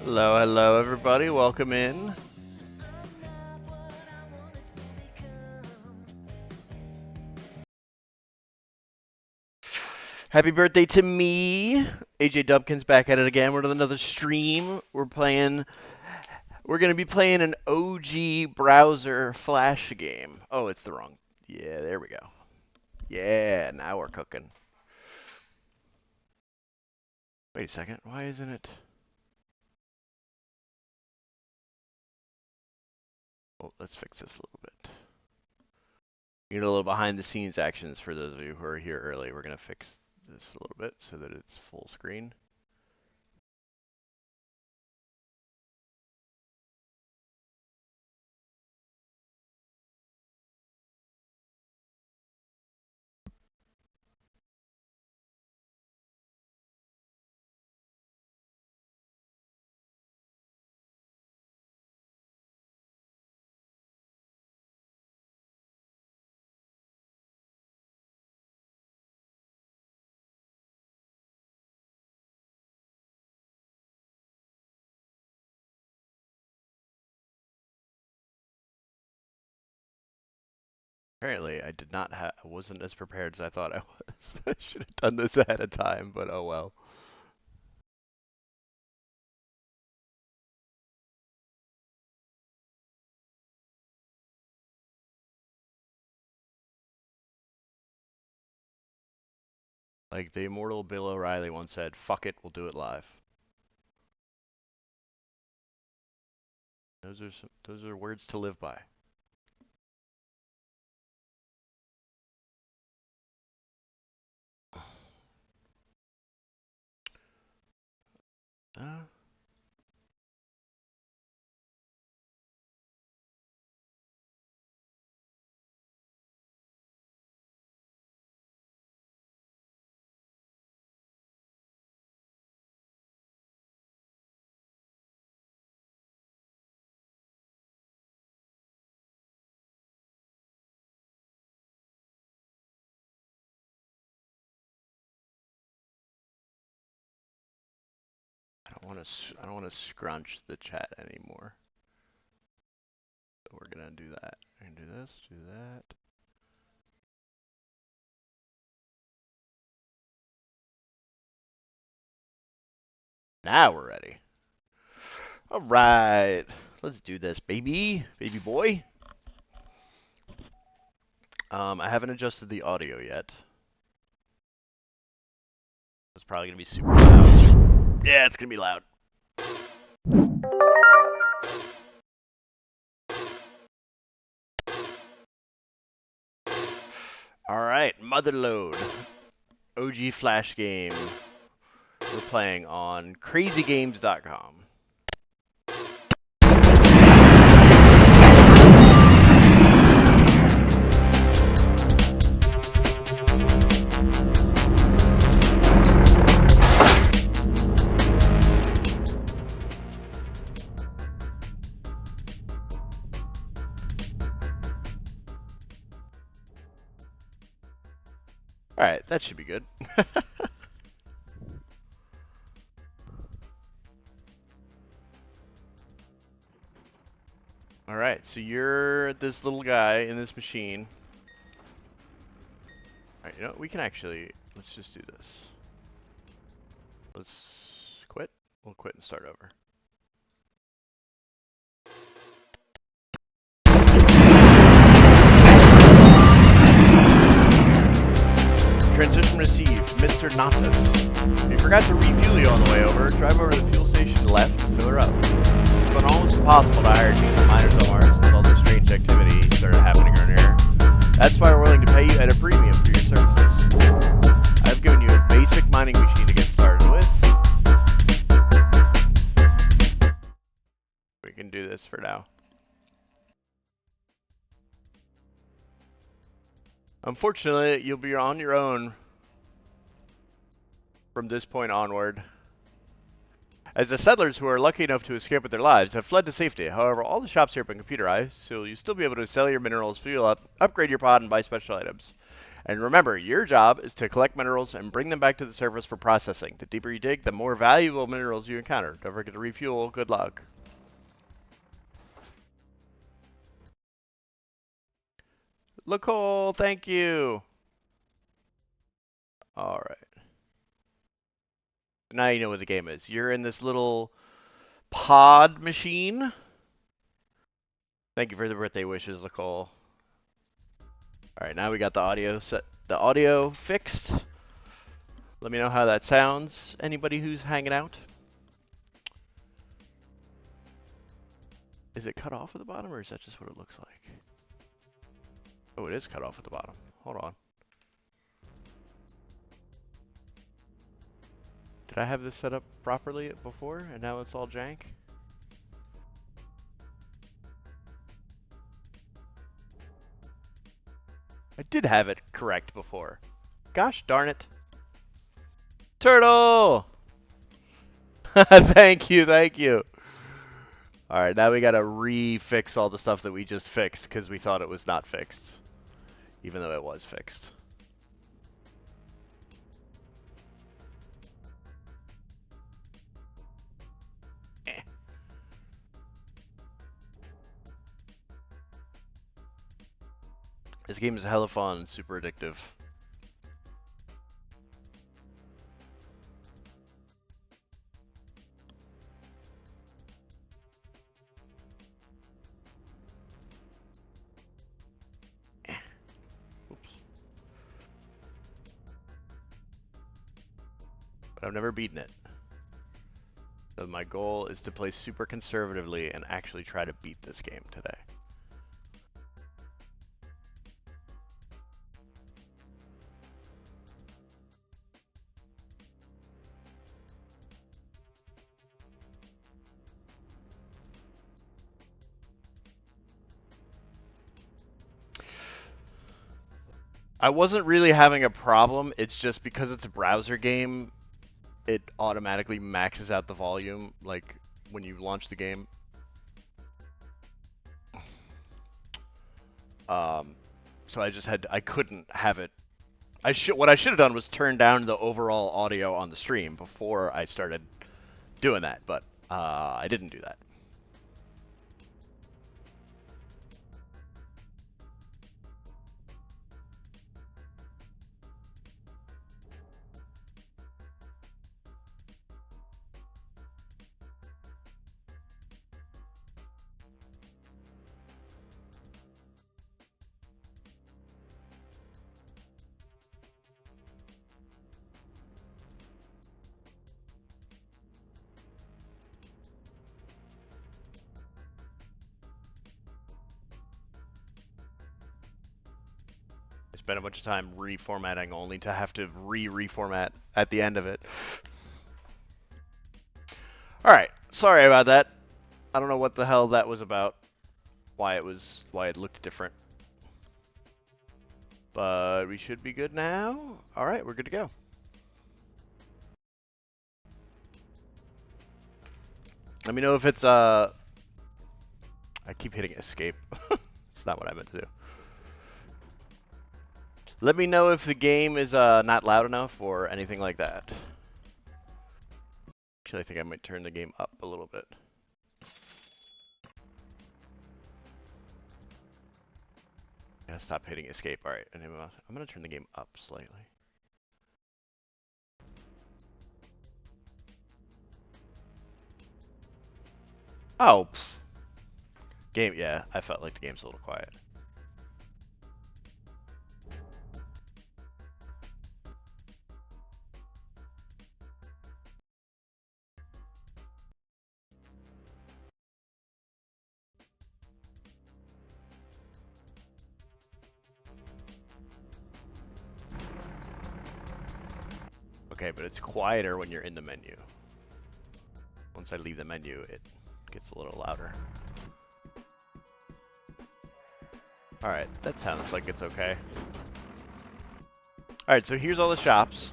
Hello, hello, everybody. Welcome in. Happy birthday to me. AJdubkins back at it again. We're with another stream. We're going to be playing an OG browser flash game. Oh, it's the wrong. Yeah, there we go. Yeah, now we're cooking. Wait a second. Why isn't it? Oh, let's fix this a little bit. You get a little behind the scenes actions for those of you who are here early. We're going to fix this a little bit so that it's full screen. Apparently, I did not have. I wasn't as prepared as I thought I was. I should have done this ahead of time, but oh well. Like the immortal Bill O'Reilly once said, "Fuck it, we'll do it live." Those are words to live by. Uh, I don't want to. I don't want to scrunch the chat anymore. So we're gonna do that. We're gonna do this. Do that. Now we're ready. All right. Let's do this, baby boy. I haven't adjusted the audio yet. It's probably gonna be super loud. Yeah, it's gonna be loud. Alright, MOTHERLOAD. OG Flash game. We're playing on crazygames.com. Alright, that should be good. Alright, so you're this little guy in this machine. Alright, you know what? We can actually... Let's just do this. Let's quit. We'll quit and start over. Transition received, Mr. Natas. We forgot to refuel you on the way over. Drive over to the fuel station left and fill her up. It's been almost impossible to hire decent miners on Mars since all this strange activity started happening around here. That's why we're willing to pay you at a premium for your services. I've given you a basic mining machine to get started with. We can do this for now. Unfortunately, you'll be on your own from this point onward, as the settlers who are lucky enough to escape with their lives have fled to safety. However, all the shops here have been computerized, so you'll still be able to sell your minerals, fuel up, upgrade your pod, and buy special items. And remember, your job is to collect minerals and bring them back to the surface for processing. The deeper you dig, the more valuable minerals you encounter. Don't forget to refuel. Good luck. Lacole, thank you. All right. Now you know what the game is. You're in this little pod machine. Thank you for the birthday wishes, Lacole. All right, now we got the audio fixed. Let me know how that sounds. Anybody who's hanging out. Is it cut off at the bottom, or is that just what it looks like? Oh, it is cut off at the bottom. Hold on. Did I have this set up properly before, and now it's all jank? I did have it correct before. Gosh darn it. Turtle! Thank you, thank you. Alright, now we gotta re-fix all the stuff that we just fixed, because we thought it was not fixed. Even though it was fixed. This game is hella fun and super addictive. Oops. But I've never beaten it. So my goal is to play super conservatively and actually try to beat this game today. I wasn't really having a problem. It's just because it's a browser game, it automatically maxes out the volume, like, when you launch the game. So I couldn't have it. What I should have done was turn down the overall audio on the stream before I started doing that, but I didn't do that. Spent a bunch of time reformatting only to have to reformat at the end of it. Alright, sorry about that. I don't know what the hell that was about. Why it looked different. But we should be good now. Alright, we're good to go. Let me know if it's I keep hitting escape. It's not what I meant to do. Let me know if the game is not loud enough or anything like that. Actually, I think I might turn the game up a little bit. Yeah, stop hitting escape. Alright, I'm gonna turn the game up slightly. Oh, game, yeah, I felt like the game's a little quiet. Okay, but it's quieter when you're in the menu. Once I leave the menu, it gets a little louder. Alright, that sounds like it's okay. Alright, so here's all the shops.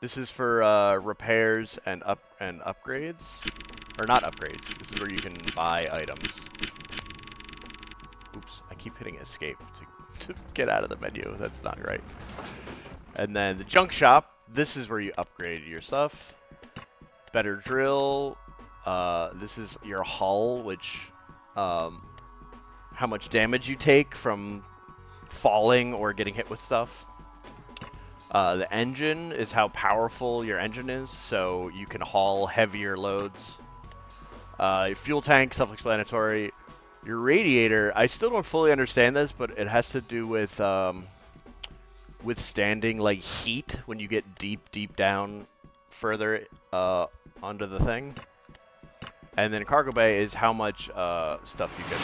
This is for repairs and upgrades. Or not upgrades. This is where you can buy items. Oops, I keep hitting escape to to get out of the menu. That's not right. And then the junk shop. This is where you upgrade your stuff. Better drill. This is your hull, which how much damage you take from falling or getting hit with stuff. The engine is how powerful your engine is, so you can haul heavier loads. Your fuel tank, self-explanatory. Your radiator, I still don't fully understand this, but it has to do with withstanding like heat when you get deep down further onto the thing. And then cargo bay is how much stuff you get.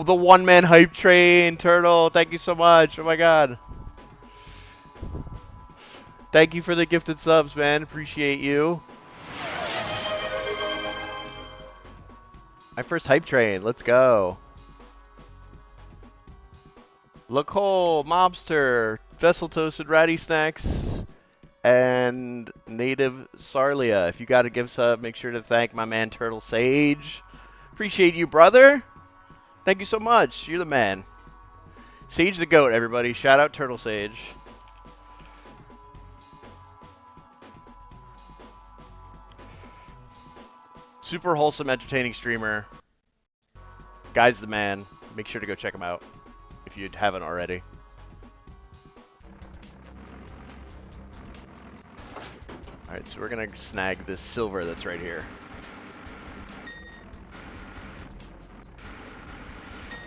The one-man hype train, Turtle. Thank you so much. Oh my god. Thank you for the gifted subs, man. Appreciate you. My first hype train. Let's go. Lacole, Mobster, Vessel Toasted Ratty Snacks, and Native Sarlia. If you got a gift sub, make sure to thank my man Turtle Sage. Appreciate you, brother. Thank you so much. You're the man. Sage the goat, everybody. Shout out Turtle Sage. Super wholesome, entertaining streamer. Guy's the man. Make sure to go check him out if you haven't already. Alright, so we're gonna snag this silver that's right here.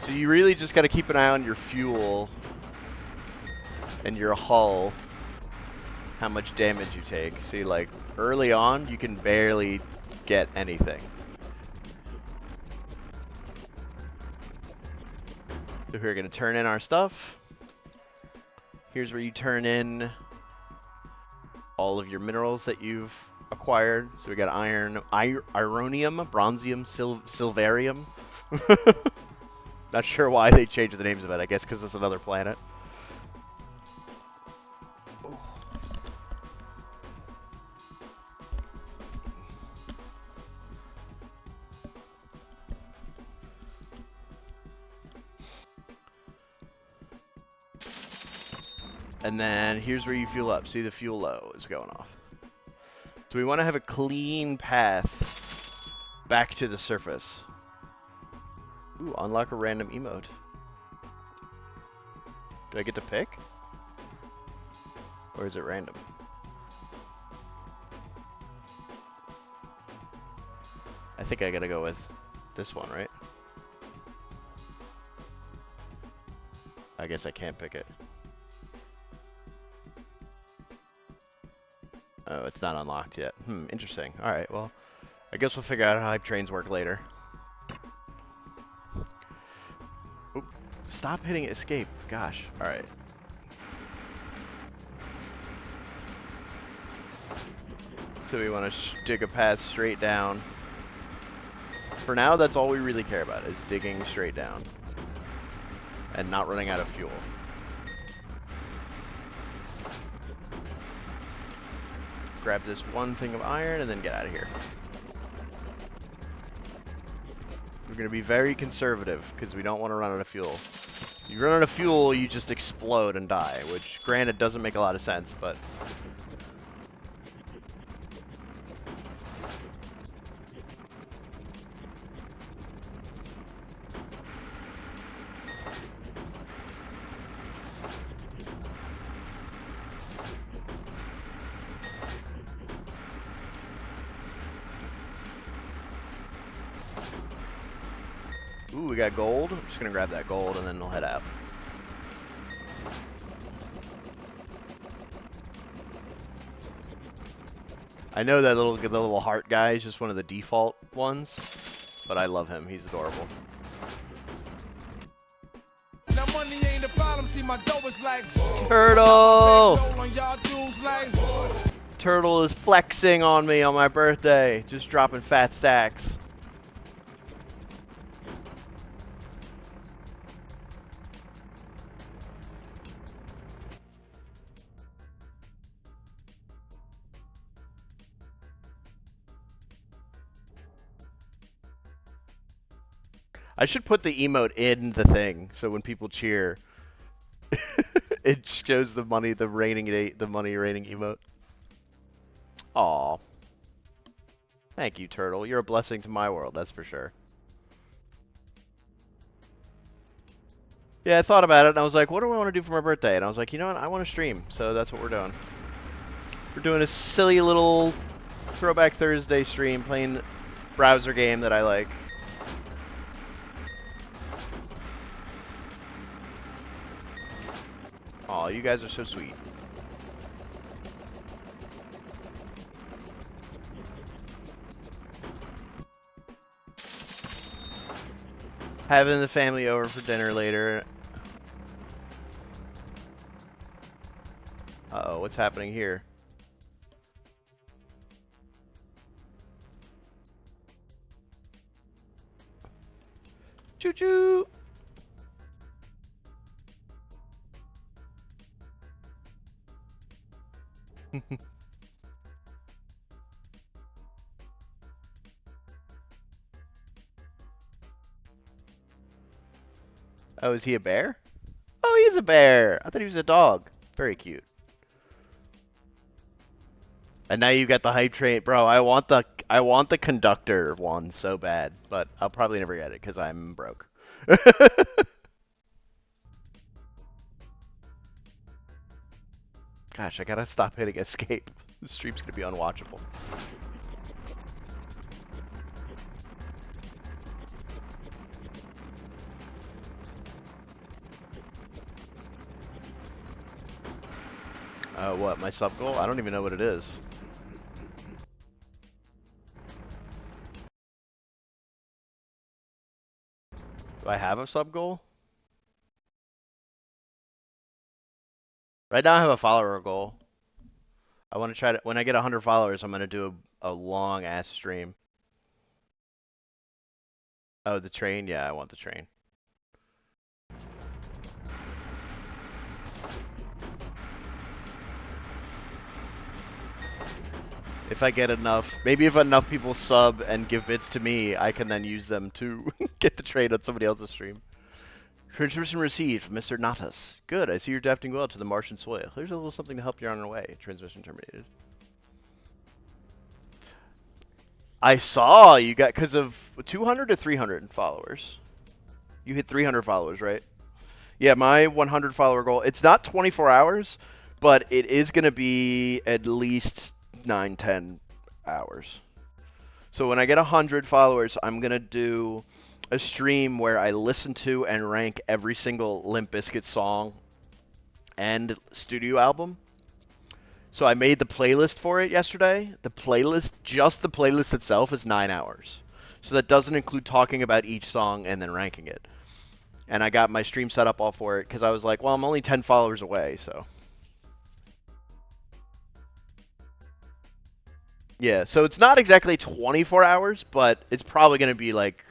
So you really just gotta keep an eye on your fuel and your hull, how much damage you take. See, like, early on, you can barely get anything. So we're gonna turn in our stuff. Here's where you turn in all of your minerals that you've acquired. So we got iron, ironium, bronzium, silverium. Not sure why they changed the names of it. I guess because it's another planet. And then here's where you fuel up. See, the fuel low is going off. So we want to have a clean path back to the surface. Ooh, unlock a random emote. Do I get to pick? Or is it random? I think I gotta go with this one, right? I guess I can't pick it. Oh, it's not unlocked yet. Interesting. Alright, well, I guess we'll figure out how hype trains work later. Oop, stop hitting escape. Gosh, alright. So we want to dig a path straight down. For now, that's all we really care about, is digging straight down. And not running out of fuel. Grab this one thing of iron and then get out of here. We're going to be very conservative because we don't want to run out of fuel. If you run out of fuel, you just explode and die, which granted doesn't make a lot of sense, but... Ooh, we got gold. I'm just gonna grab that gold and then we'll head out. I know that the little heart guy is just one of the default ones, but I love him. He's adorable. Now money ain't a problem. See, my dough is like Turtle. Turtle is flexing on me on my birthday, just dropping fat stacks. I should put the emote in the thing so when people cheer, it shows the money, the money raining emote. Aw. Thank you, Turtle. You're a blessing to my world, that's for sure. Yeah, I thought about it, and I was like, what do I want to do for my birthday? And I was like, you know what? I want to stream, so that's what we're doing. We're doing a silly little Throwback Thursday stream, playing browser game that I like. Aw, you guys are so sweet. Having the family over for dinner later. Uh-oh, what's happening here? Choo-choo! Oh, is he a bear? Oh, he is a bear! I thought he was a dog. Very cute. And now you got the hype train, bro. I want the conductor one so bad, but I'll probably never get it because I'm broke. Gosh, I gotta stop hitting escape. The stream's gonna be unwatchable. What, my sub goal? I don't even know what it is. Do I have a sub goal? Right now I have a follower goal. I want to try to, when I get 100 followers, I'm gonna do a long ass stream. Oh, the train? Yeah, I want the train. If I get enough, maybe if enough people sub and give bits to me, I can then use them to get the train on somebody else's stream. Transmission received, Mr. Natas. Good, I see you're adapting well to the Martian soil. Here's a little something to help you on your way. Transmission terminated. I saw you got, because of 200 to 300 followers. You hit 300 followers, right? Yeah, my 100 follower goal, it's not 24 hours, but it is going to be at least 9-10 hours. So when I get 100 followers, I'm going to do a stream where I listen to and rank every single Limp Bizkit song and studio album. So I made the playlist for it yesterday. The playlist, just the playlist itself, is 9 hours. So that doesn't include talking about each song and then ranking it. And I got my stream set up all for it because I was like, well, I'm only 10 followers away, so. Yeah, so it's not exactly 24 hours, but it's probably going to be like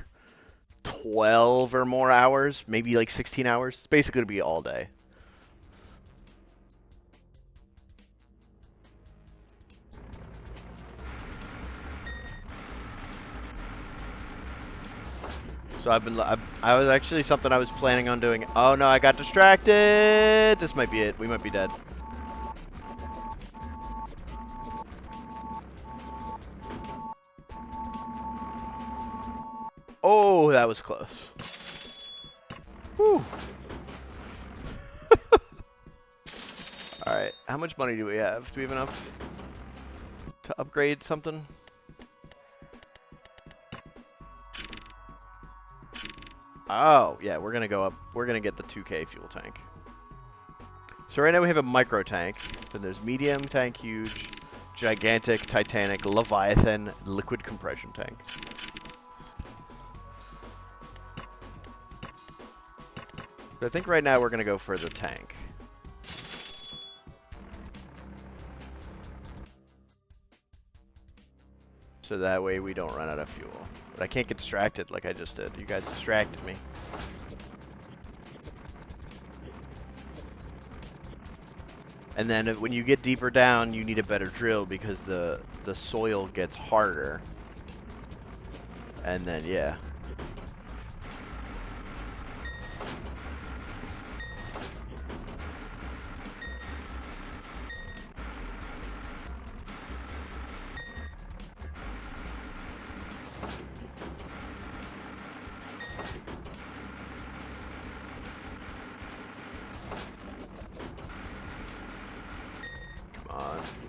12 or more hours, maybe like 16 hours. It's basically going to be all day. So I was actually something I was planning on doing. Oh no, I got distracted. This might be it. We might be dead. Oh, that was close. Whew. Alright, how much money do we have? Do we have enough to upgrade something? Oh, yeah, we're gonna go up. We're gonna get the 2K fuel tank. So right now we have a micro tank. Then there's medium tank, huge, gigantic, titanic, leviathan, liquid compression tank. But I think right now we're gonna go for the tank. So that way we don't run out of fuel. But I can't get distracted like I just did. You guys distracted me. And then when you get deeper down, you need a better drill because the soil gets harder. And then, yeah.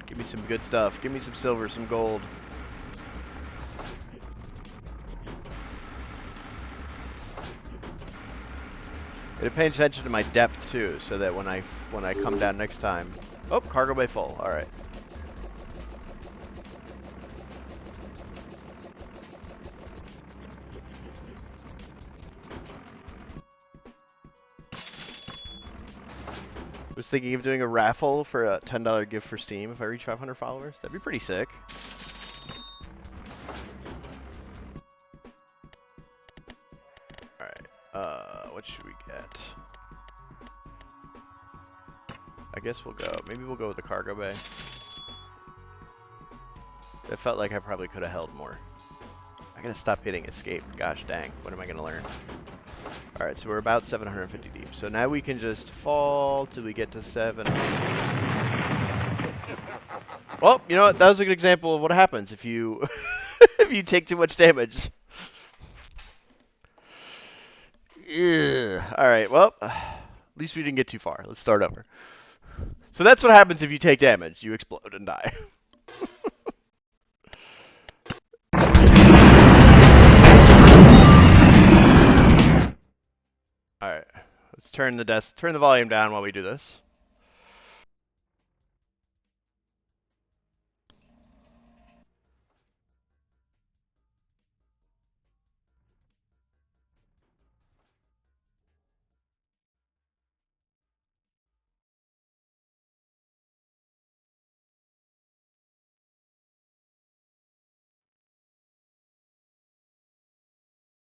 Give me some good stuff. Give me some silver, some gold. And paying attention to my depth too, so that when I come down next time. Oh, cargo bay full. All right. Was thinking of doing a raffle for a $10 gift for Steam if I reach 500 followers. That'd be pretty sick. Alright, what should we get? I guess we'll go, maybe we'll go with the cargo bay. It felt like I probably could have held more. I gotta stop hitting escape. Gosh dang, when am I gonna learn? Alright, so we're about 750 deep. So now we can just fall till we get to 7. Well, you know what? That was a good example of what happens if you if you take too much damage. Alright, well, at least we didn't get too far. Let's start over. So that's what happens if you take damage. You explode and die. Alright, let's turn the volume down while we do this.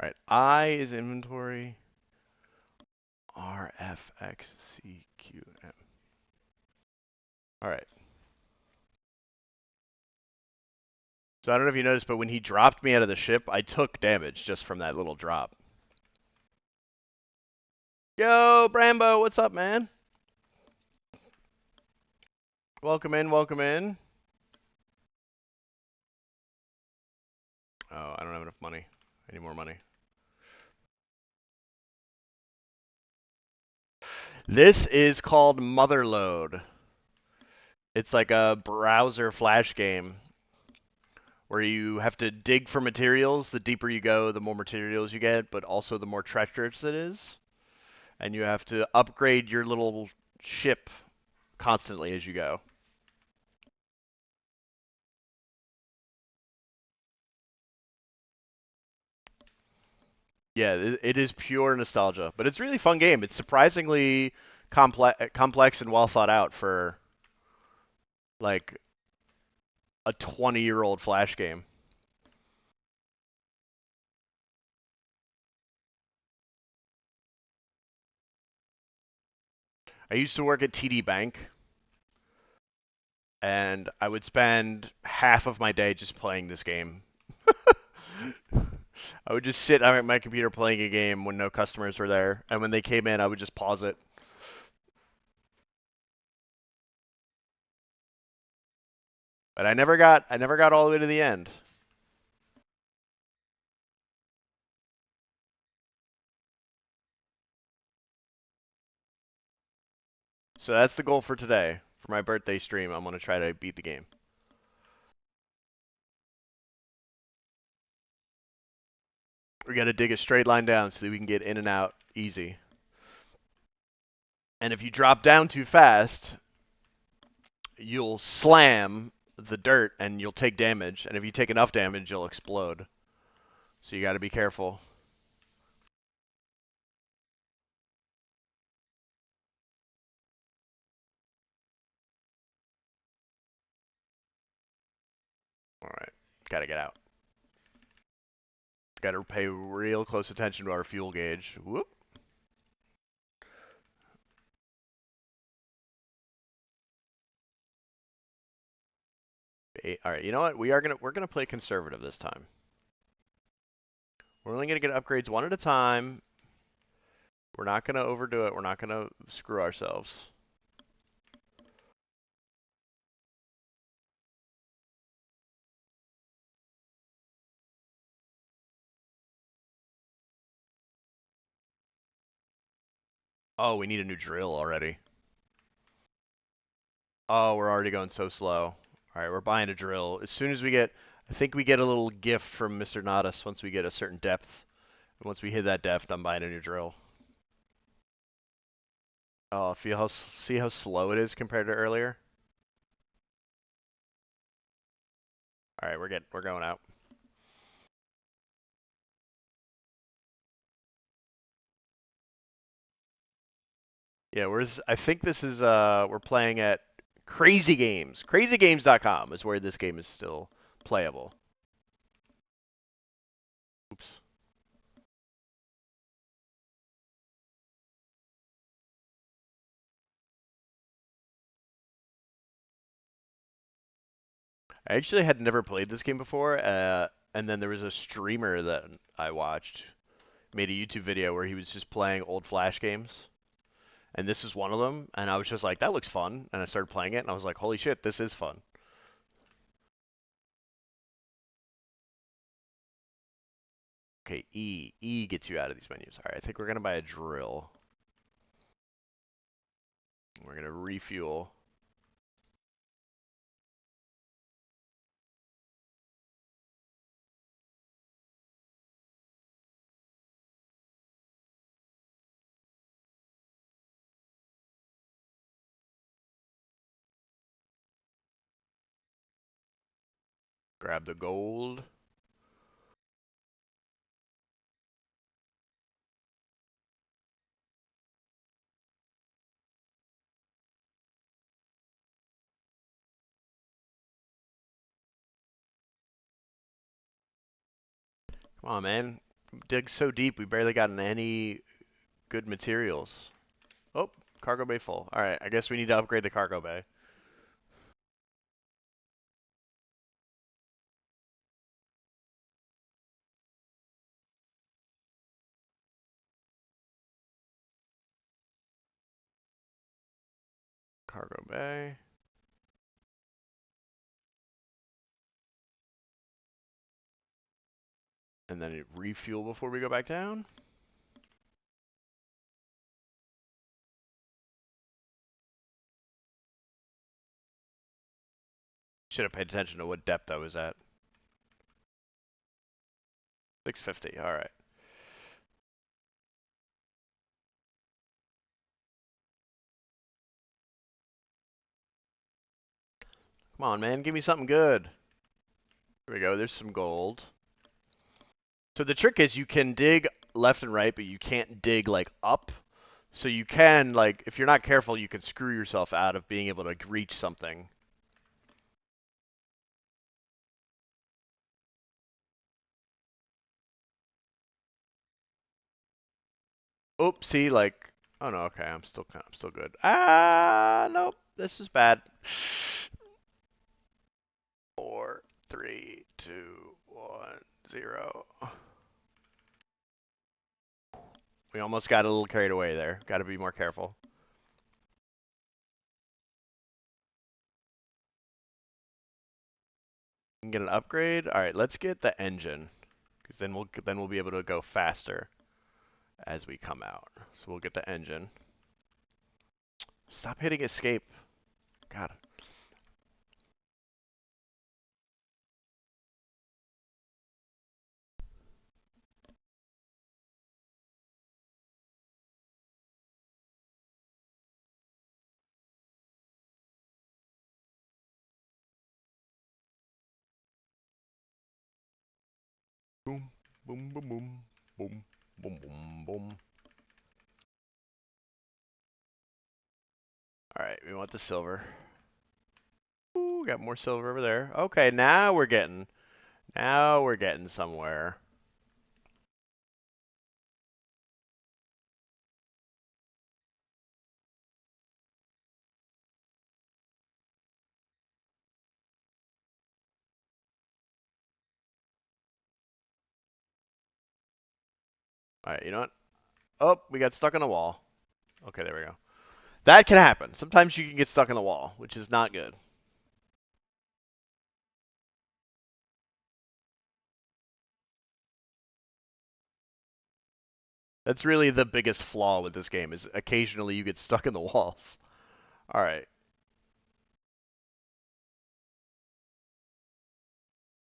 Alright, I is inventory. R, F, X, C, Q, M. Alright. So I don't know if you noticed, but when he dropped me out of the ship, I took damage just from that little drop. Yo, Brambo, what's up, man? Welcome in, welcome in. Oh, I don't have enough money. I need more money. This is called MOTHERLOAD. It's like a browser flash game where you have to dig for materials. The deeper you go, the more materials you get, but also the more treacherous it is. And you have to upgrade your little ship constantly as you go. Yeah, it is pure nostalgia, but it's a really fun game. It's surprisingly complex and well thought out for like a 20-year-old Flash game. I used to work at TD Bank, and I would spend half of my day just playing this game. I would just sit at my computer playing a game when no customers were there, and when they came in, I would just pause it. But I never got all the way to the end. So that's the goal for today. For my birthday stream, I'm gonna try to beat the game. We gotta dig a straight line down so that we can get in and out easy. And if you drop down too fast, you'll slam the dirt and you'll take damage. And if you take enough damage, you'll explode. So you gotta be careful. Alright, gotta get out. Gotta pay real close attention to our fuel gauge. Whoop. Alright, you know what? We're gonna play conservative this time. We're only gonna get upgrades one at a time. We're not gonna overdo it. We're not gonna screw ourselves. Oh, we need a new drill already. Oh, we're already going so slow. All right, we're buying a drill. As soon as we get, I think we get a little gift from Mr. Nadas once we get a certain depth. And once we hit that depth, I'm buying a new drill. Oh, see how slow it is compared to earlier? All right, we're going out. Yeah, I think this is we're playing at Crazy Games. CrazyGames.com is where this game is still playable. Oops. I actually had never played this game before, and then there was a streamer that I watched made a YouTube video where he was just playing old Flash games, and this is one of them, and I was just like, that looks fun, and I started playing it, and I was like, holy shit, this is fun. Okay, E gets you out of these menus. All right, I think we're gonna buy a drill. We're gonna refuel. Grab the gold. Come on, man. Dig so deep, we barely gotten any good materials. Oh, cargo bay full. All right, I guess we need to upgrade the cargo bay. Cargo bay. And then refuel before we go back down. Should have paid attention to what depth I was at. 650. All right. Come on, man. Give me something good. Here we go. There's some gold. So the trick is you can dig left and right, but you can't dig like up. So you can like if you're not careful, you can screw yourself out of being able to reach something. Oops, see like oh no, okay, I'm still good. Ah, nope. This is bad. 4, 3, 2, 1, 0. We almost got a little carried away there. Got to be more careful. We can get an upgrade. All right, let's get the engine, because then we'll be able to go faster as we come out. So we'll get the engine. Stop hitting escape. God. Boom, boom, boom, boom, boom, boom, boom, boom. All right, we want the silver. Ooh, got more silver over there. Okay, now we're getting somewhere. All right, you know what? Oh, we got stuck on the wall. Okay, there we go. That can happen. Sometimes you can get stuck in the wall, which is not good. That's really the biggest flaw with this game is occasionally you get stuck in the walls. All right.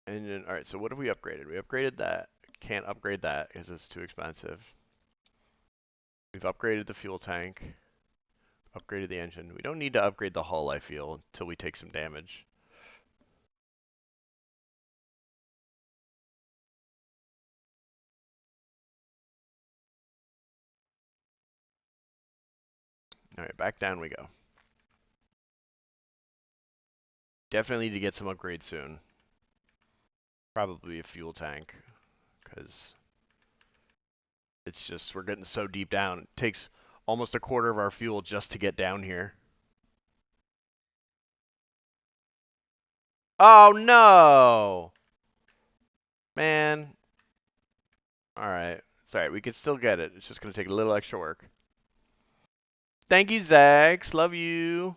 Engine. All right. So what have we upgraded? We upgraded that. Can't upgrade that because it's too expensive. We've upgraded the fuel tank. Upgraded the engine. We don't need to upgrade the hull, I feel, until we take some damage. Alright, back down we go. Definitely need to get some upgrades soon. Probably a fuel tank, because it's just, we're getting so deep down. It takes almost a quarter of our fuel just to get down here. Oh, no! Man. Alright. It's alright, we can still get it. It's just going to take a little extra work. Thank you, Zax. Love you.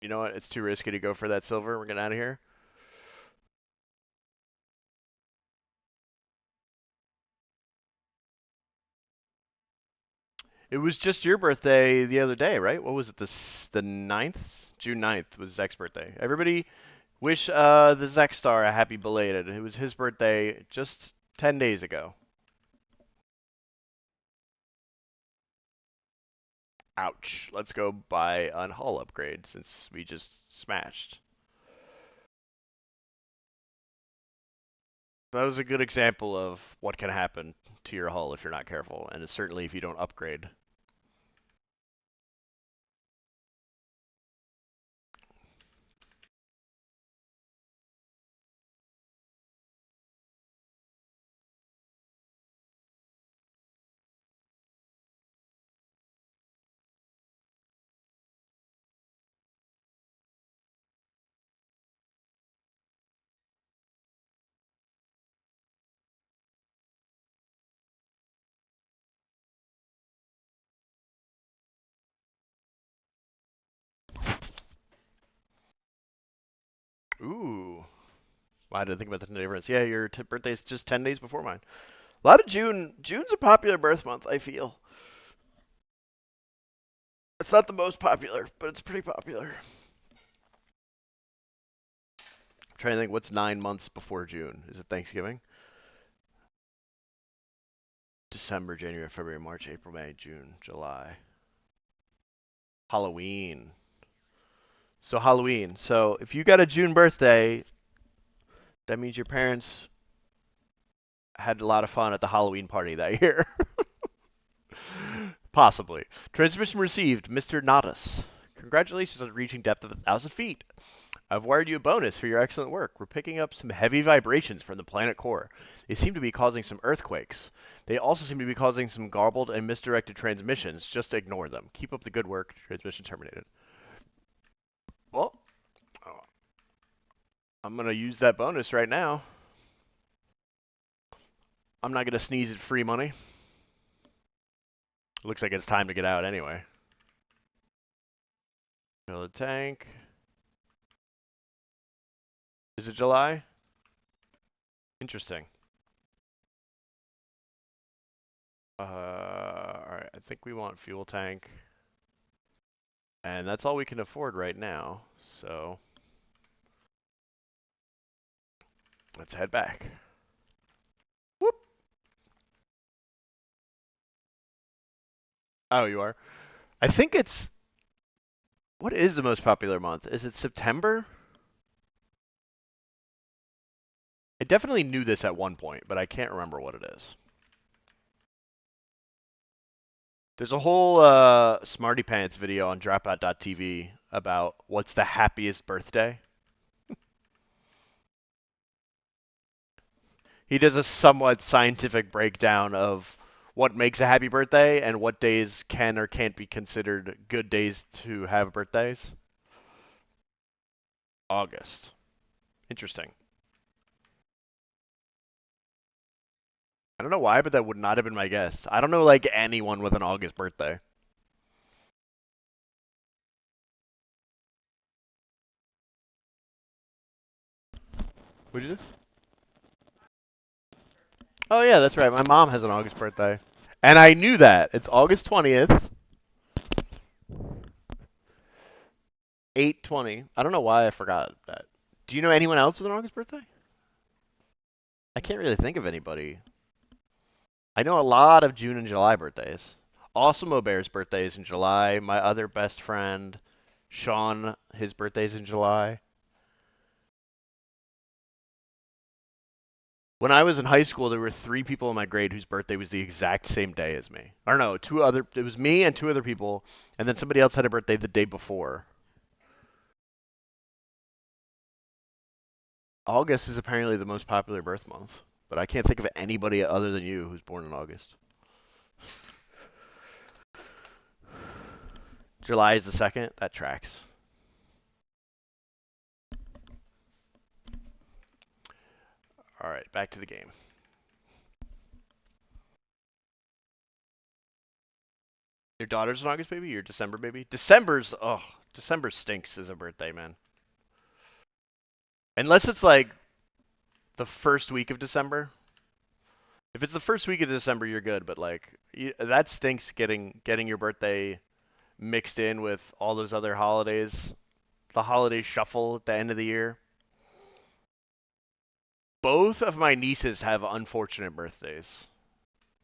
You know what? It's too risky to go for that silver. We're getting out of here. It was just your birthday the other day, right? What was it? The 9th? June 9th was Zach's birthday. Everybody wish the Zach Star a happy belated. It was his birthday just 10 days ago. Ouch. Let's go buy a hull upgrade since we just smashed. That was a good example of what can happen to your hull if you're not careful, and certainly if you don't upgrade. Ooh. I didn't think about the difference. Yeah, your birthday's just 10 days before mine. A lot of June. June's a popular birth month, I feel. It's not the most popular, but it's pretty popular. I'm trying to think what's 9 months before June. Is it Thanksgiving? December, January, February, March, April, May, June, July. Halloween. So Halloween. So if you got a June birthday, that means your parents had a lot of fun at the Halloween party that year. Possibly. Transmission received, Mr. Natus. Congratulations on reaching depth of 1,000 feet. I've wired you a bonus for your excellent work. We're picking up some heavy vibrations from the planet core. They seem to be causing some earthquakes. They also seem to be causing some garbled and misdirected transmissions. Just ignore them. Keep up the good work. Transmission terminated. Well, I'm going to use that bonus right now. I'm not going to sneeze at free money. Looks like it's time to get out anyway. Fill the tank. Is it July? Interesting. Alright, I think we want fuel tank. And that's all we can afford right now, so let's head back. Whoop! Oh, you are? I think it's... What is the most popular month? Is it September? I definitely knew this at one point, but I can't remember what it is. There's a whole Smarty Pants video on Dropout.tv about what's the happiest birthday. He does a somewhat scientific breakdown of what makes a happy birthday and what days can or can't be considered good days to have birthdays. August. Interesting. I don't know why, but that would not have been my guess. I don't know like anyone with an August birthday. What'd you do? Oh yeah, that's right. My mom has an August birthday. And I knew that. It's August 20th. 8/20. I don't know why I forgot that. Do you know anyone else with an August birthday? I can't really think of anybody. I know a lot of June and July birthdays. Awesome Bear's birthday is in July. My other best friend, Sean, his birthday's in July. When I was in high school, there were 3 people in my grade whose birthday was the exact same day as me. Or no, it was me and 2 other people, and then somebody else had a birthday the day before. August is apparently the most popular birth month, but I can't think of anybody other than you who's born in August. July is the second. That tracks. All right, back to the game. Your daughter's an August baby? Your December baby? December stinks as a birthday, man. Unless it's like the first week of December. If it's the first week of December, you're good. But like that stinks getting your birthday mixed in with all those other holidays. The holiday shuffle at the end of the year. Both of my nieces have unfortunate birthdays.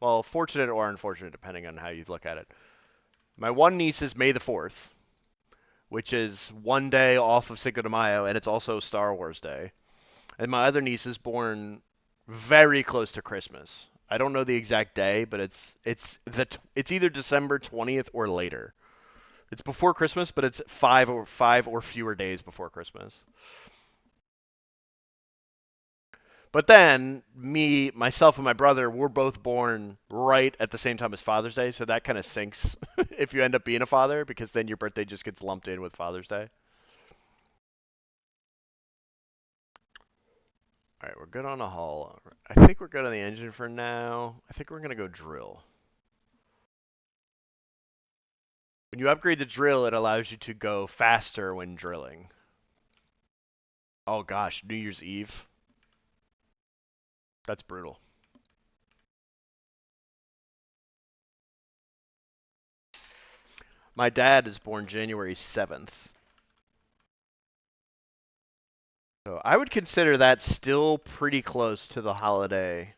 Well, fortunate or unfortunate, depending on how you look at it. My one niece is May the 4th, which is one day off of Cinco de Mayo, and it's also Star Wars Day. And my other niece is born very close to Christmas. I don't know the exact day, but it's either December 20th or later. It's before Christmas, but it's five or fewer days before Christmas. But then myself, and my brother were both born right at the same time as Father's Day, so that kind of sinks if you end up being a father, because then your birthday just gets lumped in with Father's Day. All right, we're good on a hull. I think we're good on the engine for now. I think we're gonna go drill. When you upgrade the drill, it allows you to go faster when drilling. Oh gosh, New Year's Eve. That's brutal. My dad is born January 7th. So I would consider that still pretty close to the holiday.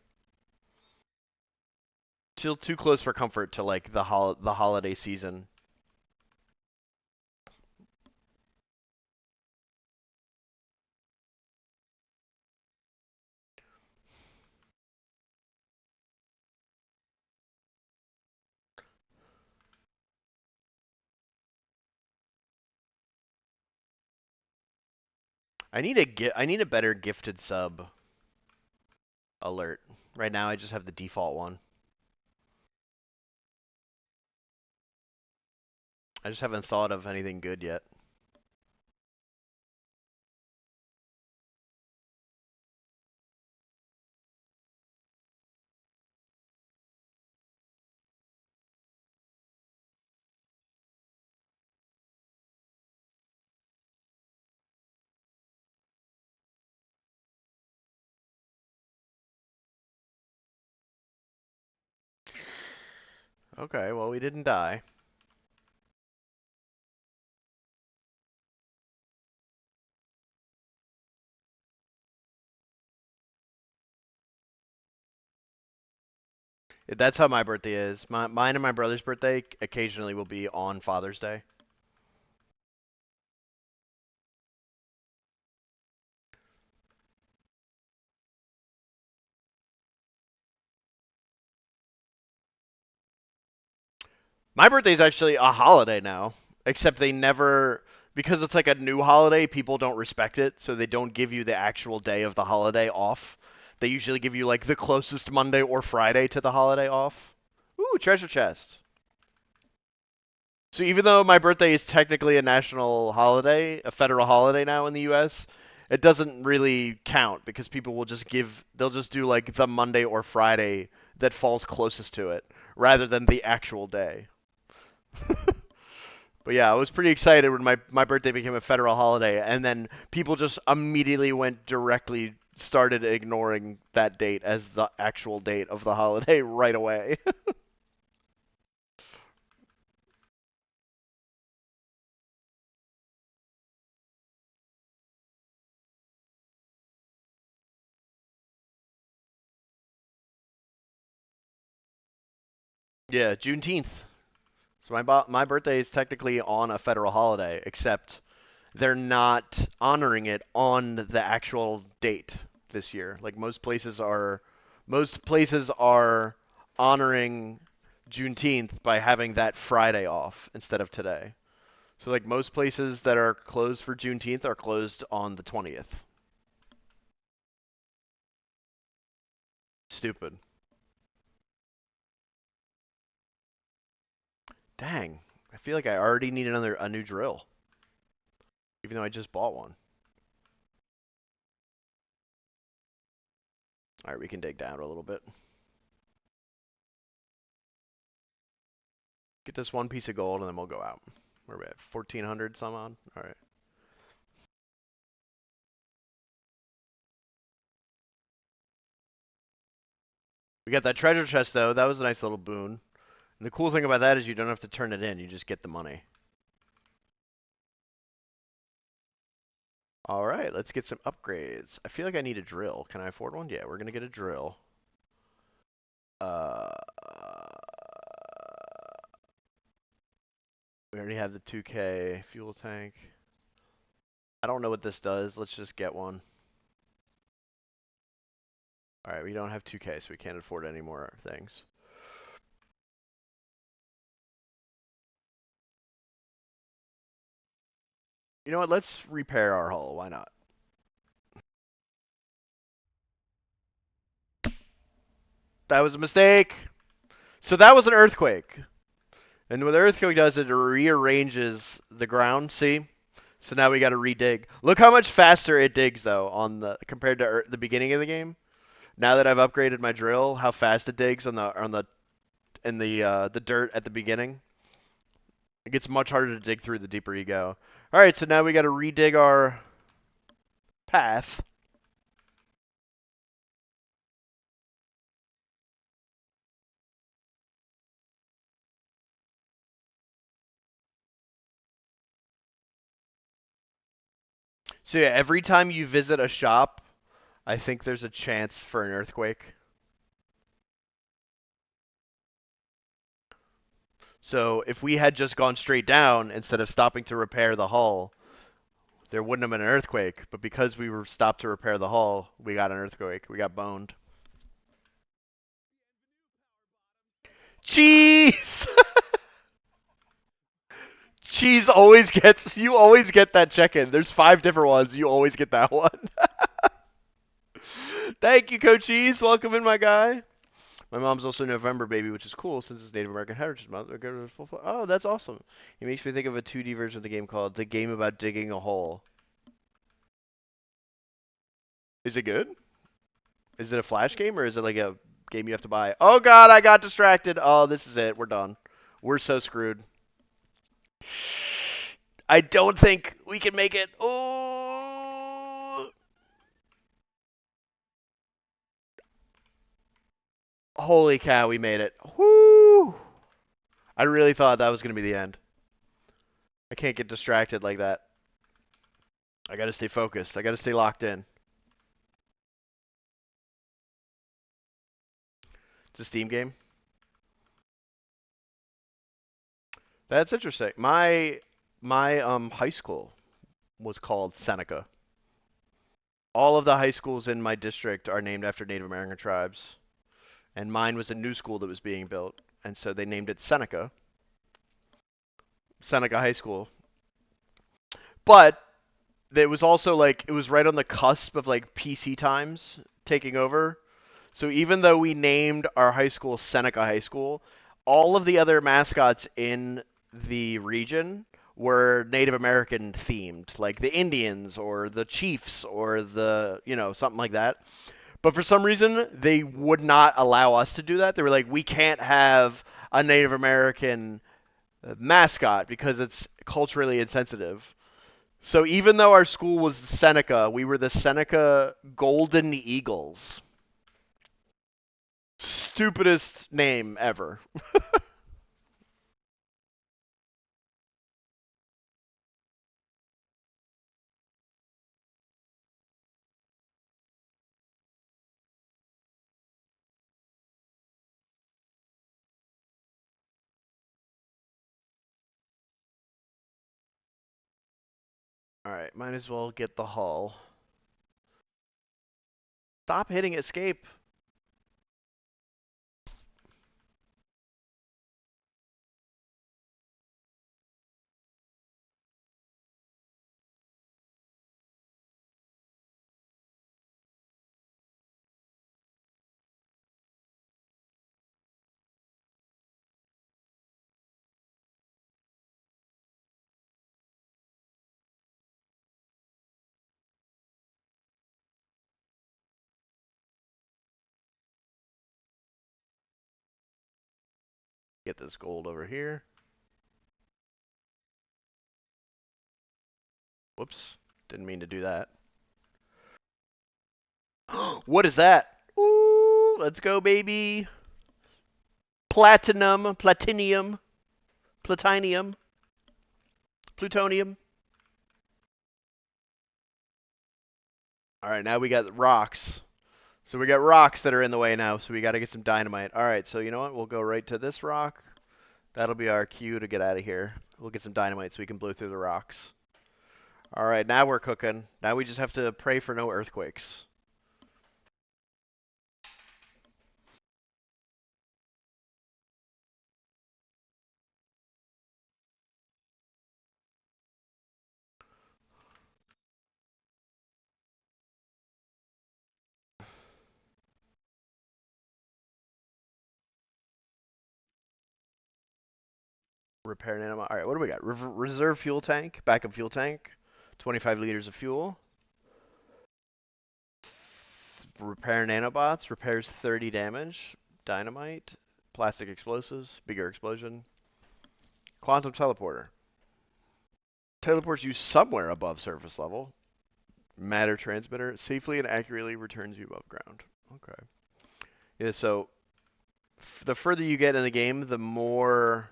Still too close for comfort to like the holiday season. I need a better gifted sub alert. Right now I just have the default one. I just haven't thought of anything good yet. Okay, well we didn't die. That's how my birthday is. Mine and my brother's birthday occasionally will be on Father's Day. My birthday is actually a holiday now, except they never, because it's like a new holiday, people don't respect it, so they don't give you the actual day of the holiday off. They usually give you like the closest Monday or Friday to the holiday off. Ooh, treasure chest. So even though my birthday is technically a national holiday, a federal holiday now in the US, it doesn't really count because people they'll just do like the Monday or Friday that falls closest to it rather than the actual day. But yeah, I was pretty excited when my birthday became a federal holiday, and then people just immediately started ignoring that date as the actual date of the holiday right away. Yeah, Juneteenth. So my birthday is technically on a federal holiday, except they're not honoring it on the actual date this year. Like most places are honoring Juneteenth by having that Friday off instead of today. So like most places that are closed for Juneteenth are closed on the 20th. Stupid. Dang. I feel like I already need a new drill, even though I just bought one. All right, we can dig down a little bit. Get this one piece of gold, and then we'll go out. Where are we at? 1,400 some odd? All right. We got that treasure chest, though. That was a nice little boon. And the cool thing about that is you don't have to turn it in. You just get the money. All right, let's get some upgrades. I feel like I need a drill. Can I afford one? Yeah, we're going to get a drill. Uh, we already have the 2K fuel tank. I don't know what this does. Let's just get one. All right, we don't have 2K, so we can't afford any more things. You know what? Let's repair our hull. Why not? That was a mistake. So that was an earthquake. And what the earthquake does, it rearranges the ground. See? So now we got to redig. Look how much faster it digs though on the compared to the beginning of the game. Now that I've upgraded my drill, how fast it digs on the in the dirt at the beginning. It gets much harder to dig through the deeper you go. All right, so now we got to redig our path. So yeah, every time you visit a shop, I think there's a chance for an earthquake. So if we had just gone straight down instead of stopping to repair the hull, there wouldn't have been an earthquake. But because we were stopped to repair the hull, we got an earthquake. We got boned. Cheese! Cheese always gets, you always get that check-in. There's 5 different ones. You always get that one. Thank you, Coach Cheese. Welcome in, my guy. My mom's also a November baby, which is cool since it's Native American Heritage Month. Oh, that's awesome. It makes me think of a 2D version of the game called The Game About Digging a Hole. Is it good? Is it a flash game or is it like a game you have to buy? Oh god, I got distracted. Oh, this is it. We're done. We're so screwed. I don't think we can make it. Oh, holy cow, we made it. Whoo! I really thought that was going to be the end. I can't get distracted like that. I got to stay focused. I got to stay locked in. It's a Steam game. That's interesting. My high school was called Seneca. All of the high schools in my district are named after Native American tribes, and mine was a new school that was being built, and so they named it Seneca, Seneca High School. But it was also like it was right on the cusp of like PC times taking over. So even though we named our high school Seneca High School, all of the other mascots in the region were Native American themed, like the Indians or the Chiefs or something like that. But for some reason, they would not allow us to do that. They were like, we can't have a Native American mascot because it's culturally insensitive. So even though our school was Seneca, we were the Seneca Golden Eagles. Stupidest name ever. Alright, might as well get the hull. Stop hitting escape. Get this gold over here. Whoops. Didn't mean to do that. What is that? Ooh, let's go, baby. Platinum, platinium, platinium, plutonium. Alright, now we got rocks. So we got rocks that are in the way now, so we got to get some dynamite. Alright, so you know what? We'll go right to this rock. That'll be our cue to get out of here. We'll get some dynamite so we can blow through the rocks. Alright, now we're cooking. Now we just have to pray for no earthquakes. Repair an animal. Alright, what do we got? Reserve fuel tank, backup fuel tank, 25 liters of fuel. Repair nanobots, repairs 30 damage. Dynamite, plastic explosives, bigger explosion. Quantum teleporter. Teleports you somewhere above surface level. Matter transmitter, safely and accurately returns you above ground. Okay. Yeah, so the further you get in the game, the more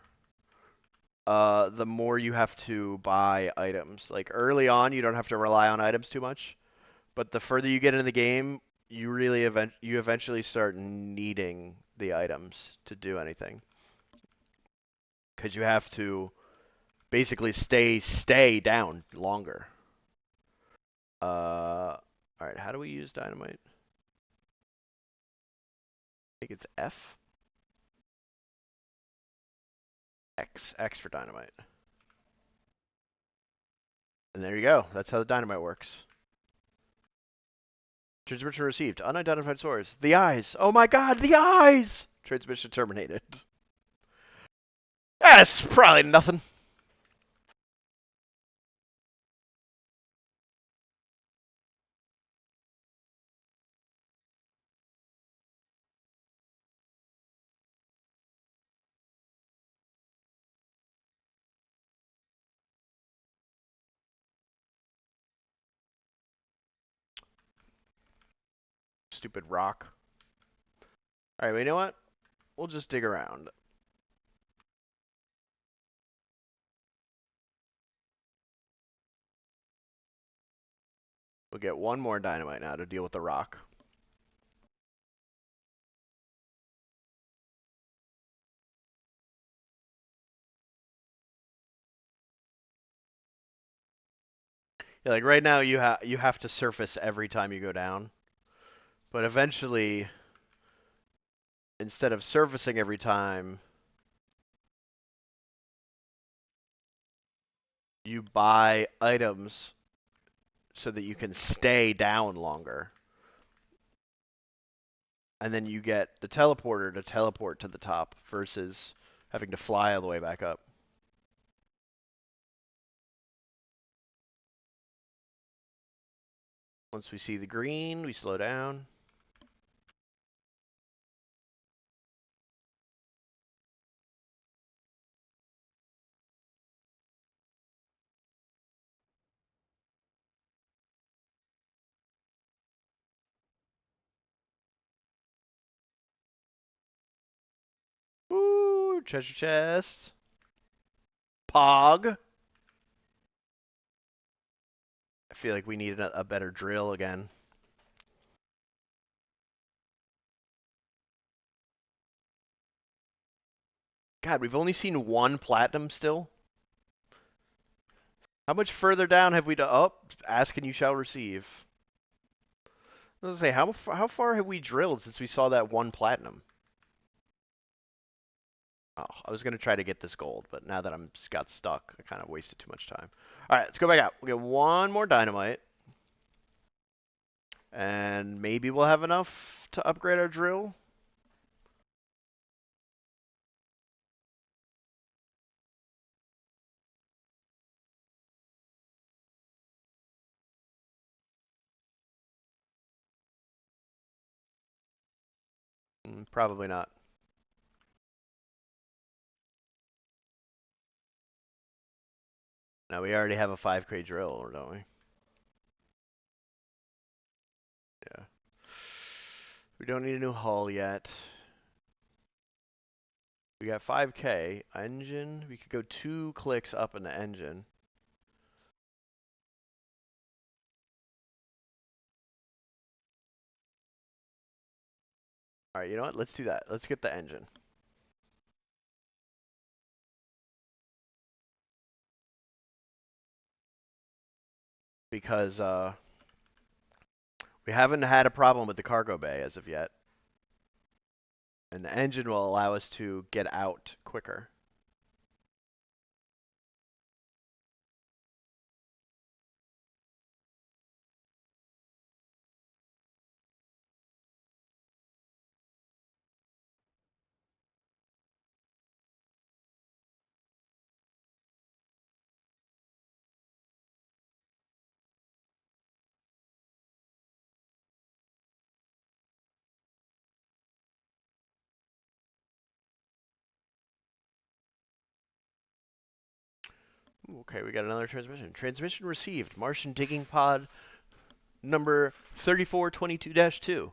you have to buy items. Like early on, you don't have to rely on items too much, but the further you get in the game, you eventually start needing the items to do anything, because you have to basically stay down longer. All right, how do we use dynamite? I think it's F, X for dynamite. And there you go. That's how the dynamite works. Transmission received. Unidentified source. The eyes. Oh my god, the eyes! Transmission terminated. That's probably nothing. Stupid rock. Alright, well, you know what? We'll just dig around. We'll get one more dynamite now to deal with the rock. Yeah, like right now you have to surface every time you go down. But eventually, instead of surfacing every time, you buy items so that you can stay down longer. And then you get the teleporter to teleport to the top versus having to fly all the way back up. Once we see the green, we slow down. Ooh, treasure chest. Pog. I feel like we need a better drill again. God, we've only seen one platinum still. How much further down have we done? Oh, ask and you shall receive. I was gonna say, how far have we drilled since we saw that one platinum? Oh, I was gonna try to get this gold, but now that I'm got stuck, I kind of wasted too much time. All right, let's go back out. We'll get one more dynamite, and maybe we'll have enough to upgrade our drill. Probably not. No, we already have a 5K drill, don't we? Yeah. We don't need a new hull yet. We got 5K engine. We could go 2 clicks up in the engine. All right, you know what? Let's do that. Let's get the engine. Because we haven't had a problem with the cargo bay as of yet. And the engine will allow us to get out quicker. Okay, we got another transmission. Transmission received. Martian digging pod number 3422-2.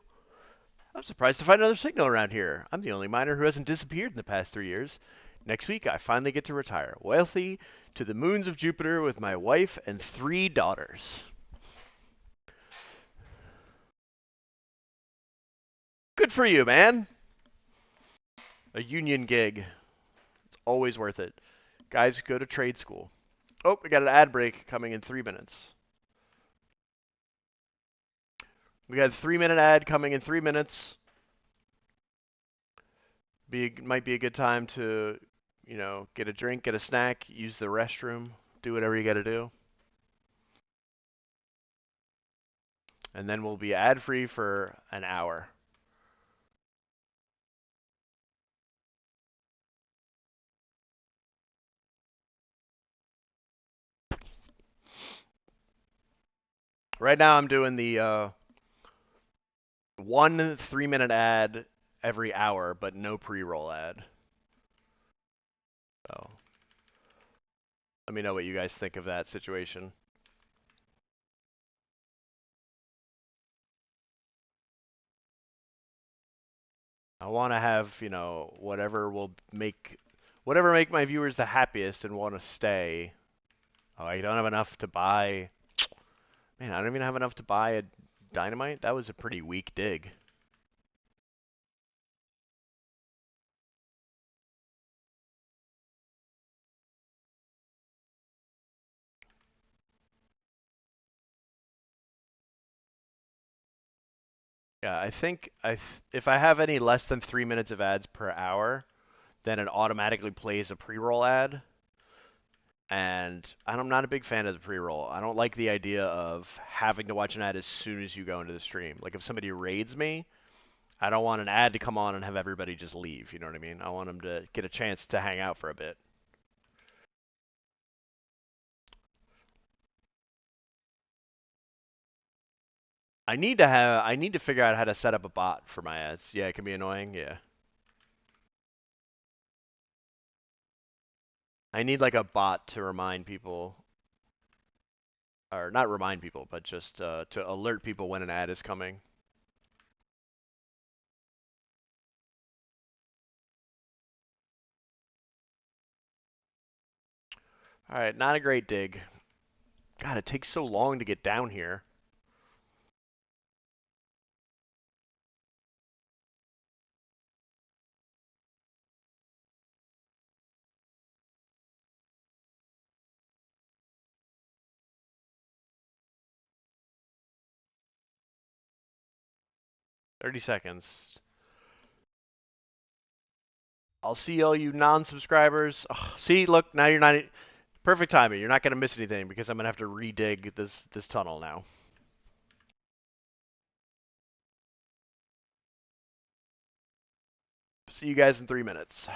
I'm surprised to find another signal around here. I'm the only miner who hasn't disappeared in the past 3 years. Next week, I finally get to retire, wealthy to the moons of Jupiter with my wife and 3 daughters. Good for you, man. A union gig. It's always worth it. Guys, go to trade school. Oh, we got an ad break coming in 3 minutes. We got a 3 minute ad coming in 3 minutes. Might be a good time to, get a drink, get a snack, use the restroom, do whatever you got to do. And then we'll be ad free for an hour. Right now, I'm doing the 1 3 minute ad every hour, but no pre-roll ad. So let me know what you guys think of that situation. I want to have, whatever make my viewers the happiest and want to stay. Oh, I don't have enough to buy. Man, I don't even have enough to buy a dynamite. That was a pretty weak dig. Yeah, I think if I have any less than 3 minutes of ads per hour, then it automatically plays a pre-roll ad. And I'm not a big fan of the pre-roll. I don't like the idea of having to watch an ad as soon as you go into the stream. Like if somebody raids me, I don't want an ad to come on and have everybody just leave. You know what I mean? I want them to get a chance to hang out for a bit. I need to figure out how to set up a bot for my ads. Yeah, it can be annoying. Yeah. I need like a bot to remind people, or not remind people, but just to alert people when an ad is coming. All right, not a great dig. God, it takes so long to get down here. 30 seconds. I'll see all you non-subscribers. Oh, see, look, now you're not... Perfect timing. You're not going to miss anything because I'm going to have to redig this tunnel now. See you guys in 3 minutes.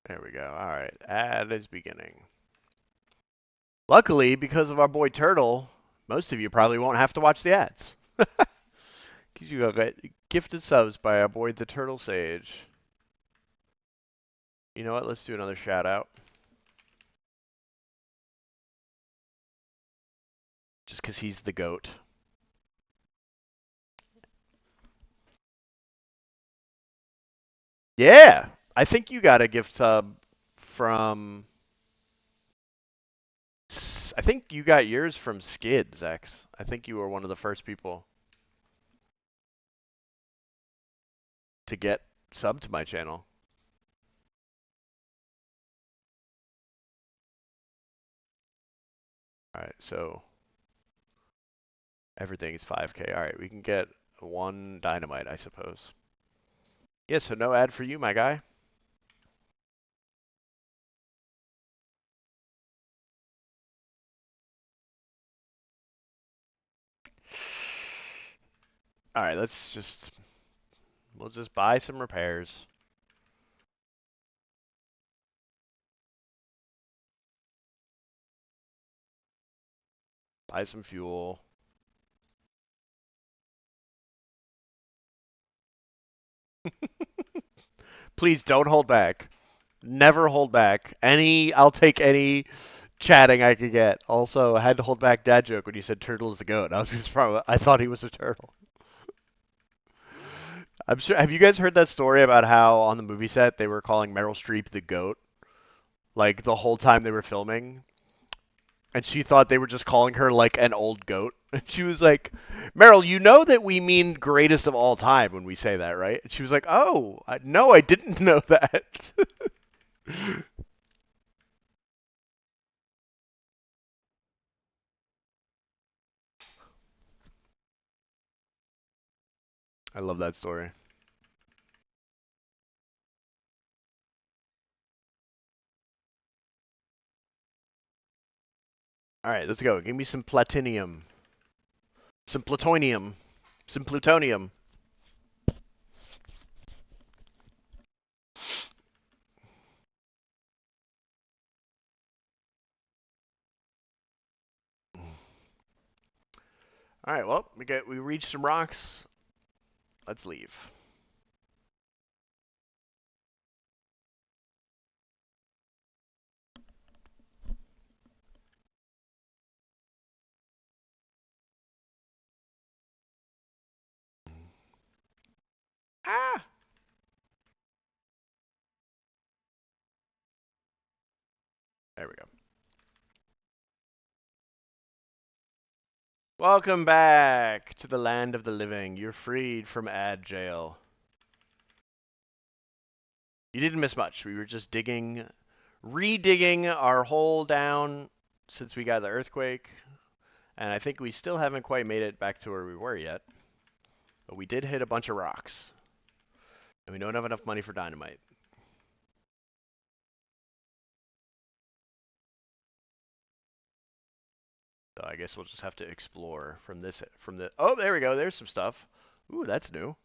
There we go. All right. Ad is beginning. Luckily, because of our boy Turtle, most of you probably won't have to watch the ads. Because you got gifted subs by our boy the Turtle Sage. You know what? Let's do another shout out. Just because he's the GOAT. Yeah! I think you got a gift sub from... I think you got yours from Skids, X. I think you were one of the first people to get sub to my channel. Alright, so... Everything is 5K. Alright, we can get one dynamite, I suppose. Yeah, so no ad for you, my guy. Alright, we'll just buy some repairs. Buy some fuel. Please don't hold back. Never hold back. I'll take any chatting I could get. Also, I had to hold back dad joke when you said turtle is the goat. I thought he was a turtle. I'm sure. Have you guys heard that story about how on the movie set they were calling Meryl Streep the goat, like the whole time they were filming, and she thought they were just calling her like an old goat. And she was like, "Meryl, you know that we mean greatest of all time when we say that, right?" And she was like, "Oh, no, I didn't know that." I love that story. All right, let's go. Give me some platinium, some plutonium, some plutonium. All right, well, we reached some rocks. Let's leave. Ah! There we go. Welcome back to the land of the living. You're freed from ad jail. You didn't miss much. We were just redigging our hole down since we got the earthquake. And I think we still haven't quite made it back to where we were yet. But we did hit a bunch of rocks. And we don't have enough money for dynamite. So I guess we'll just have to explore from this. Oh, there we go. There's some stuff. Ooh, that's new.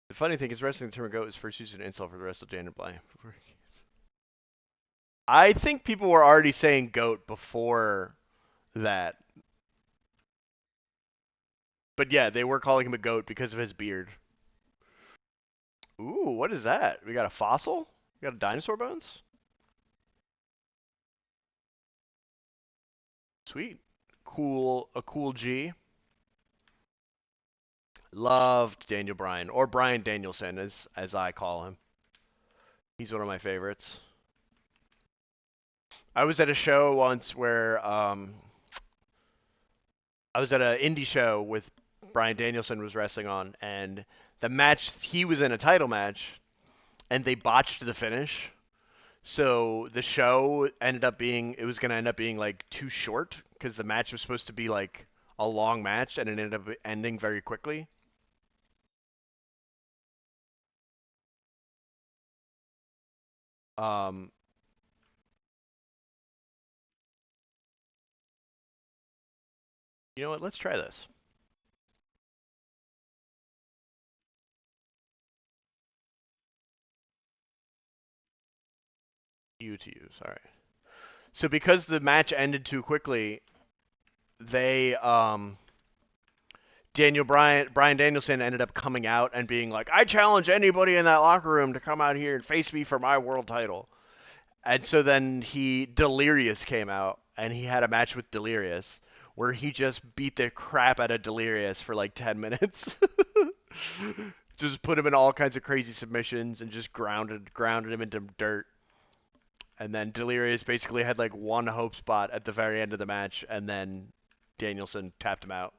The funny thing is, wrestling the term "goat" is first used as an insult for the rest of Daniel Bryan. I think people were already saying "goat" before that, but yeah, they were calling him a goat because of his beard. Ooh, what is that? We got a fossil? We got a dinosaur bones? Sweet. Cool, a cool G. Loved Daniel Bryan, or Bryan Danielson, as I call him. He's one of my favorites. I was at a show once where I was at an indie show with Bryan Danielson was wrestling on, and the match he was in a title match, and they botched the finish. So the show ended up being it was going to end up being like too short because the match was supposed to be like a long match, and it ended up ending very quickly. Um, you know what? Let's try this. U to use. All right. So because the match ended too quickly, they Bryan Danielson ended up coming out and being like, "I challenge anybody in that locker room to come out here and face me for my world title." And so then Delirious came out and he had a match with Delirious where he just beat the crap out of Delirious for like 10 minutes. Just put him in all kinds of crazy submissions and just grounded him into dirt. And then Delirious basically had like one hope spot at the very end of the match, and then Danielson tapped him out.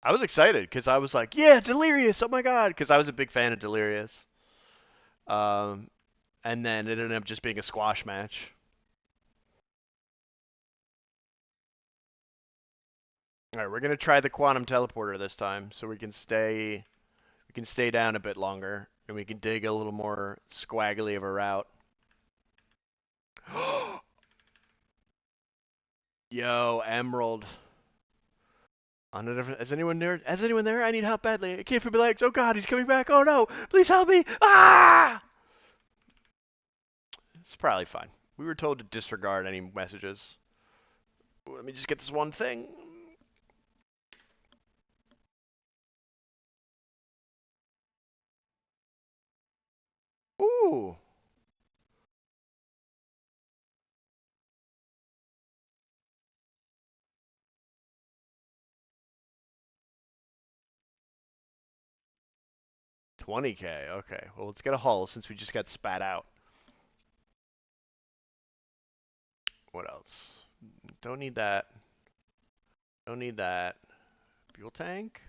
I was excited because I was like, "Yeah, Delirious! Oh my god!" Because I was a big fan of Delirious. Um, and then it ended up just being a squash match. All right, we're gonna try the quantum teleporter this time, so we can stay down a bit longer, and we can dig a little more squaggly of a route. Yo, Emerald. On a different, is anyone there? Is anyone there? I need help badly. I can't feel my legs. Oh God, he's coming back. Oh no! Please help me! Ah! It's probably fine. We were told to disregard any messages. Let me just get this one thing. Ooh, 20K. Okay. Well, let's get a hull since we just got spat out. What else? Don't need that. Don't need that. Fuel tank.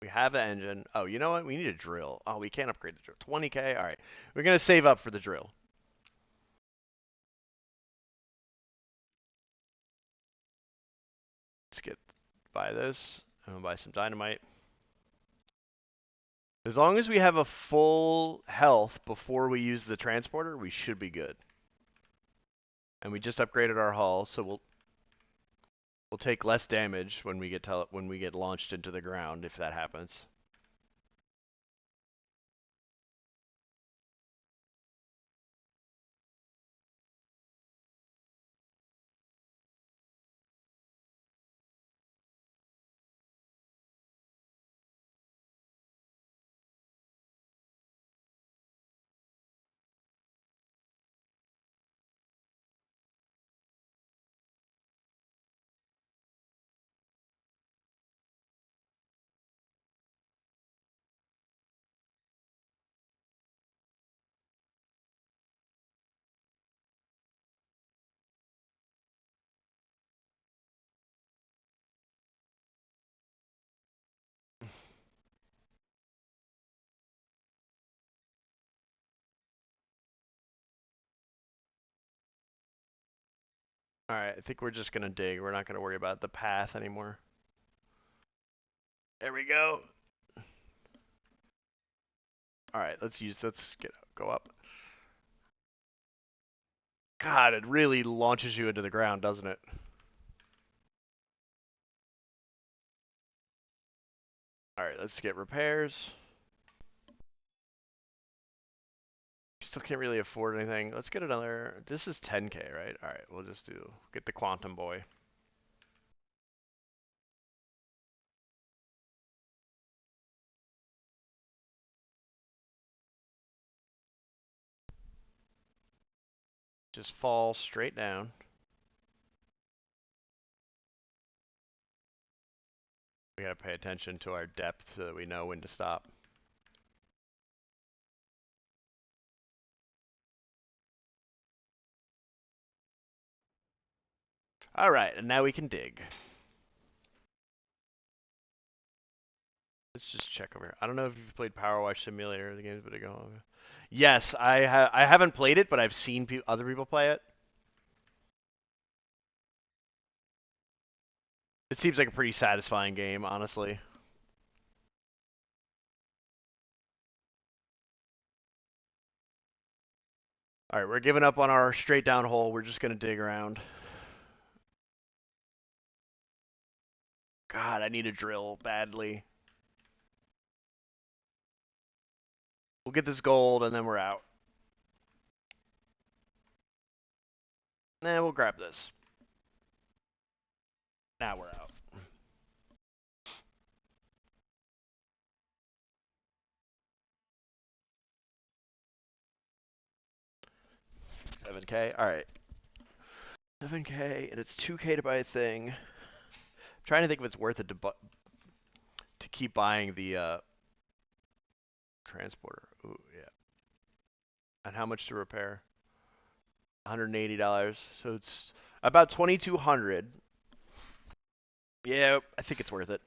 We have an engine. Oh, you know what? We need a drill. Oh, we can't upgrade the drill. 20K. All right. We're gonna save up for the drill. Let's get buy this. I'm gonna buy some dynamite. As long as we have a full health before we use the transporter, we should be good. And we just upgraded our hull, so we'll take less damage when we get launched into the ground if that happens. All right, I think we're just gonna dig. We're not gonna worry about the path anymore. There we go. All right, let's go up. God, it really launches you into the ground, doesn't it? All right, let's get repairs. Still can't really afford anything. Let's get another. This is 10K, right? All right, we'll just get the Quantum Boy. Just fall straight down. We gotta pay attention to our depth so that we know when to stop. All right, and now we can dig. Let's just check over here. I don't know if you've played Power Wash Simulator, the game's been going. Yes, I haven't played it, but I've seen other people play it. It seems like a pretty satisfying game, honestly. All right, we're giving up on our straight down hole. We're just gonna dig around. God, I need a drill badly. We'll get this gold and then we're out. Nah, we'll grab this. Now we're out. 7K. All right. 7K, and it's 2K to buy a thing. I'm trying to think if it's worth it to keep buying the transporter. Ooh, yeah. And how much to repair? $180. So it's about 2,200. Yeah, I think it's worth it.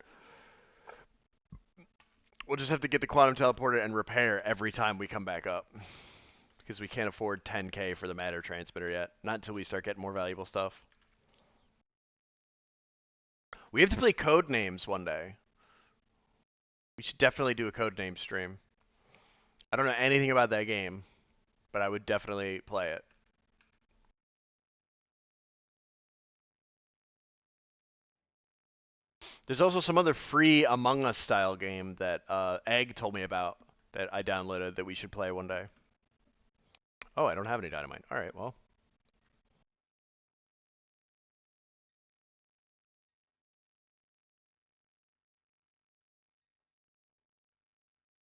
We'll just have to get the quantum teleporter and repair every time we come back up. Because we can't afford 10K for the matter transmitter yet. Not until we start getting more valuable stuff. We have to play code names one day. We should definitely do a code name stream. I don't know anything about that game, but I would definitely play it. There's also some other free Among Us style game that Egg told me about that I downloaded that we should play one day. Oh, I don't have any dynamite. All right, well.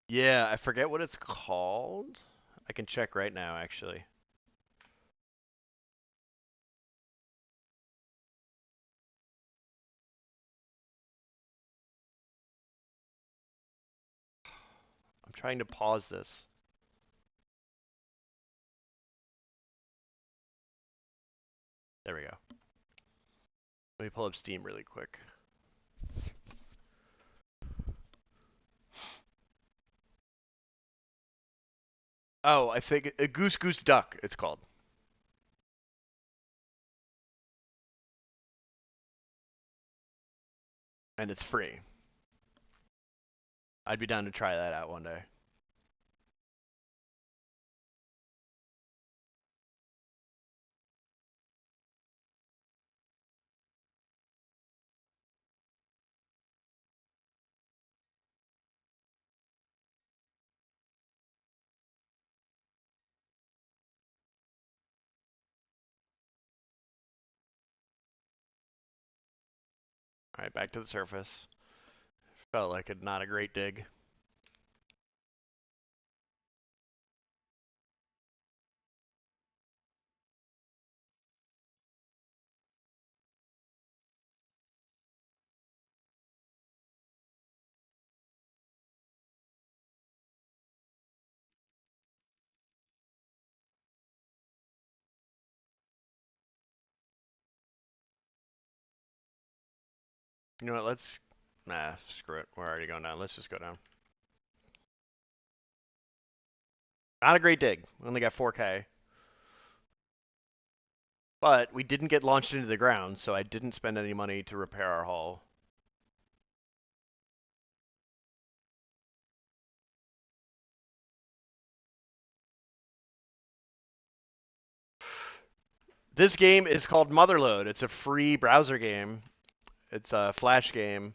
Yeah, I forget what it's called. I can check right now, actually. I'm trying to pause this. There we go. Let me pull up Steam really quick. Oh, I think a Goose Goose Duck, it's called. And it's free. I'd be down to try that out one day. All right, back to the surface. Felt like not a great dig. You know what? Nah, screw it. We're already going down. Let's just go down. Not a great dig. We only got 4K. But we didn't get launched into the ground, so I didn't spend any money to repair our hull. This game is called Motherload. It's a free browser game. It's a Flash game.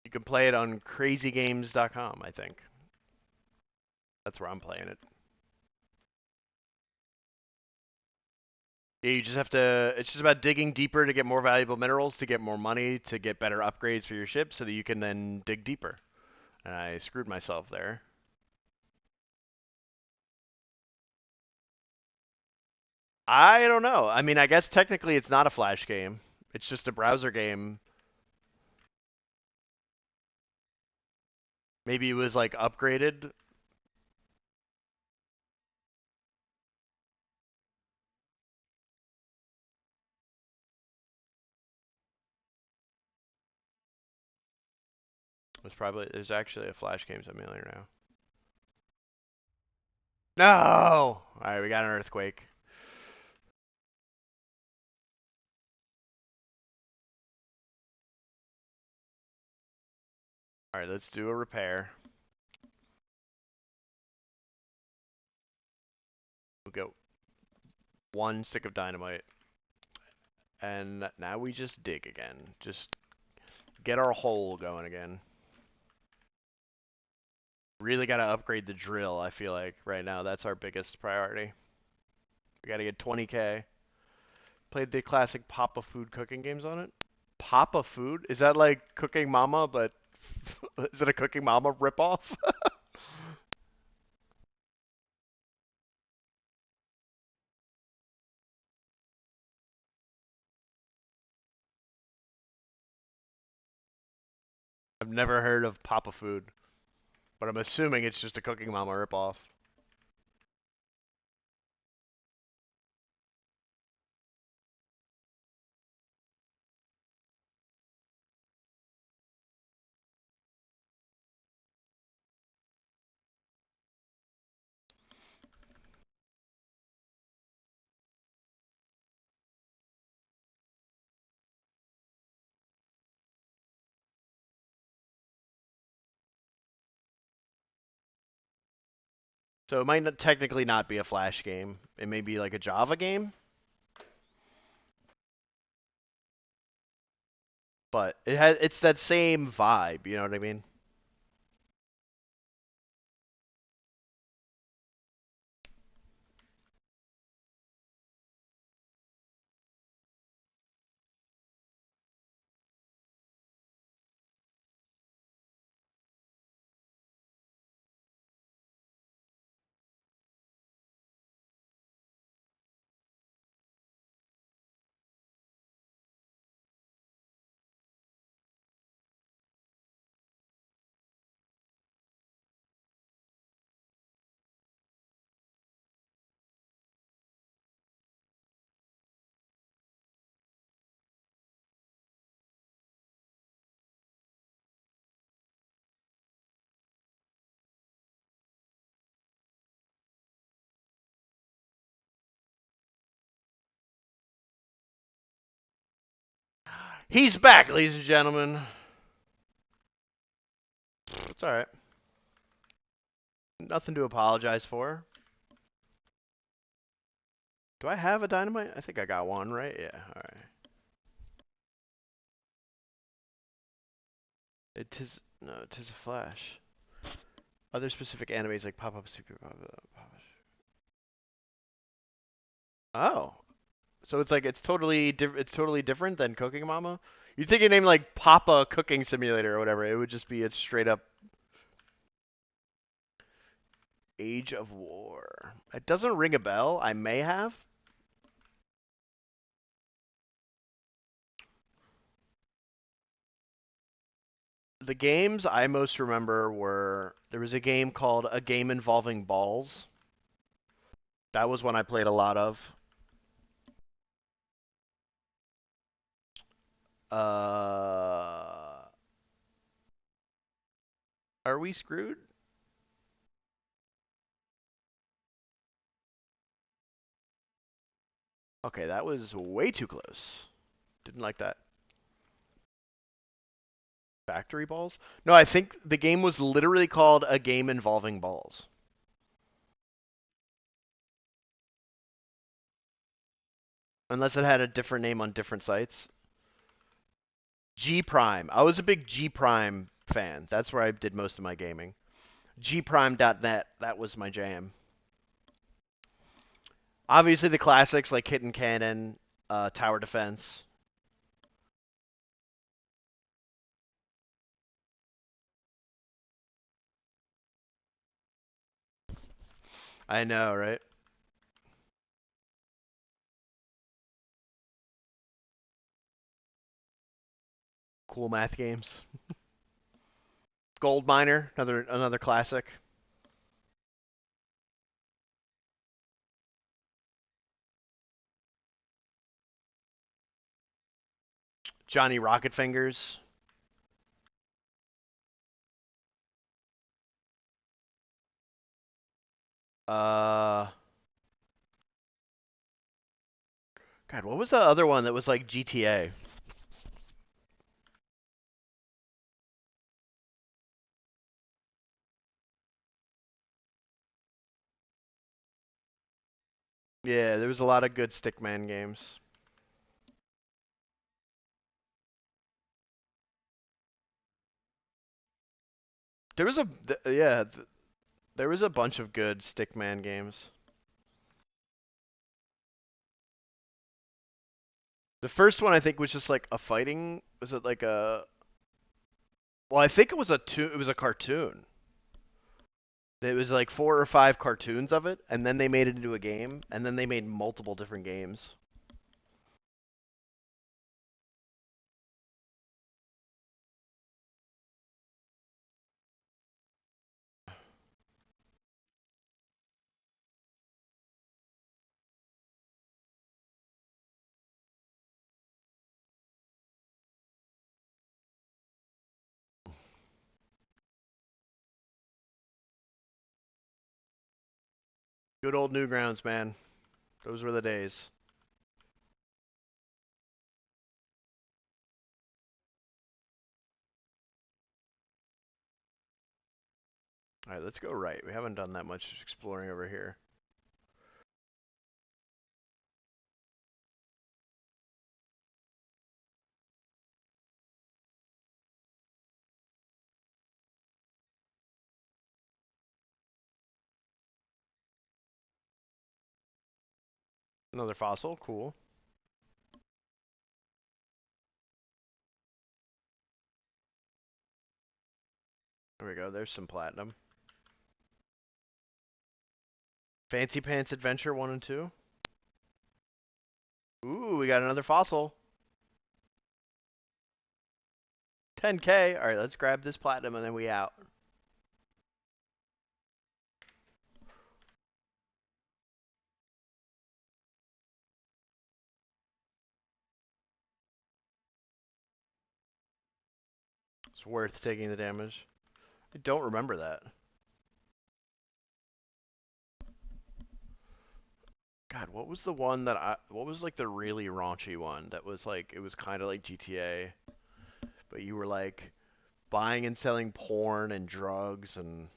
You can play it on crazygames.com, I think. That's where I'm playing it. Yeah, you just have to. It's just about digging deeper to get more valuable minerals, to get more money, to get better upgrades for your ship, so that you can then dig deeper. And I screwed myself there. I don't know. I mean, I guess technically it's not a Flash game. It's just a browser game. Maybe it was like upgraded. It was probably there's actually a Flash game simulator now. No. All right, we got an earthquake. All right, let's do a repair. We'll go one stick of dynamite, and now we just dig again. Just get our hole going again. Really got to upgrade the drill, I feel like, right now. That's our biggest priority. We got to get 20K. Played the classic Papa Food cooking games on it. Papa Food? Is that like Cooking Mama, but is it a Cooking Mama ripoff? I've never heard of Papa Food, but I'm assuming it's just a Cooking Mama ripoff. So it might not, technically not be a Flash game. It may be like a Java game, but it's that same vibe. You know what I mean? He's back, ladies and gentlemen. It's all right. Nothing to apologize for. Do I have a dynamite? I think I got one, right? Yeah. All right. It is no, it is a Flash. Other specific animes like pop up super pop up. Oh, so it's like it's totally different than Cooking Mama. You'd think a name like Papa Cooking Simulator or whatever. It would just be a straight up Age of War. It doesn't ring a bell. I may have. The games I most remember were there was a game called A Game Involving Balls. That was one I played a lot of. Are we screwed? Okay, that was way too close. Didn't like that. Factory balls? No, I think the game was literally called A Game Involving Balls. Unless it had a different name on different sites. G Prime. I was a big G Prime fan. That's where I did most of my gaming. gprime.net. That was my jam. Obviously the classics like Hidden Cannon, Tower Defense. I know, right? Cool math games. Gold Miner, another classic. Johnny Rocket Fingers. Uh, God, what was the other one that was like GTA? Yeah, there was a lot of good Stickman games. There was a yeah, there was a bunch of good Stickman games. The first one I think was just like a fighting. Was it like a? Well, I think it was it was a cartoon. It was like 4 or 5 cartoons of it, and then they made it into a game, and then they made multiple different games. Good old Newgrounds, man. Those were the days. All right, let's go right. We haven't done that much exploring over here. Another fossil, cool. There we go. There's some platinum. Fancy Pants Adventure 1 and 2. Ooh, we got another fossil. 10K. All right, let's grab this platinum and then we out. It's worth taking the damage. I don't remember that. God, what was the one that what was like the really raunchy one that was like, it was kind of like GTA, but you were like buying and selling porn and drugs and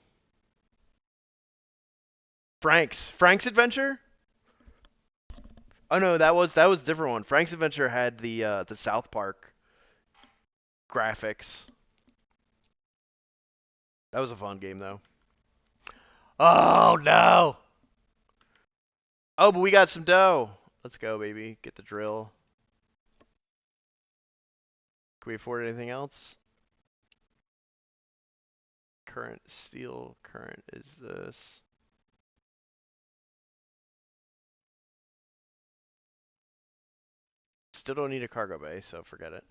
Frank's Adventure? Oh no, that was a different one. Frank's Adventure had the South Park graphics. That was a fun game though. Oh no. Oh, but we got some dough. Let's go, baby. Get the drill. Can we afford anything else? Current steel. Current is this. Still don't need a cargo bay, so forget it.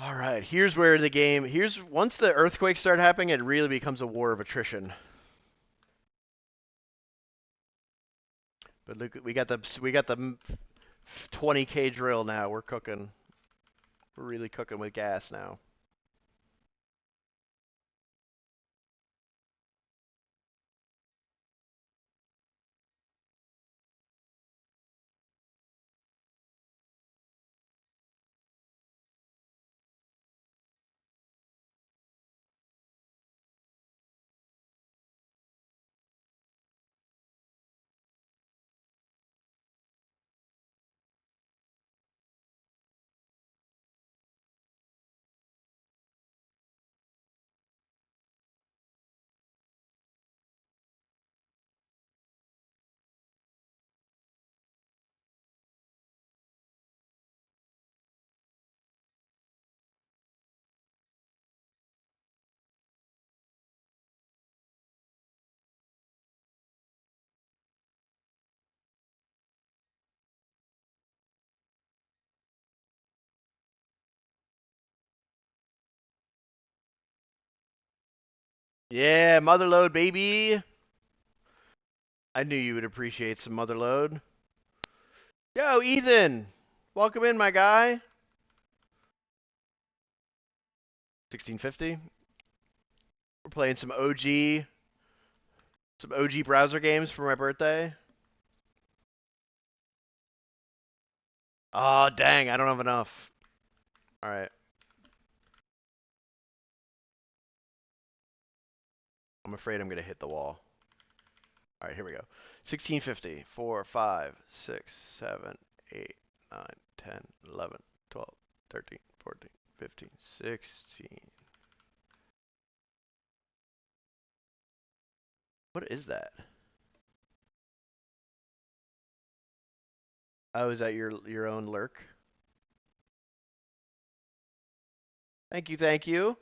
All right, here's where the game. Here's once the earthquakes start happening, it really becomes a war of attrition. But look, we got the 20K drill now. We're cooking. We're really cooking with gas now. Yeah, Motherload, baby. I knew you would appreciate some Motherload. Yo, Ethan. Welcome in, my guy. 1650. We're playing some OG browser games for my birthday. Oh, dang, I don't have enough. All right. I'm afraid I'm going to hit the wall. All right, here we go. 1650. 4, 5, 6, 7, 8, 9, 10, 11, 12, 13, 14, 15, 16. What is that? Oh, is that your own lurk? Thank you, thank you.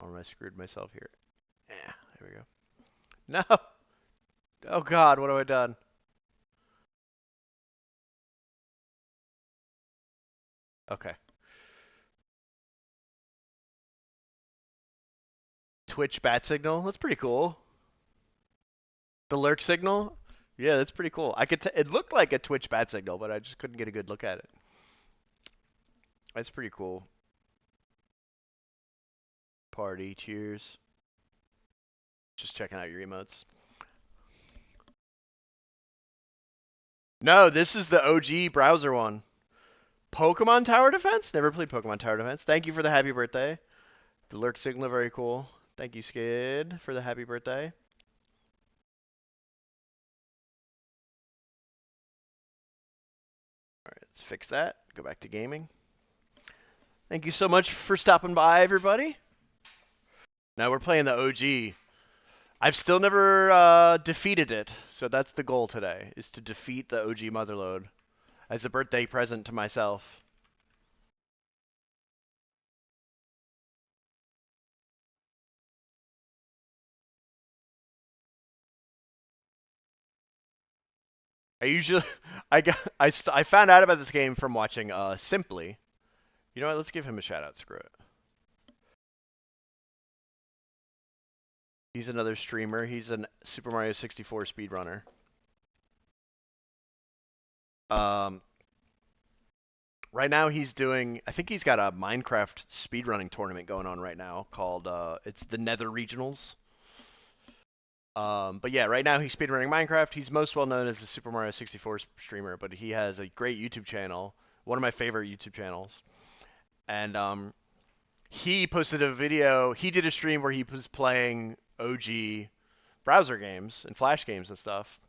Oh, I screwed myself here. Yeah, there we go. No. Oh God, what have I done? Okay. Twitch bat signal. That's pretty cool. The lurk signal. Yeah, that's pretty cool. It looked like a Twitch bat signal, but I just couldn't get a good look at it. That's pretty cool. Party, cheers. Just checking out your emotes. No, this is the OG browser one. Pokemon Tower Defense? Never played Pokemon Tower Defense. Thank you for the happy birthday. The lurk signal, very cool. Thank you, Skid, for the happy birthday. All right, let's fix that. Go back to gaming. Thank you so much for stopping by, everybody. Now we're playing the OG. I've still never defeated it, so that's the goal today, is to defeat the OG Motherload as a birthday present to myself. I usually, I found out about this game from watching Simply. You know what? Let's give him a shout out. Screw it. He's another streamer. He's a Super Mario 64 speedrunner. Um, right now he's doing. I think he's got a Minecraft speedrunning tournament going on right now called it's the Nether Regionals. But yeah, right now he's speedrunning Minecraft. He's most well known as a Super Mario 64 streamer, but he has a great YouTube channel, one of my favorite YouTube channels. And he posted a video. He did a stream where he was playing OG browser games and Flash games and stuff.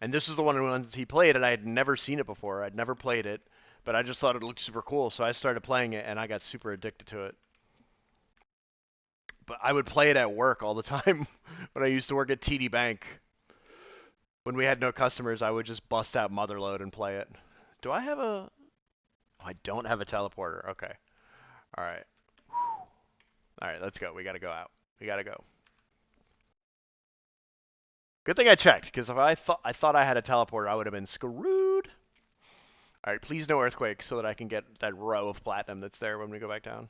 And this was the one of the ones he played, and I had never seen it before. I'd never played it, but I just thought it looked super cool, so I started playing it, and I got super addicted to it. But I would play it at work all the time when I used to work at TD Bank. When we had no customers, I would just bust out Motherload and play it. Do I have a... Oh, I don't have a teleporter. Okay. All right. All right, let's go. We got to go out. We got to go. Good thing I checked, because if I thought I had a teleporter, I would have been screwed. All right, please no earthquake so that I can get that row of platinum that's there when we go back down.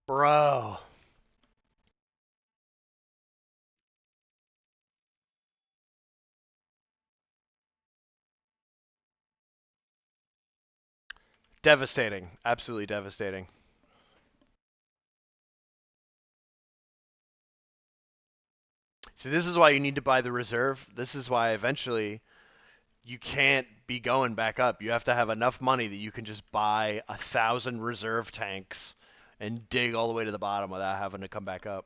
Bro. Devastating. Absolutely devastating. See, this is why you need to buy the reserve. This is why eventually you can't be going back up. You have to have enough money that you can just buy 1,000 reserve tanks and dig all the way to the bottom without having to come back up.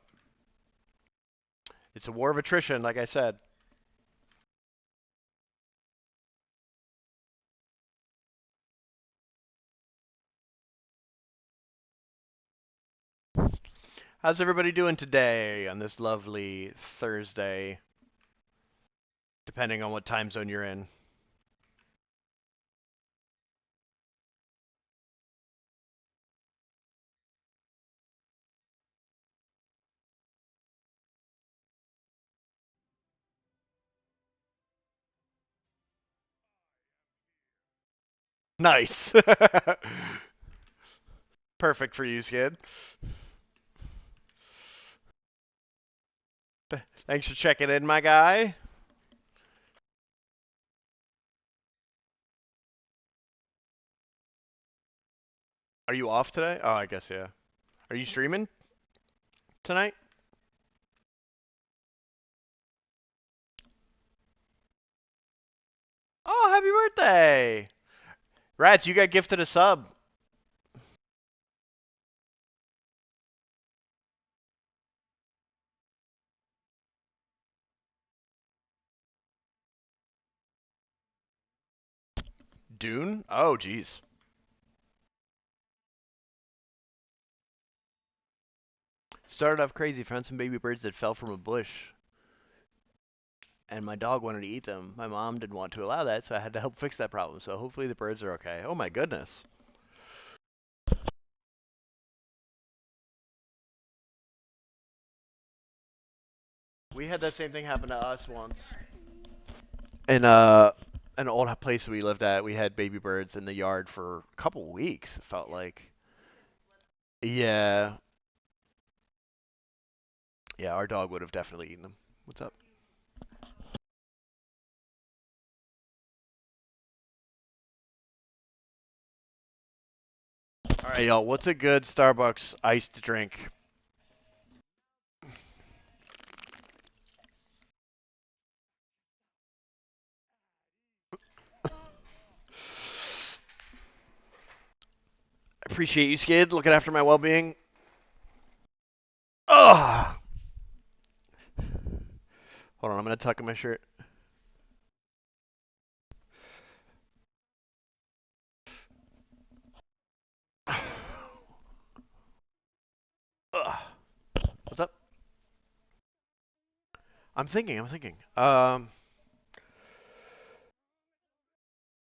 It's a war of attrition, like I said. How's everybody doing today on this lovely Thursday, depending on what time zone you're in? Nice. Perfect for you, Skid. Thanks for checking in, my guy. Are you off today? Oh, I guess, yeah. Are you streaming tonight? Oh, happy birthday! Rats, you got gifted a sub. Dune? Oh, jeez. Started off crazy, found some baby birds that fell from a bush, and my dog wanted to eat them. My mom didn't want to allow that, so I had to help fix that problem. So hopefully the birds are okay. Oh my goodness. We had that same thing happen to us once. In an old place we lived at, we had baby birds in the yard for a couple weeks, it felt like. Yeah. Yeah, our dog would have definitely eaten them. What's up? All right, y'all. What's a good Starbucks iced drink? Appreciate you, Skid, looking after my well-being. Ugh. Hold on, I'm gonna tuck in my shirt. Ugh. What's up? I'm thinking.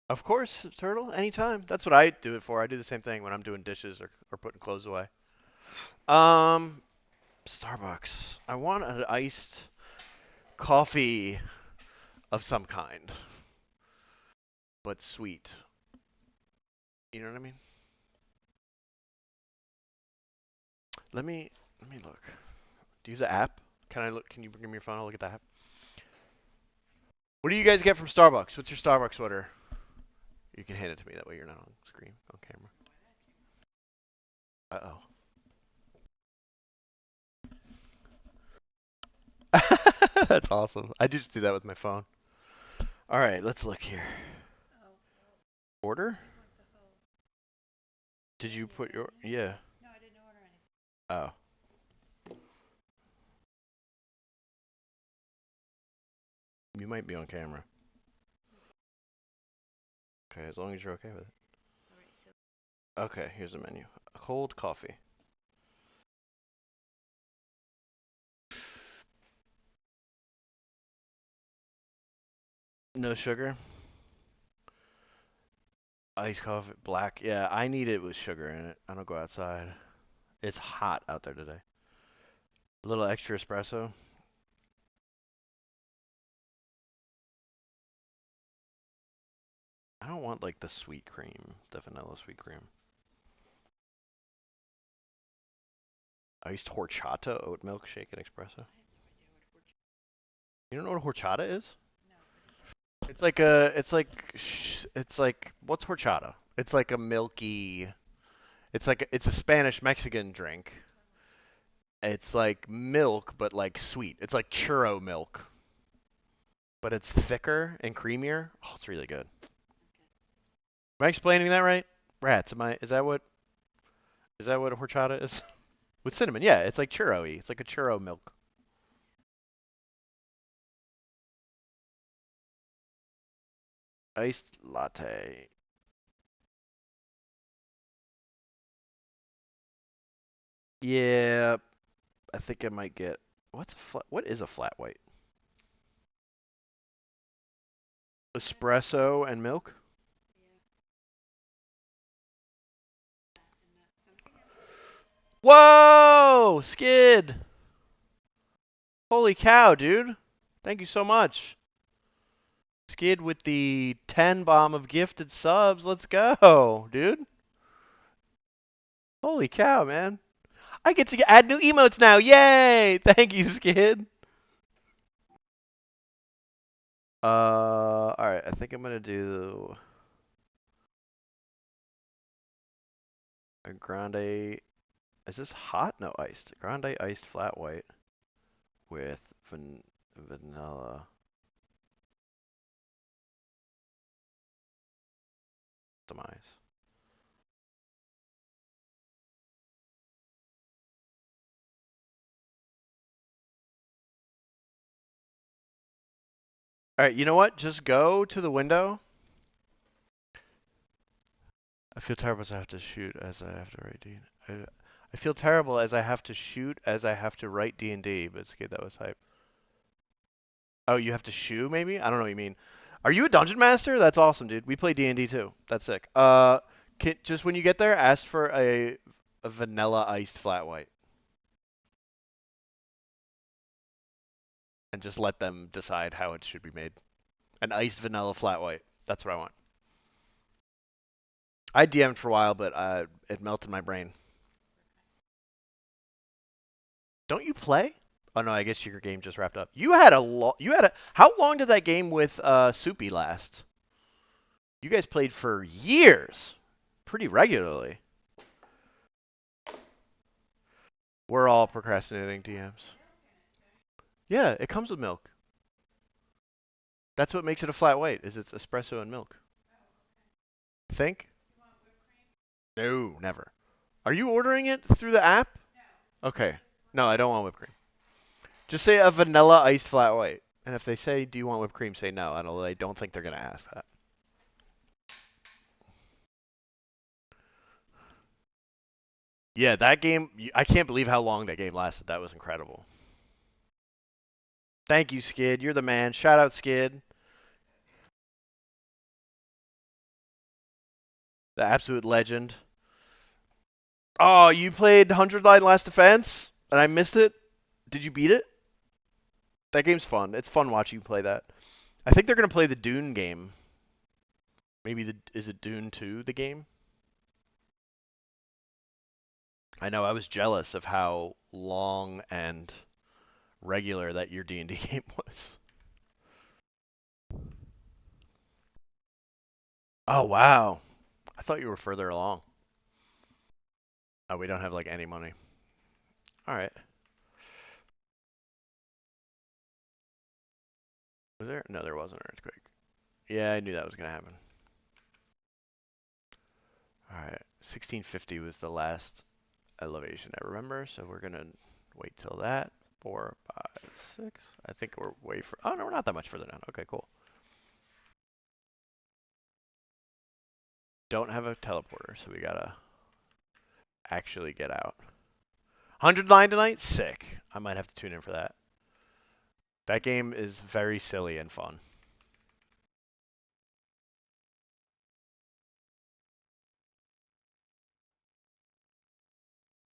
Of course, Turtle, anytime. That's what I do it for. I do the same thing when I'm doing dishes or putting clothes away. Um, Starbucks. I want an iced coffee of some kind, but sweet. You know what I mean? Let me look. Do you use the app? Can I look? Can you bring me your phone? I'll look at the app. What do you guys get from Starbucks? What's your Starbucks order? You can hand it to me. That way you're not on screen, on camera. Uh-oh. That's awesome. I just do that with my phone. All right, let's look here. Order? Did you put your... Yeah. Oh. You might be on camera. Okay, as long as you're okay with it. Okay, here's the menu. Cold coffee. No sugar. Iced coffee. Black. Yeah, I need it with sugar in it. I don't go outside. It's hot out there today. A little extra espresso. I don't want like the sweet cream, the vanilla sweet cream. Iced horchata oat milk shake and espresso. You don't know what horchata is? It's like what's horchata? It's like a milky. It's a Spanish Mexican drink. It's like milk, but like sweet. It's like churro milk, but it's thicker and creamier. Oh, it's really good. Am I explaining that right? Rats, am I? Is that what horchata is? With cinnamon, yeah. It's like churro-y. It's like a churro milk. Iced latte. Yeah, I think I might get. What is a flat white? Espresso and milk? Whoa! Skid! Holy cow, dude. Thank you so much. Skid with the 10 bomb of gifted subs. Let's go, dude. Holy cow, man. I get to add new emotes now. Yay! Thank you, Skid. Alright, I think I'm gonna do a grande. Is this hot? No, iced. Grande iced flat white with vanilla. Customize. Alright, you know what? Just go to the window. I feel terrible as I have to shoot as I have to write D. I feel terrible as I have to shoot as I have to write D&D, but it's good, that was hype. Oh, you have to shoe maybe? I don't know what you mean. Are you a dungeon master? That's awesome, dude. We play D&D too. That's sick. Just when you get there, ask for a vanilla iced flat white. And just let them decide how it should be made. An iced vanilla flat white. That's what I want. I DM'd for a while, but it melted my brain. Don't you play? Oh no, I guess your game just wrapped up. You had a how long did that game with Soupy last? You guys played for years, pretty regularly. We're all procrastinating DMs. Yeah, it comes with milk. That's what makes it a flat white, is it's espresso and milk. Think? No, never. Are you ordering it through the app? Okay. No, I don't want whipped cream. Just say a vanilla iced flat white. And if they say, do you want whipped cream, say no. I don't think they're going to ask that. Yeah, that game, I can't believe how long that game lasted. That was incredible. Thank you, Skid. You're the man. Shout out, Skid. The absolute legend. Oh, you played 100 Line Last Defense? And I missed it? Did you beat it? That game's fun. It's fun watching you play that. I think they're going to play the Dune game. Maybe is it Dune 2, the game? I know, I was jealous of how long and regular that your D&D game was. Oh, wow. I thought you were further along. Oh, we don't have, like, any money. Alright. Was there? No, there wasn't an earthquake. Yeah, I knew that was going to happen. Alright. 1650 was the last elevation I remember, so we're going to wait till that. 4, 5, 6. I think we're way for. Oh, no, we're not that much further down. Okay, cool. Don't have a teleporter, so we gotta actually get out. 109 tonight? Sick. I might have to tune in for that. That game is very silly and fun.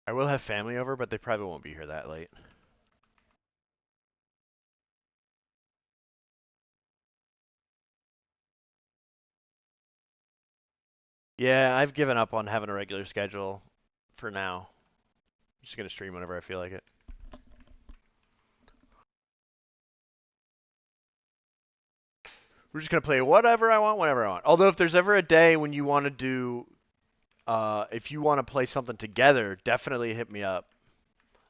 I will have family over, but they probably won't be here that late. Yeah, I've given up on having a regular schedule for now. I'm just gonna stream whenever I feel like it. We're just gonna play whatever I want, whenever I want. Although if there's ever a day when you want to do, if you want to play something together, definitely hit me up.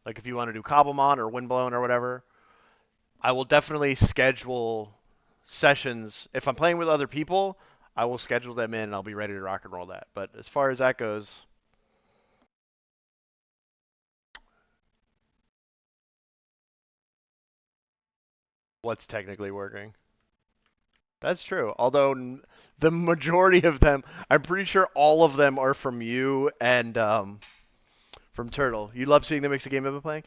Like if you want to do Cobblemon or Windblown or whatever, I will definitely schedule sessions. If I'm playing with other people, I will schedule them in and I'll be ready to rock and roll that. But as far as that goes, what's technically working? That's true. Although the majority of them, I'm pretty sure all of them are from you and from Turtle. You love seeing the mix of game I've been playing?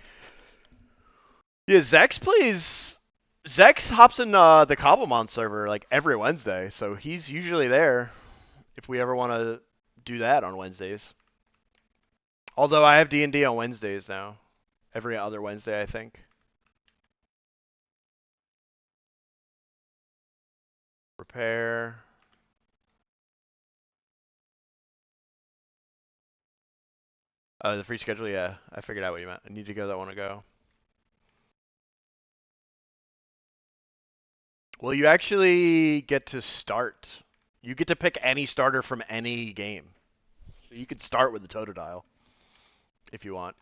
Yeah, Zex hops in the Cobblemon server like every Wednesday, so he's usually there if we ever want to do that on Wednesdays. Although I have D&D on Wednesdays now. Every other Wednesday, I think. Repair. The free schedule, yeah. I figured out what you meant. I need to go that want to go. Well, you actually get to start. You get to pick any starter from any game. So you could start with the Totodile if you want.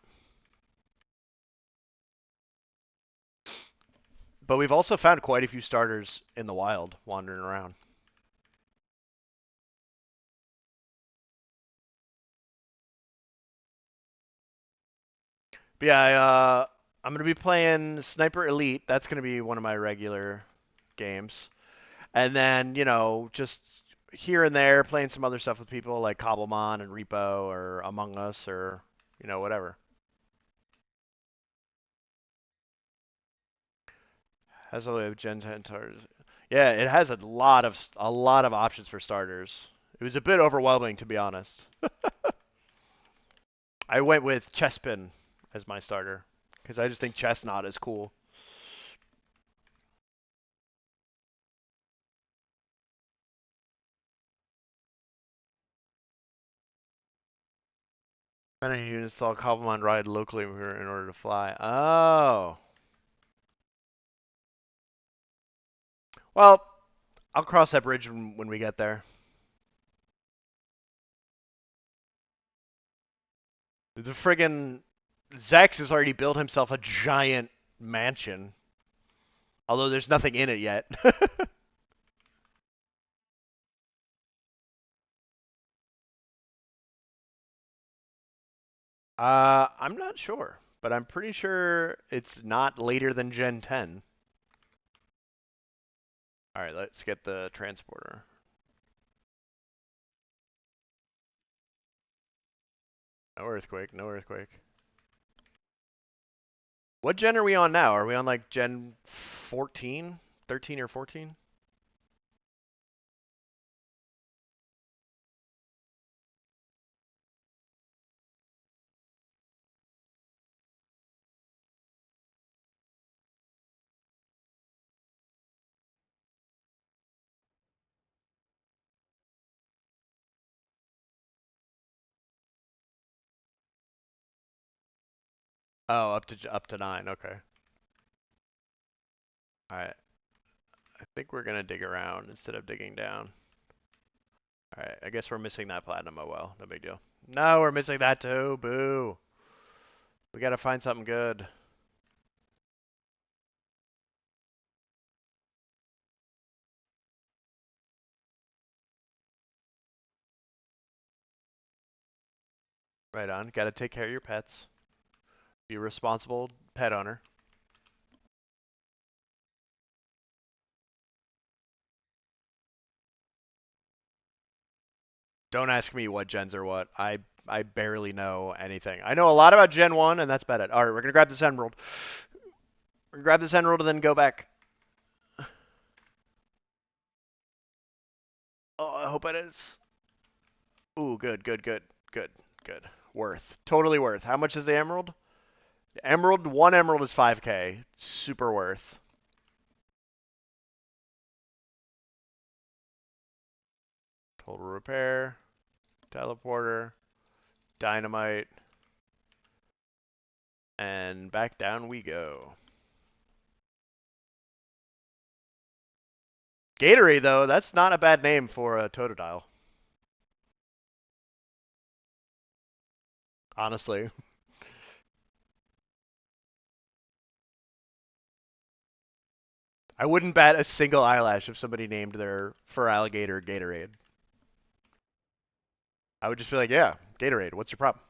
But we've also found quite a few starters in the wild wandering around. But yeah, I'm gonna be playing Sniper Elite. That's gonna be one of my regular games. And then, just here and there playing some other stuff with people like Cobblemon and Repo or Among Us or, whatever. Has only a Gen 10 starters. Yeah, it has a lot of options for starters. It was a bit overwhelming, to be honest. I went with Chespin as my starter because I just think Chestnut is cool. I need to install Cobblemon Ride locally in order to fly. Oh. Well, I'll cross that bridge when we get there. The friggin' Zex has already built himself a giant mansion. Although there's nothing in it yet. I'm not sure, but I'm pretty sure it's not later than Gen 10. Alright, let's get the transporter. No earthquake, no earthquake. What gen are we on now? Are we on like Gen 14? 13 or 14? Oh, up to 9, okay. Alright. I think we're gonna dig around instead of digging down. Alright, I guess we're missing that platinum. Oh well, no big deal. No, we're missing that too. Boo. We gotta find something good. Right on. Gotta take care of your pets. Be a responsible pet owner. Don't ask me what gens are what. I barely know anything. I know a lot about Gen 1, and that's about it. Alright, we're gonna grab this emerald. We're gonna grab this emerald and then go back. Oh, I hope it is. Ooh, good, good, good, good, good. Worth. Totally worth. How much is the emerald? The emerald, one emerald is 5k. Super worth. Total repair. Teleporter. Dynamite. And back down we go. Gatorade, though, that's not a bad name for a Totodile. Honestly. I wouldn't bat a single eyelash if somebody named their fur alligator Gatorade. I would just be like, yeah, Gatorade, what's your problem?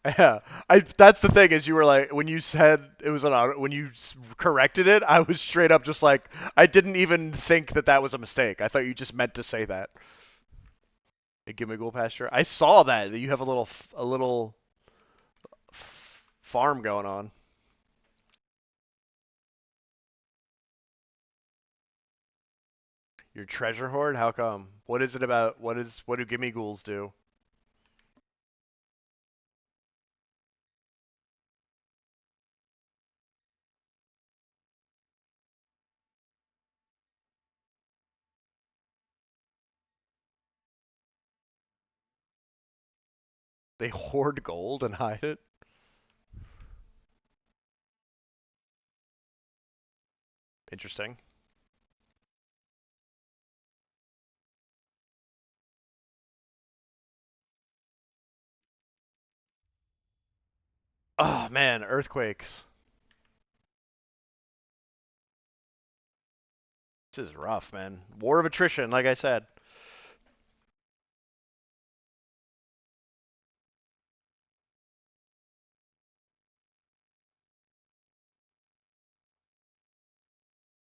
Yeah, that's the thing is you were like when you said it was an auto, when you corrected it, I was straight up just like I didn't even think that that was a mistake. I thought you just meant to say that. A Gimmighoul pasture. I saw that you have a little farm going on. Your treasure hoard? How come? What is it about? What do gimme ghouls do? They hoard gold and hide it? Interesting. Oh man, earthquakes. This is rough, man. War of attrition, like I said.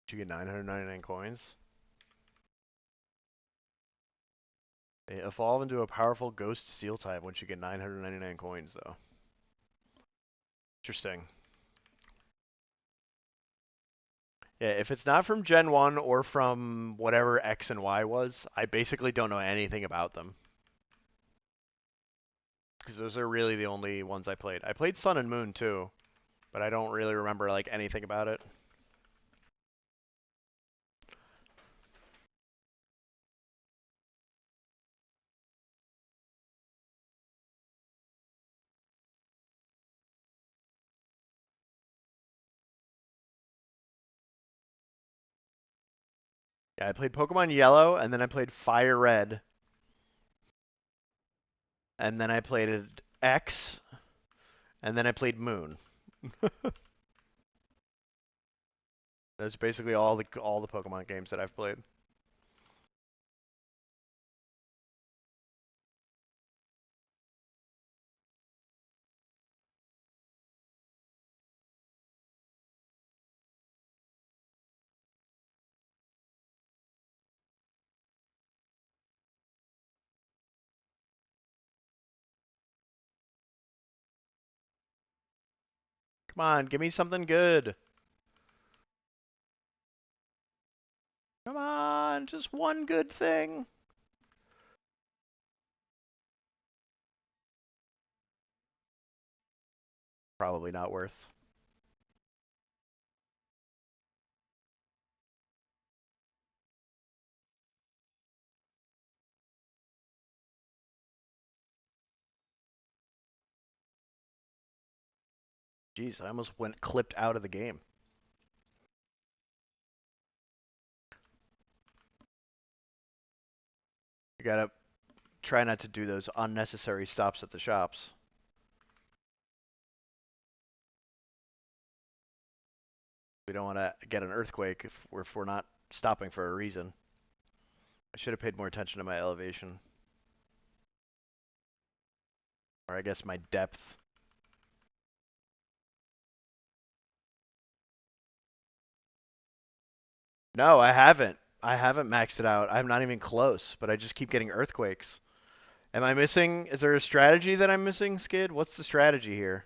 Did you get 999 coins? They evolve into a powerful ghost steel type once you get 999 coins, though. Interesting. Yeah, if it's not from Gen 1 or from whatever X and Y was, I basically don't know anything about them. Because those are really the only ones I played. I played Sun and Moon too, but I don't really remember like anything about it. Yeah, I played Pokemon Yellow, and then I played Fire Red, and then I played X, and then I played Moon. That's basically all the Pokemon games that I've played. Come on, give me something good. Come on, just one good thing. Probably not worth. Jeez, I almost went clipped out of the game. You gotta try not to do those unnecessary stops at the shops. We don't want to get an earthquake if we're not stopping for a reason. I should have paid more attention to my elevation. Or I guess my depth. No, I haven't. I haven't maxed it out. I'm not even close, but I just keep getting earthquakes. Am I missing? Is there a strategy that I'm missing, Skid? What's the strategy here?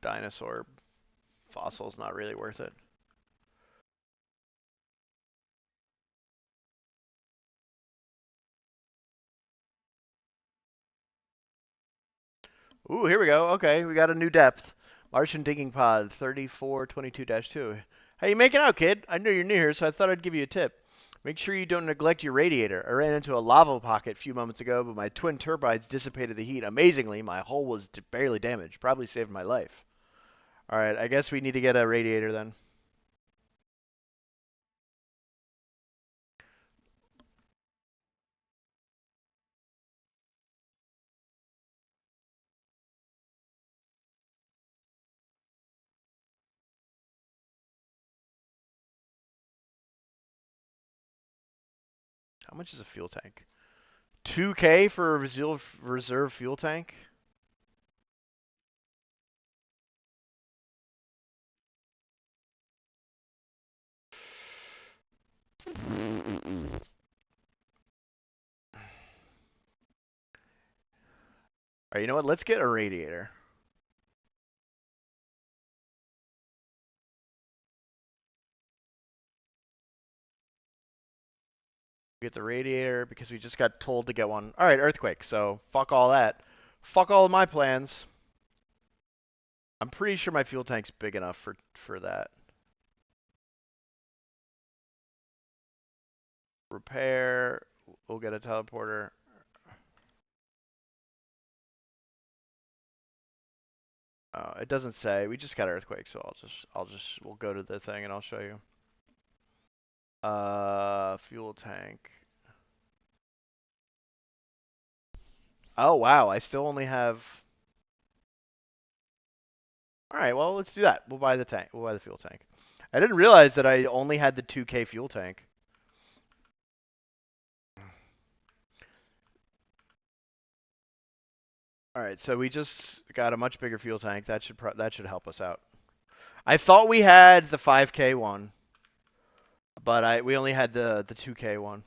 Dinosaur fossil's not really worth it. Ooh, here we go. Okay, we got a new depth. Martian digging pod 3422-2. How you making out, kid? I know you're new here, so I thought I'd give you a tip. Make sure you don't neglect your radiator. I ran into a lava pocket a few moments ago, but my twin turbines dissipated the heat. Amazingly, my hull was barely damaged. Probably saved my life. All right, I guess we need to get a radiator then. How much is a fuel tank? 2K for a reserve fuel tank? Alright, you know what? Let's get a radiator. Get the radiator because we just got told to get one. Alright, earthquake, so fuck all that. Fuck all of my plans. I'm pretty sure my fuel tank's big enough for that. Repair. We'll get a teleporter. It doesn't say. We just got earthquake, so we'll go to the thing and I'll show you. Fuel tank. Oh wow, I still only have. All right, well let's do that. We'll buy the tank. We'll buy the fuel tank. I didn't realize that I only had the 2K fuel tank. All right, so we just got a much bigger fuel tank. That should help us out. I thought we had the 5K one, but we only had the 2K one.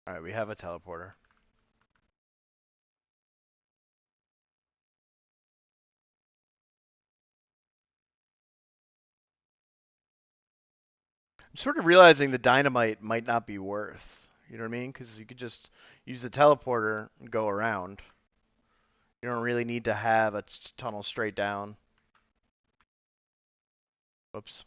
All right, we have a teleporter. I'm sort of realizing the dynamite might not be worth. You know what I mean? Because you could just use the teleporter and go around. You don't really need to have a tunnel straight down. Oops.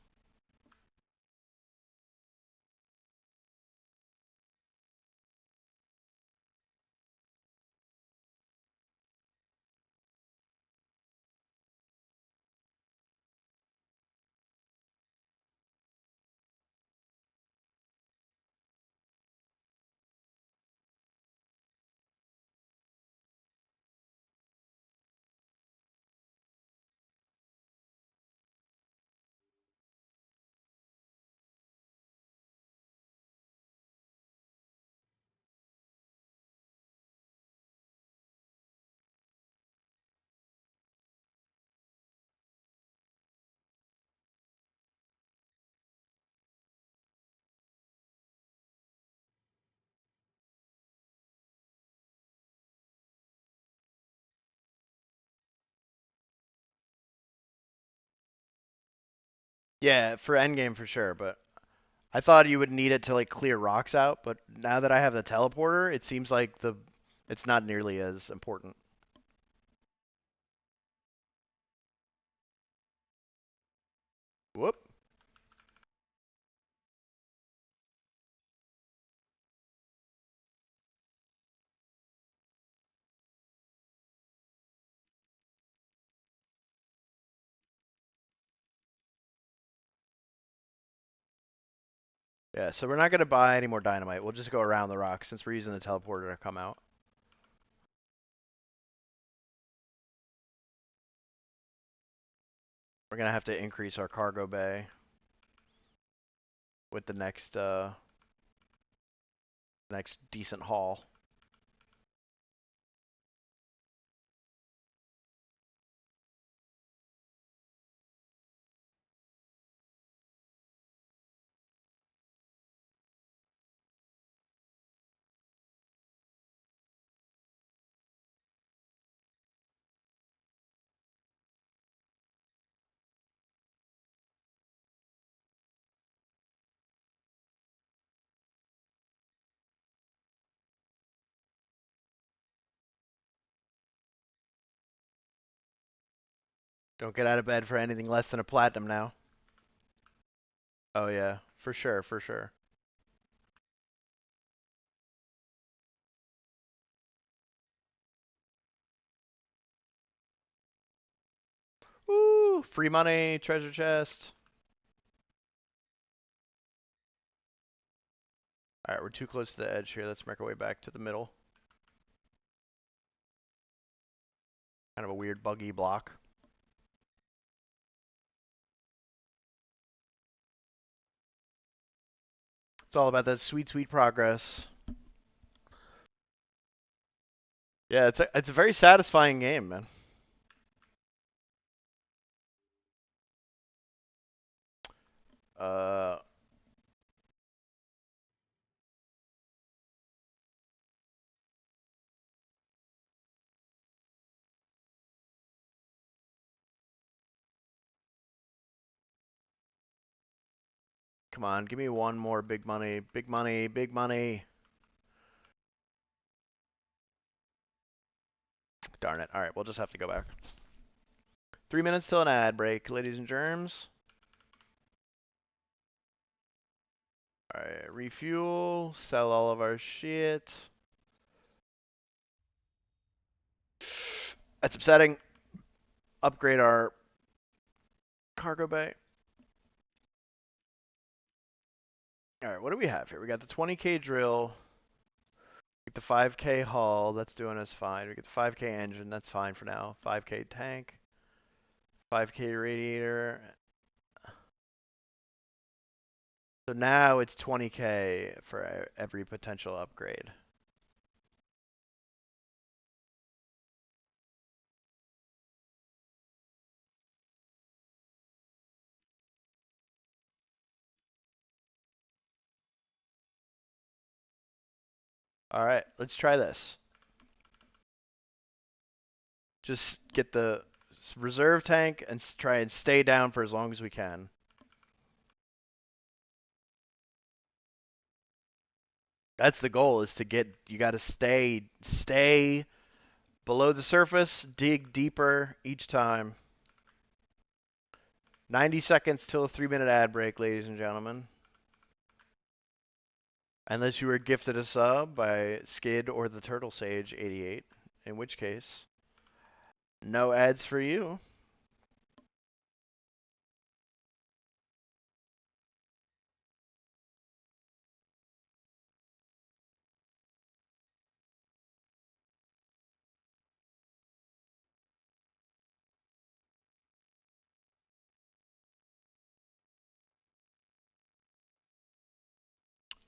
Yeah, for endgame for sure, but I thought you would need it to like clear rocks out, but now that I have the teleporter, it seems like it's not nearly as important. Whoop. Yeah, so we're not gonna buy any more dynamite. We'll just go around the rock since we're using the teleporter to come out. We're gonna have to increase our cargo bay with the next decent haul. Don't get out of bed for anything less than a platinum now. Oh yeah, for sure, for sure. Woo! Free money, treasure chest. Alright, we're too close to the edge here. Let's make our way back to the middle. Kind of a weird buggy block. It's all about that sweet, sweet progress. Yeah, it's a very satisfying game, man. Uh, Come on, give me one more big money, big money, big money. Darn it. All right, we'll just have to go back. 3 minutes till an ad break, ladies and germs. All right, refuel, sell all of our shit. That's upsetting. Upgrade our cargo bay. All right, what do we have here? We got the 20K drill. We get the 5K hull. That's doing us fine. We get the 5K engine. That's fine for now. 5K tank. 5K radiator. So now it's 20K for every potential upgrade. All right, let's try this. Just get the reserve tank and try and stay down for as long as we can. That's the goal, is to get, you got to stay below the surface, dig deeper each time. 90 seconds till a 3-minute ad break, ladies and gentlemen. Unless you were gifted a sub by Skid or the Turtle Sage 88, in which case, no ads for you.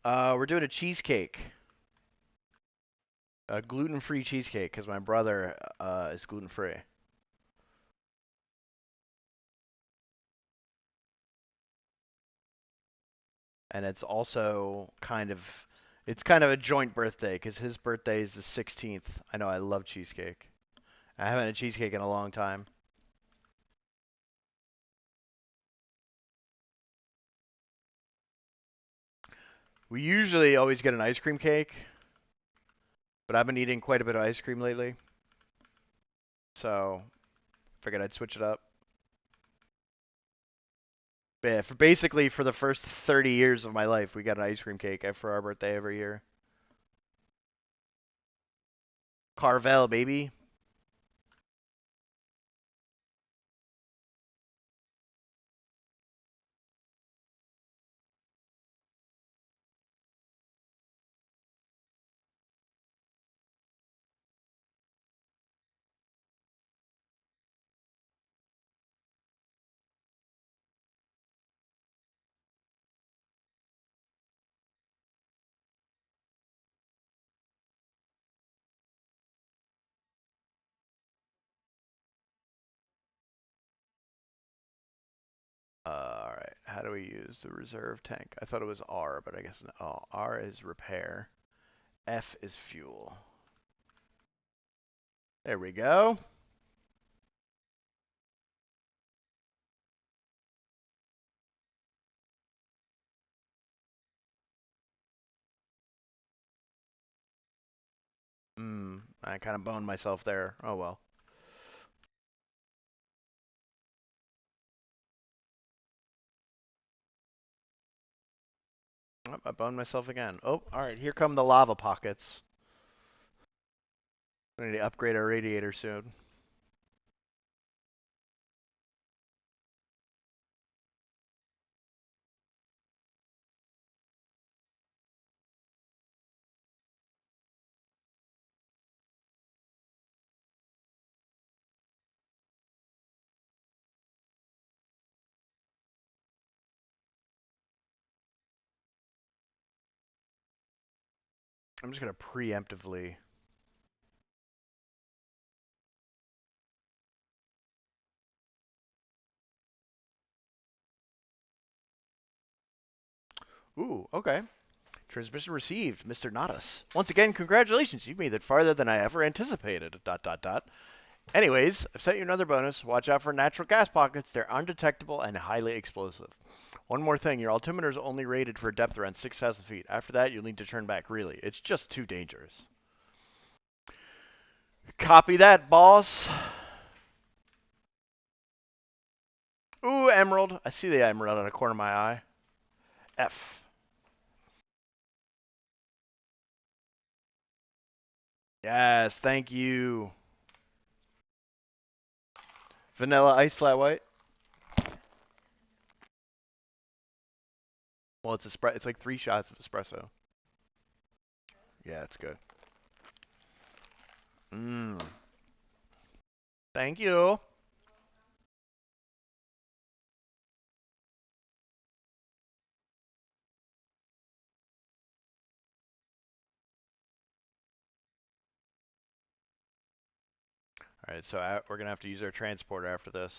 We're doing a cheesecake. A gluten-free cheesecake, because my brother is gluten-free. And it's kind of a joint birthday, because his birthday is the 16th. I know, I love cheesecake. I haven't had cheesecake in a long time. We usually always get an ice cream cake, but I've been eating quite a bit of ice cream lately, so figured I'd switch it up. But yeah, basically for the first 30 years of my life, we got an ice cream cake for our birthday every year. Carvel, baby. Alright, how do we use the reserve tank? I thought it was R, but I guess no. Oh, R is repair. F is fuel. There we go. I kind of boned myself there. Oh well. Oh, I boned myself again. Oh, alright, here come the lava pockets. We need to upgrade our radiator soon. I'm just gonna preemptively. Ooh, okay. Transmission received, Mr. Nadas. Once again, congratulations. You've made it farther than I ever anticipated. ... Anyways, I've sent you another bonus. Watch out for natural gas pockets. They're undetectable and highly explosive. One more thing, your altimeter is only rated for a depth around 6,000 feet. After that, you'll need to turn back, really. It's just too dangerous. Copy that, boss. Ooh, emerald. I see the emerald out of the corner of my eye. F. Yes, thank you. Vanilla ice flat white. Well, it's like 3 shots of espresso. Yeah, it's good. Mmm. Thank you. Alright, so we're going to have to use our transporter after this.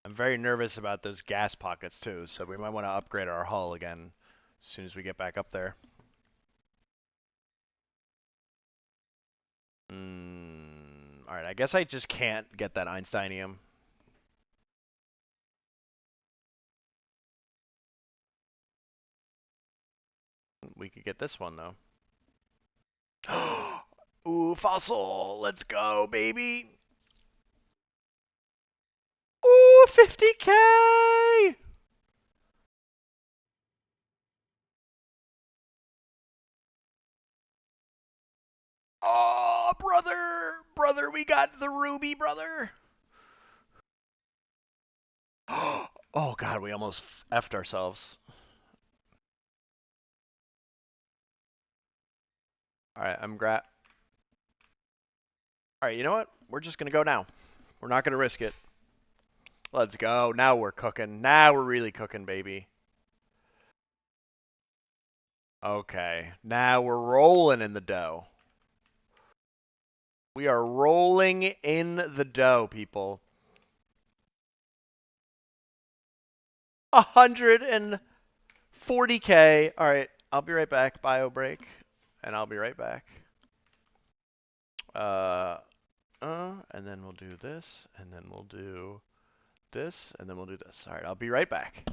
I'm very nervous about those gas pockets too, so we might want to upgrade our hull again as soon as we get back up there. Alright, I guess I just can't get that Einsteinium. We could get this one though. Ooh, fossil! Let's go, baby! Ooh, 50K! Oh, brother! Brother, we got the ruby, brother! Oh, God, we almost effed ourselves. Alright, Alright, you know what? We're just gonna go now. We're not gonna risk it. Let's go. Now we're cooking. Now we're really cooking, baby. Okay. Now we're rolling in the dough. We are rolling in the dough, people. 140K. Alright, I'll be right back. Bio break. And I'll be right back. And then we'll do this, and then we'll do this, and then we'll do this. Alright, I'll be right back.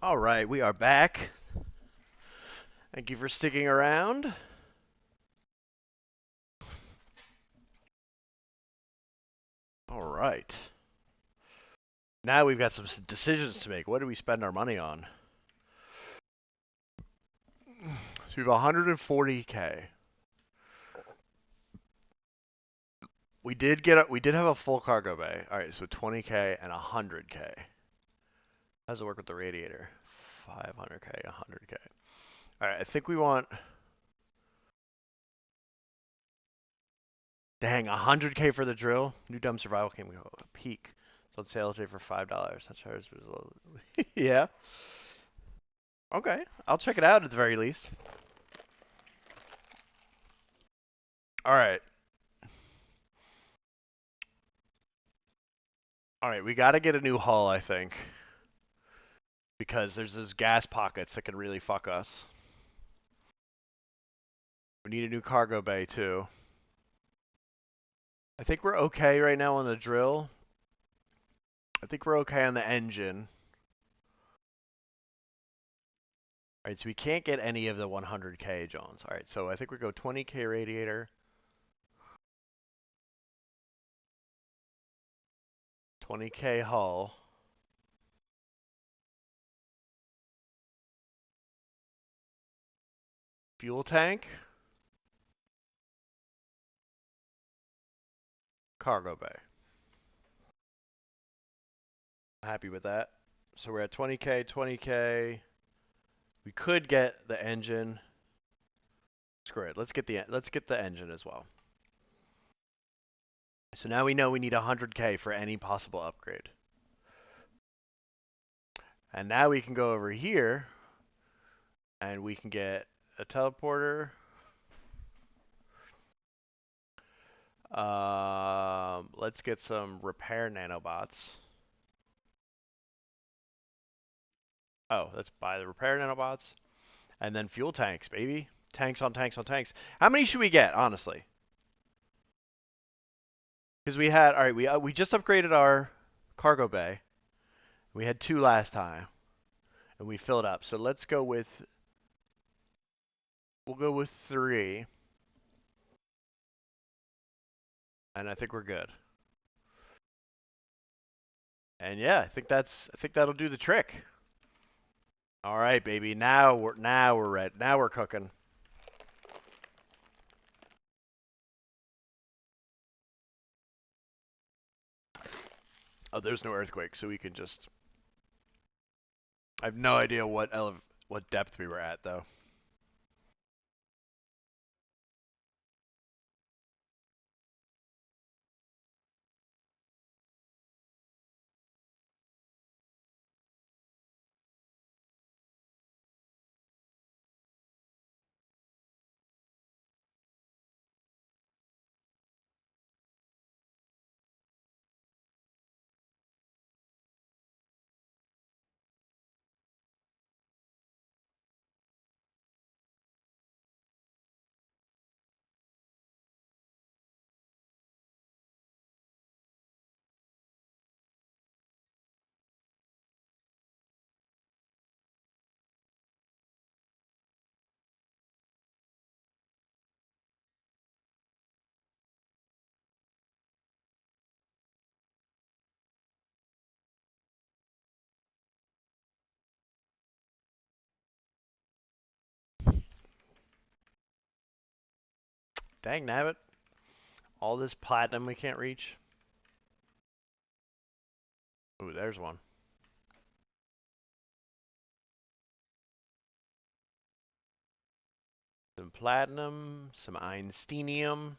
Alright, we are back. Thank you for sticking around. Alright. Now we've got some decisions to make. What do we spend our money on? So we have 140K. we did have a full cargo bay. All right, so 20K and 100K. How does it work with the radiator? 500K, 100K. All right, I think we want. Dang, 100K for the drill. New dumb survival game go peak. So let's sale today for $5. That's ours. Yeah. Okay, I'll check it out at the very least. All right. All right, we got to get a new hull, I think, because there's those gas pockets that could really fuck us. We need a new cargo bay too. I think we're okay right now on the drill. I think we're okay on the engine. All right, so we can't get any of the 100K Jones. All right, so I think we go 20K radiator, 20K hull. Fuel tank, cargo bay. Happy with that. So we're at 20K, 20K. We could get the engine. Screw it. Let's get the engine as well. So now we know we need 100K for any possible upgrade. And now we can go over here and we can get a teleporter. Let's get some repair nanobots. Oh, let's buy the repair nanobots. And then fuel tanks, baby. Tanks on tanks on tanks. How many should we get, honestly? Because we had, all right, we just upgraded our cargo bay. We had 2 last time, and we filled up. So let's go with, we'll go with 3, and I think we're good. And yeah, I think that'll do the trick. All right, baby. Now we're ready. Now we're cooking. Oh, there's no earthquake, so we can just. I have no idea what depth we were at though. Dang nabbit. All this platinum we can't reach. Ooh, there's one. Some platinum, some einsteinium.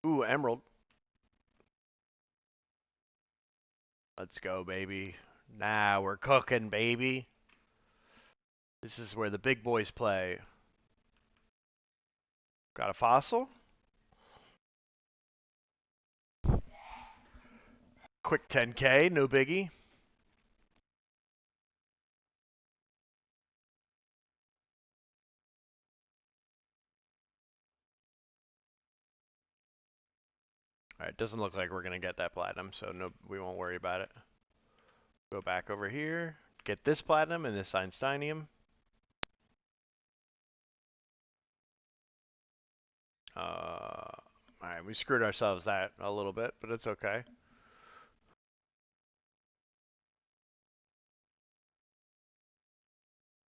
Ooh, emerald. Let's go, baby. Now we're cooking, baby. This is where the big boys play. Got a fossil? Quick 10K, no biggie. Alright, doesn't look like we're gonna get that platinum, so no, we won't worry about it. Go back over here, get this platinum and this einsteinium. Alright, we screwed ourselves that a little bit, but it's okay.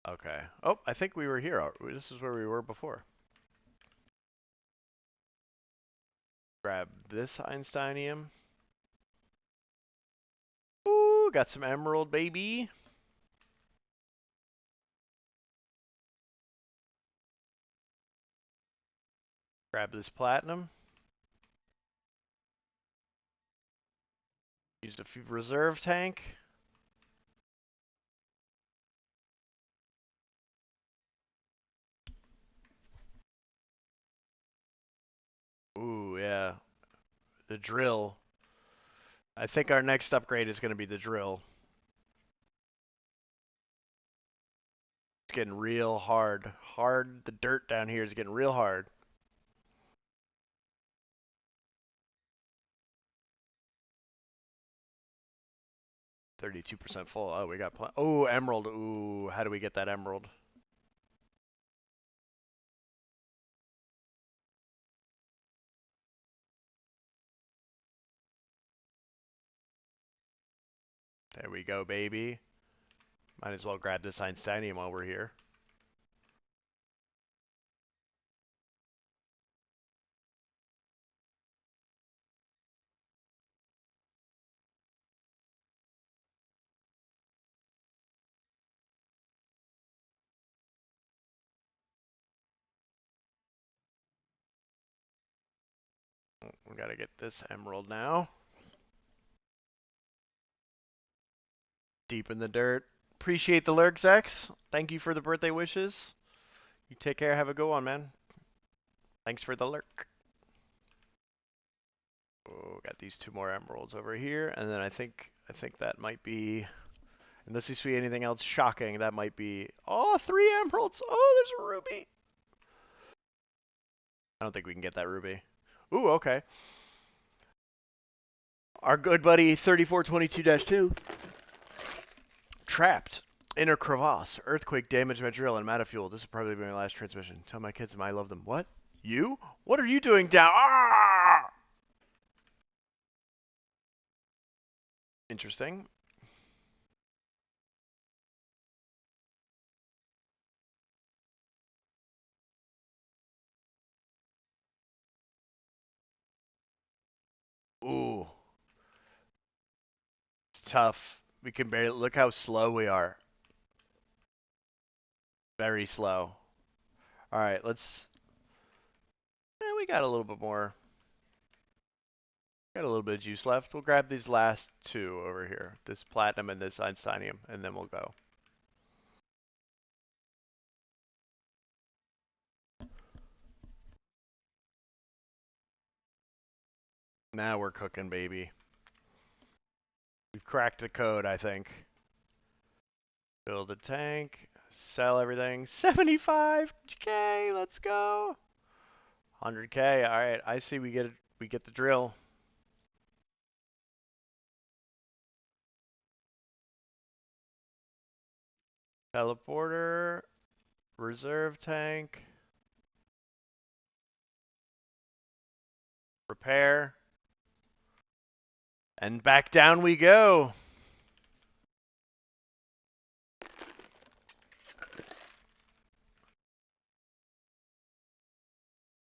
Okay. Oh, I think we were here. This is where we were before. Grab this Einsteinium. Ooh, got some emerald, baby. Grab this platinum. Used a reserve tank. Ooh, yeah. The drill. I think our next upgrade is going to be the drill. It's getting real hard. The dirt down here is getting real hard. %32 full. Oh, we got oh, emerald. Ooh, how do we get that emerald? There we go, baby. Might as well grab this Einsteinium while we're here. We gotta get this emerald now. Deep in the dirt. Appreciate the lurks, X. Thank you for the birthday wishes. You take care. Have a good one, man. Thanks for the lurk. Oh, got these 2 more emeralds over here, and then I think that might be, unless you see anything else shocking, that might be. Oh, 3 emeralds. Oh, there's a ruby. I don't think we can get that ruby. Ooh, okay. Our good buddy 3422-2 trapped in a crevasse. Earthquake damaged my drill and Matafuel. This will probably be my last transmission. Tell my kids I love them. What? You? What are you doing down? Ah! Interesting. Ooh. It's tough. We can barely look how slow we are. Very slow. Alright, let's. We got a little bit more. Got a little bit of juice left. We'll grab these last 2 over here. This platinum and this Einsteinium, and then we'll go. Now we're cooking, baby. We've cracked the code, I think. Build a tank. Sell everything. 75k. Let's go. 100k. All right. I see. We get the drill. Teleporter. Reserve tank. Repair. And back down we go.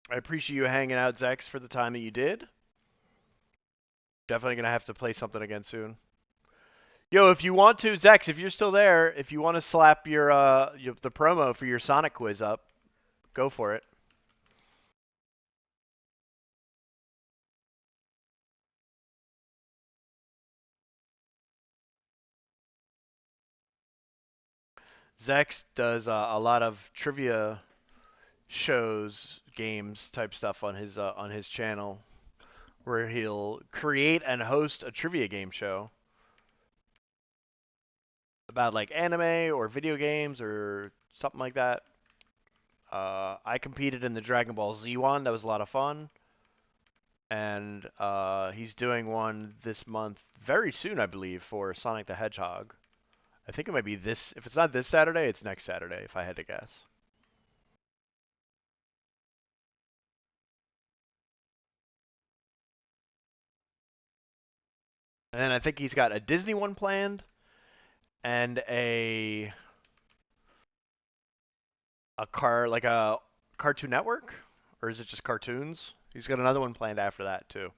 I appreciate you hanging out, Zex, for the time that you did. Definitely going to have to play something again soon. Yo, if you want to, Zex, if you're still there, if you want to slap your the promo for your Sonic quiz up, go for it. Zex does a lot of trivia shows, games type stuff on his channel, where he'll create and host a trivia game show about like anime or video games or something like that. I competed in the Dragon Ball Z one. That was a lot of fun. And he's doing one this month, very soon, I believe, for Sonic the Hedgehog. I think it might be this. If it's not this Saturday, it's next Saturday, if I had to guess. And then I think he's got a Disney one planned and a Cartoon Network, or is it just cartoons? He's got another one planned after that too.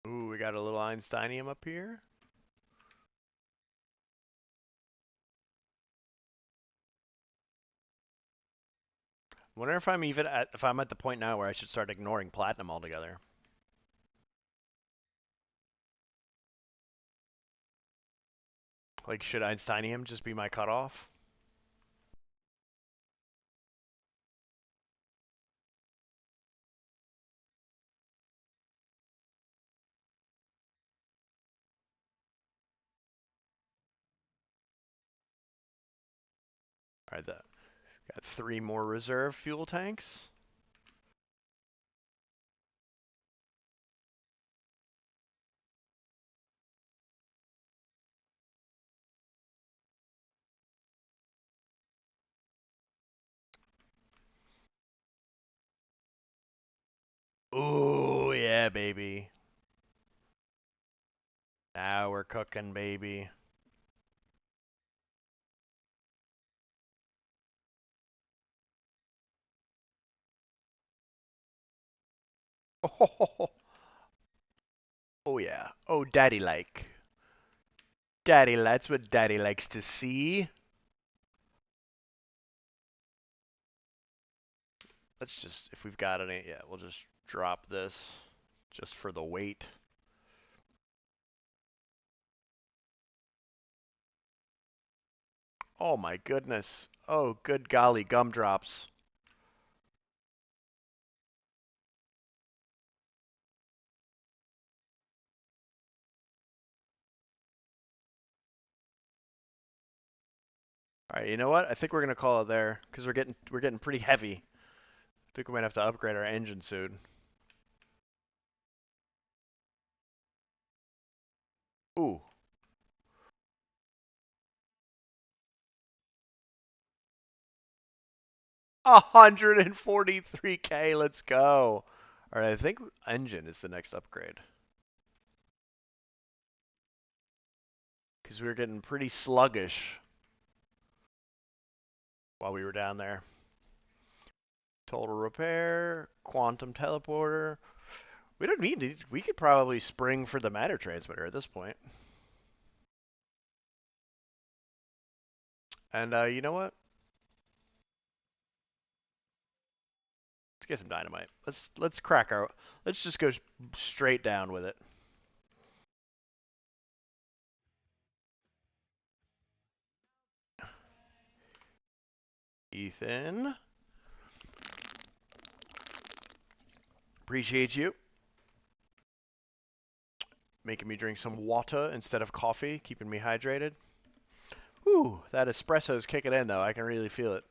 Ooh, we got a little Einsteinium up here. Wonder if I'm at the point now where I should start ignoring platinum altogether. Like, should Einsteinium just be my cutoff? All right, got 3 more reserve fuel tanks. Ooh, yeah, baby. Now we're cooking, baby. Oh, oh yeah. Oh, daddy like. Daddy, that's what daddy likes to see. Let's just, if we've got any, yeah, we'll just drop this just for the weight. Oh my goodness. Oh, good golly, gumdrops. All right, you know what? I think we're gonna call it there because we're getting pretty heavy. I think we might have to upgrade our engine soon. Ooh, 143K. Let's go. All right, I think engine is the next upgrade because we were getting pretty sluggish while we were down there. Total repair, quantum teleporter. We don't need to. We could probably spring for the matter transmitter at this point. And you know what? Let's get some dynamite. Let's crack our. Let's just go straight down with it. Ethan, appreciate you making me drink some water instead of coffee, keeping me hydrated. Whew, that espresso's kicking in though. I can really feel it.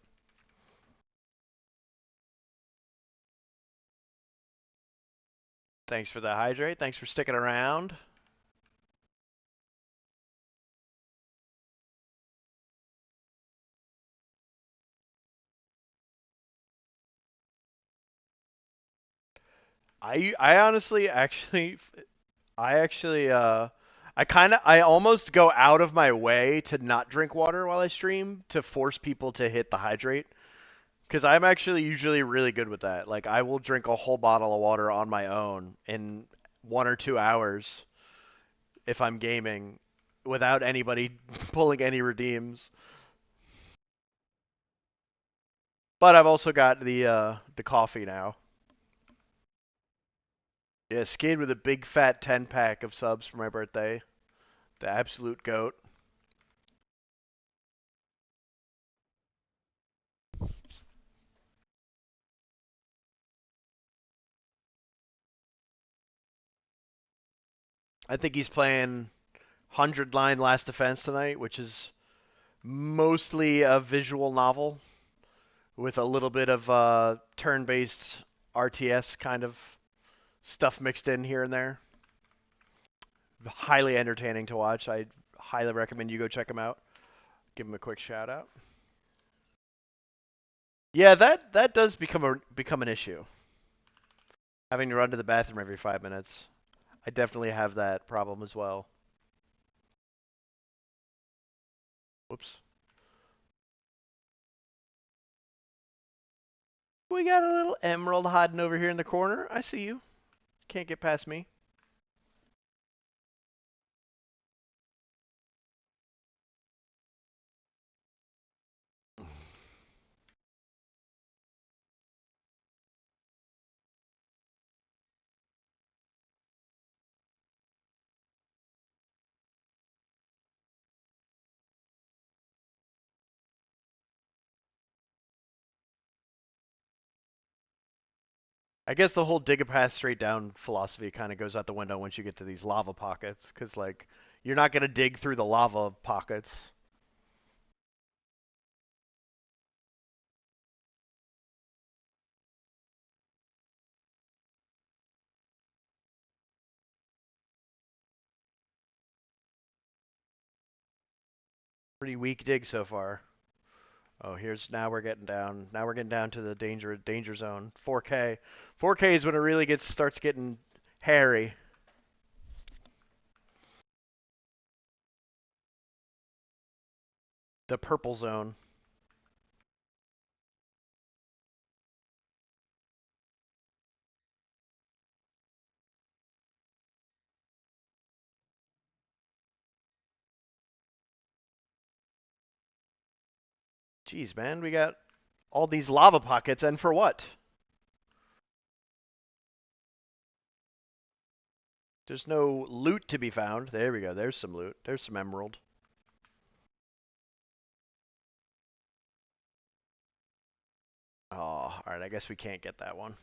Thanks for the hydrate. Thanks for sticking around. I honestly I almost go out of my way to not drink water while I stream to force people to hit the hydrate because I'm actually usually really good with that. Like I will drink a whole bottle of water on my own in 1 or 2 hours if I'm gaming without anybody pulling any redeems. But I've also got the coffee now. Yeah, Skid with a big fat 10-pack of subs for my birthday. The absolute goat. I think he's playing 100-line Last Defense tonight, which is mostly a visual novel with a little bit of turn-based RTS kind of stuff mixed in here and there. Highly entertaining to watch. I highly recommend you go check him out. Give him a quick shout out. Yeah, that does become an issue. Having to run to the bathroom every 5 minutes. I definitely have that problem as well. Whoops. We got a little emerald hiding over here in the corner. I see you. Can't get past me. I guess the whole dig a path straight down philosophy kind of goes out the window once you get to these lava pockets, because like you're not gonna dig through the lava pockets. Pretty weak dig so far. Oh, here's now we're getting down. Now we're getting down to the danger zone. 4K. 4K is when it really starts getting hairy. The purple zone. Jeez, man, we got all these lava pockets, and for what? There's no loot to be found. There we go. There's some loot. There's some emerald. Oh, all right. I guess we can't get that one.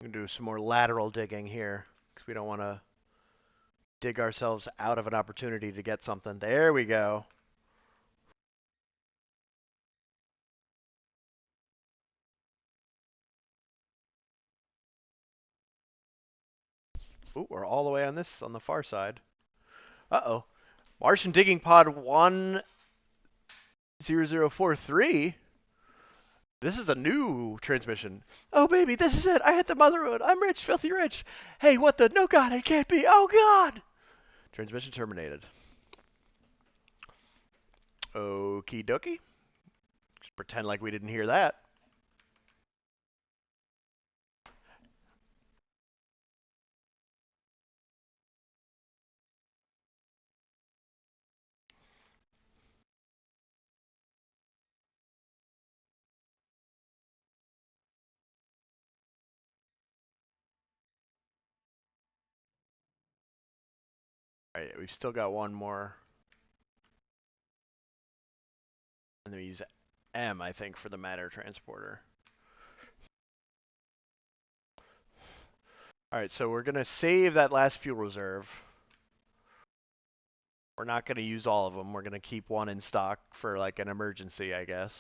We can do some more lateral digging here because we don't want to dig ourselves out of an opportunity to get something. There we go. Ooh, we're all the way on the far side. Uh-oh. Martian Digging Pod 10043? This is a new transmission. Oh, baby, this is it. I hit the MOTHERLOAD. I'm rich, filthy rich. Hey, what the? No, God, it can't be. Oh, God. Transmission terminated. Okie dokie. Just pretend like we didn't hear that. All right, we've still got one more. And then we use M, I think, for the matter transporter. All right, so we're going to save that last fuel reserve. We're not going to use all of them. We're going to keep one in stock for like an emergency, I guess.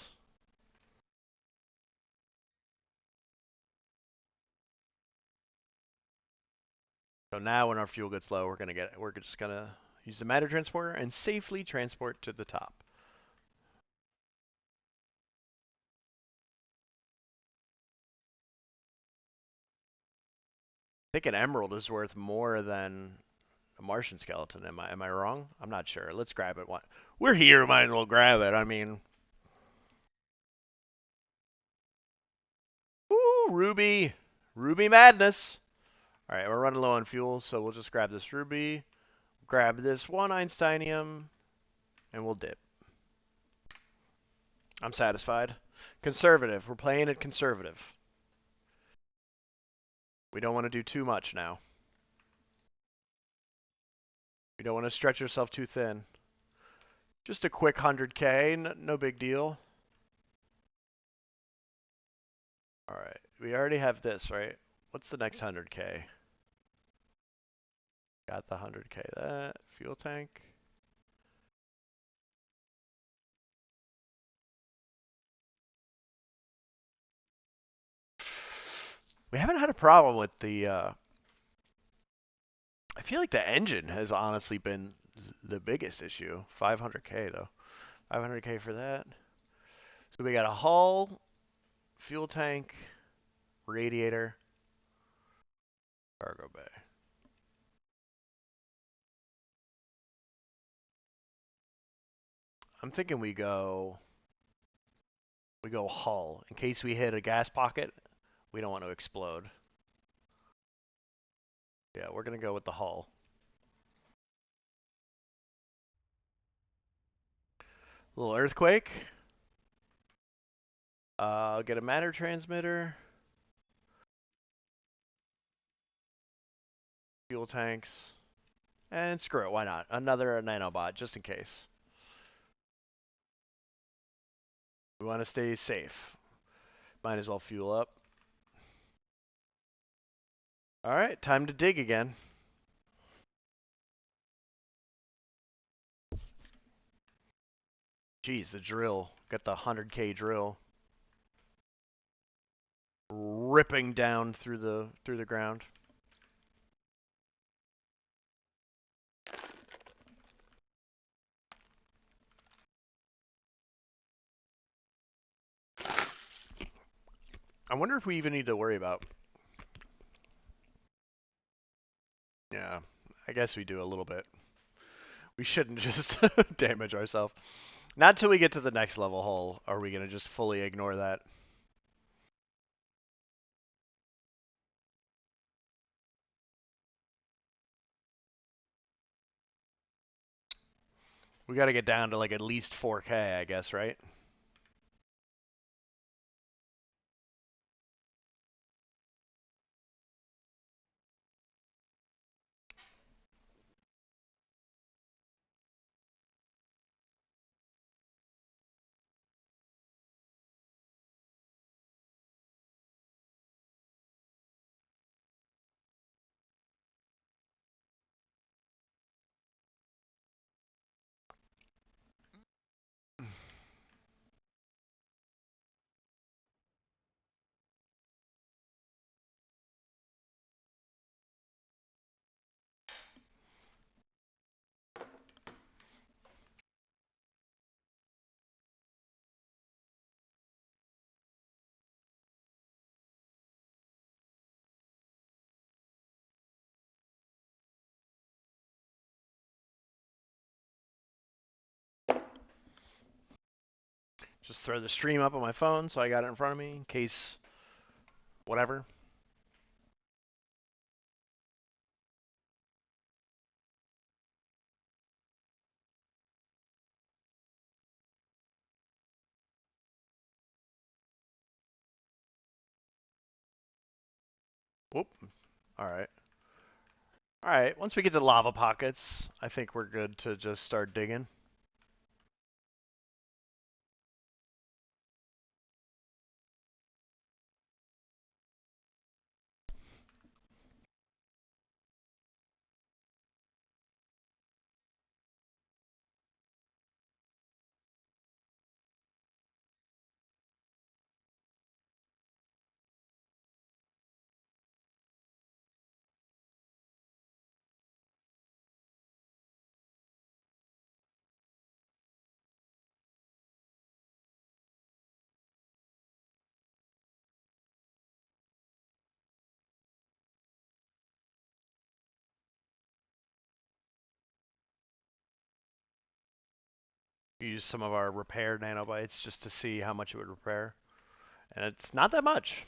So now when our fuel gets low, we're just going to use the matter transporter and safely transport to the top. I think an emerald is worth more than a Martian skeleton. Am I wrong? I'm not sure. Let's grab it. We're here, might as well grab it. I mean, ooh, ruby madness. Alright, we're running low on fuel, so we'll just grab this ruby, grab this one Einsteinium, and we'll dip. I'm satisfied. Conservative. We're playing it conservative. We don't want to do too much now. We don't want to stretch ourselves too thin. Just a quick 100K, no big deal. Alright, we already have this, right? What's the next 100K? Got the 100K. That fuel tank. We haven't had a problem with the, I feel like the engine has honestly been the biggest issue. 500K though. 500K for that. So we got a hull, fuel tank, radiator, cargo bay. I'm thinking we go hull in case we hit a gas pocket. We don't want to explode. Yeah, we're gonna go with the hull. Little earthquake. I'll get a matter transmitter. Fuel tanks. And screw it, why not? Another nanobot, just in case. We want to stay safe. Might as well fuel up. Alright, time to dig again. Jeez, the drill. Got the 100K drill. Ripping down through the ground. I wonder if we even need to worry about. Yeah, I guess we do a little bit. We shouldn't just damage ourselves. Not till we get to the next level hull are we going to just fully ignore that. We got to get down to like at least 4K, I guess, right? Just throw the stream up on my phone so I got it in front of me in case whatever. Whoop. Alright. Alright, once we get to lava pockets, I think we're good to just start digging. Use some of our repair nanobytes just to see how much it would repair. And it's not that much.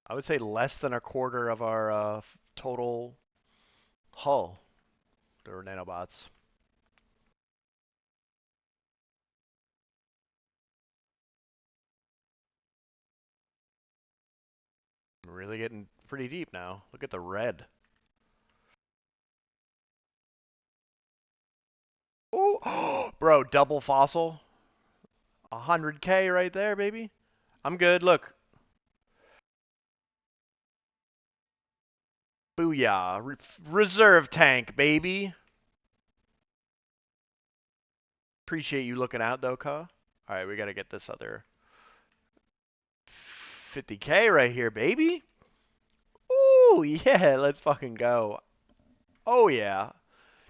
I would say less than a quarter of our total hull. There were nanobots. We're really getting pretty deep now. Look at the red. Oh, bro, double fossil. 100K right there, baby. I'm good. Look. Booyah. Reserve tank, baby. Appreciate you looking out, though, Ka. All right, we got to get this other 50K right here, baby. Ooh, yeah, let's fucking go. Oh, yeah.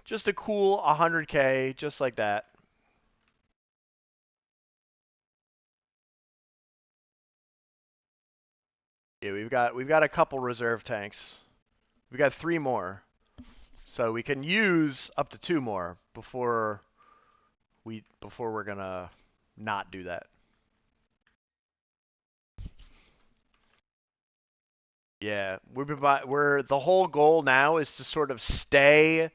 Just a cool 100K, just like that. Yeah, we've got a couple reserve tanks. We got 3 more. So we can use up to 2 more before we're gonna not do that. Yeah, we're the whole goal now is to sort of stay.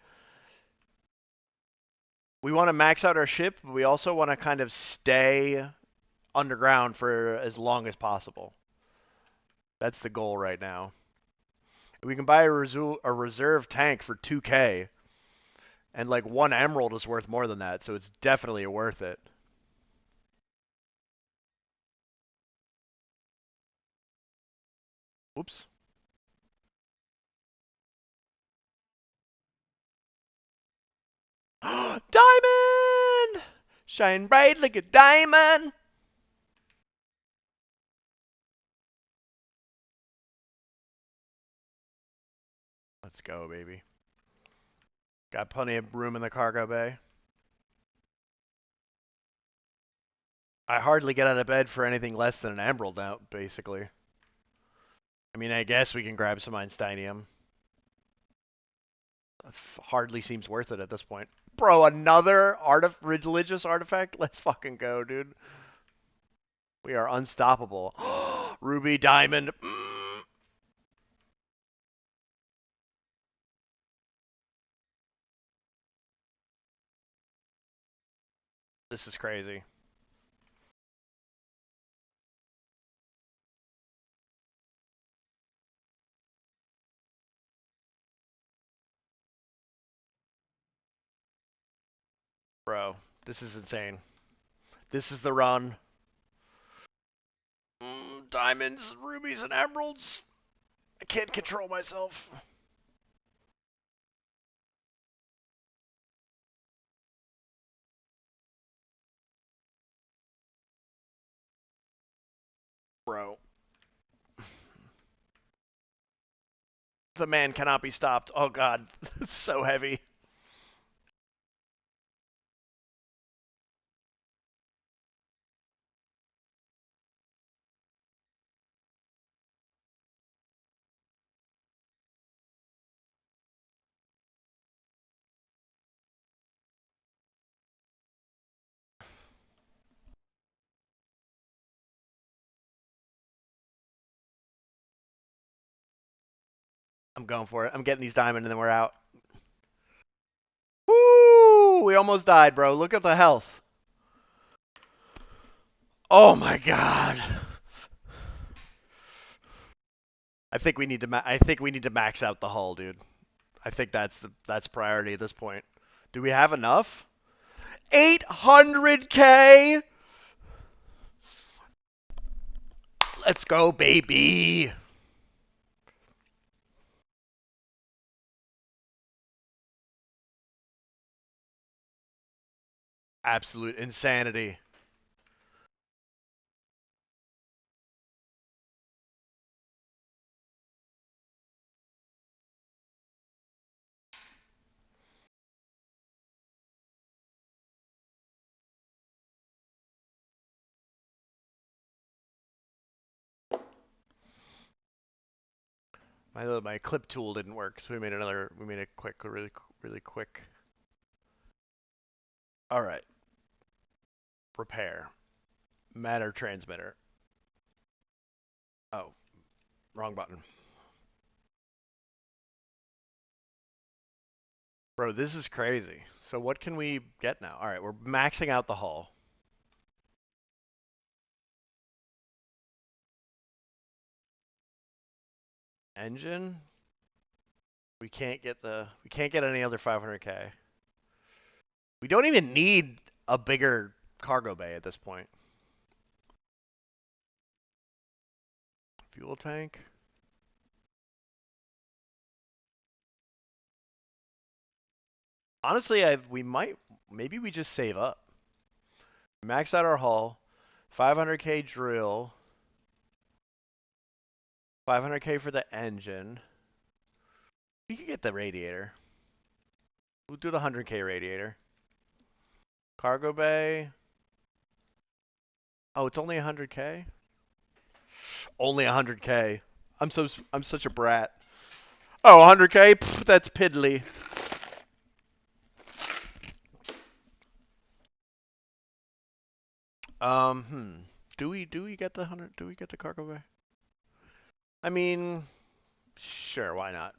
We want to max out our ship, but we also want to kind of stay underground for as long as possible. That's the goal right now. We can buy a reserve tank for 2K, and like 1 emerald is worth more than that, so it's definitely worth it. Oops. Diamond! Shine bright like a diamond! Let's go, baby. Got plenty of room in the cargo bay. I hardly get out of bed for anything less than an emerald now, basically. I mean, I guess we can grab some Einsteinium. Hardly seems worth it at this point. Bro, another religious artifact? Let's fucking go, dude. We are unstoppable. Ruby, diamond. This is crazy. Bro, this is insane. This is the run. Diamonds, rubies, and emeralds. I can't control myself. Bro. The man cannot be stopped. Oh god, it's so heavy. I'm going for it. I'm getting these diamonds and then we're out. Woo! We almost died, bro. Look at the health. Oh my god. I think we need to max out the hull, dude. I think that's priority at this point. Do we have enough? 800K. Let's go, baby. Absolute insanity. My clip tool didn't work, so we made it quick, really quick. All right. Repair. Matter transmitter. Oh. Wrong button. Bro, this is crazy. So what can we get now? All right, we're maxing out the hull. Engine. We can't get any other 500k. We don't even need a bigger cargo bay at this point. Fuel tank. Honestly, maybe we just save up. Max out our hull, 500k drill, 500k for the engine. We could get the radiator. We'll do the 100k radiator. Cargo bay. Oh, it's only 100k? Only 100k. I'm such a brat. Oh, 100k? Pff, that's piddly. Do we get the 100? Do we get the cargo bay? I mean, sure, why not?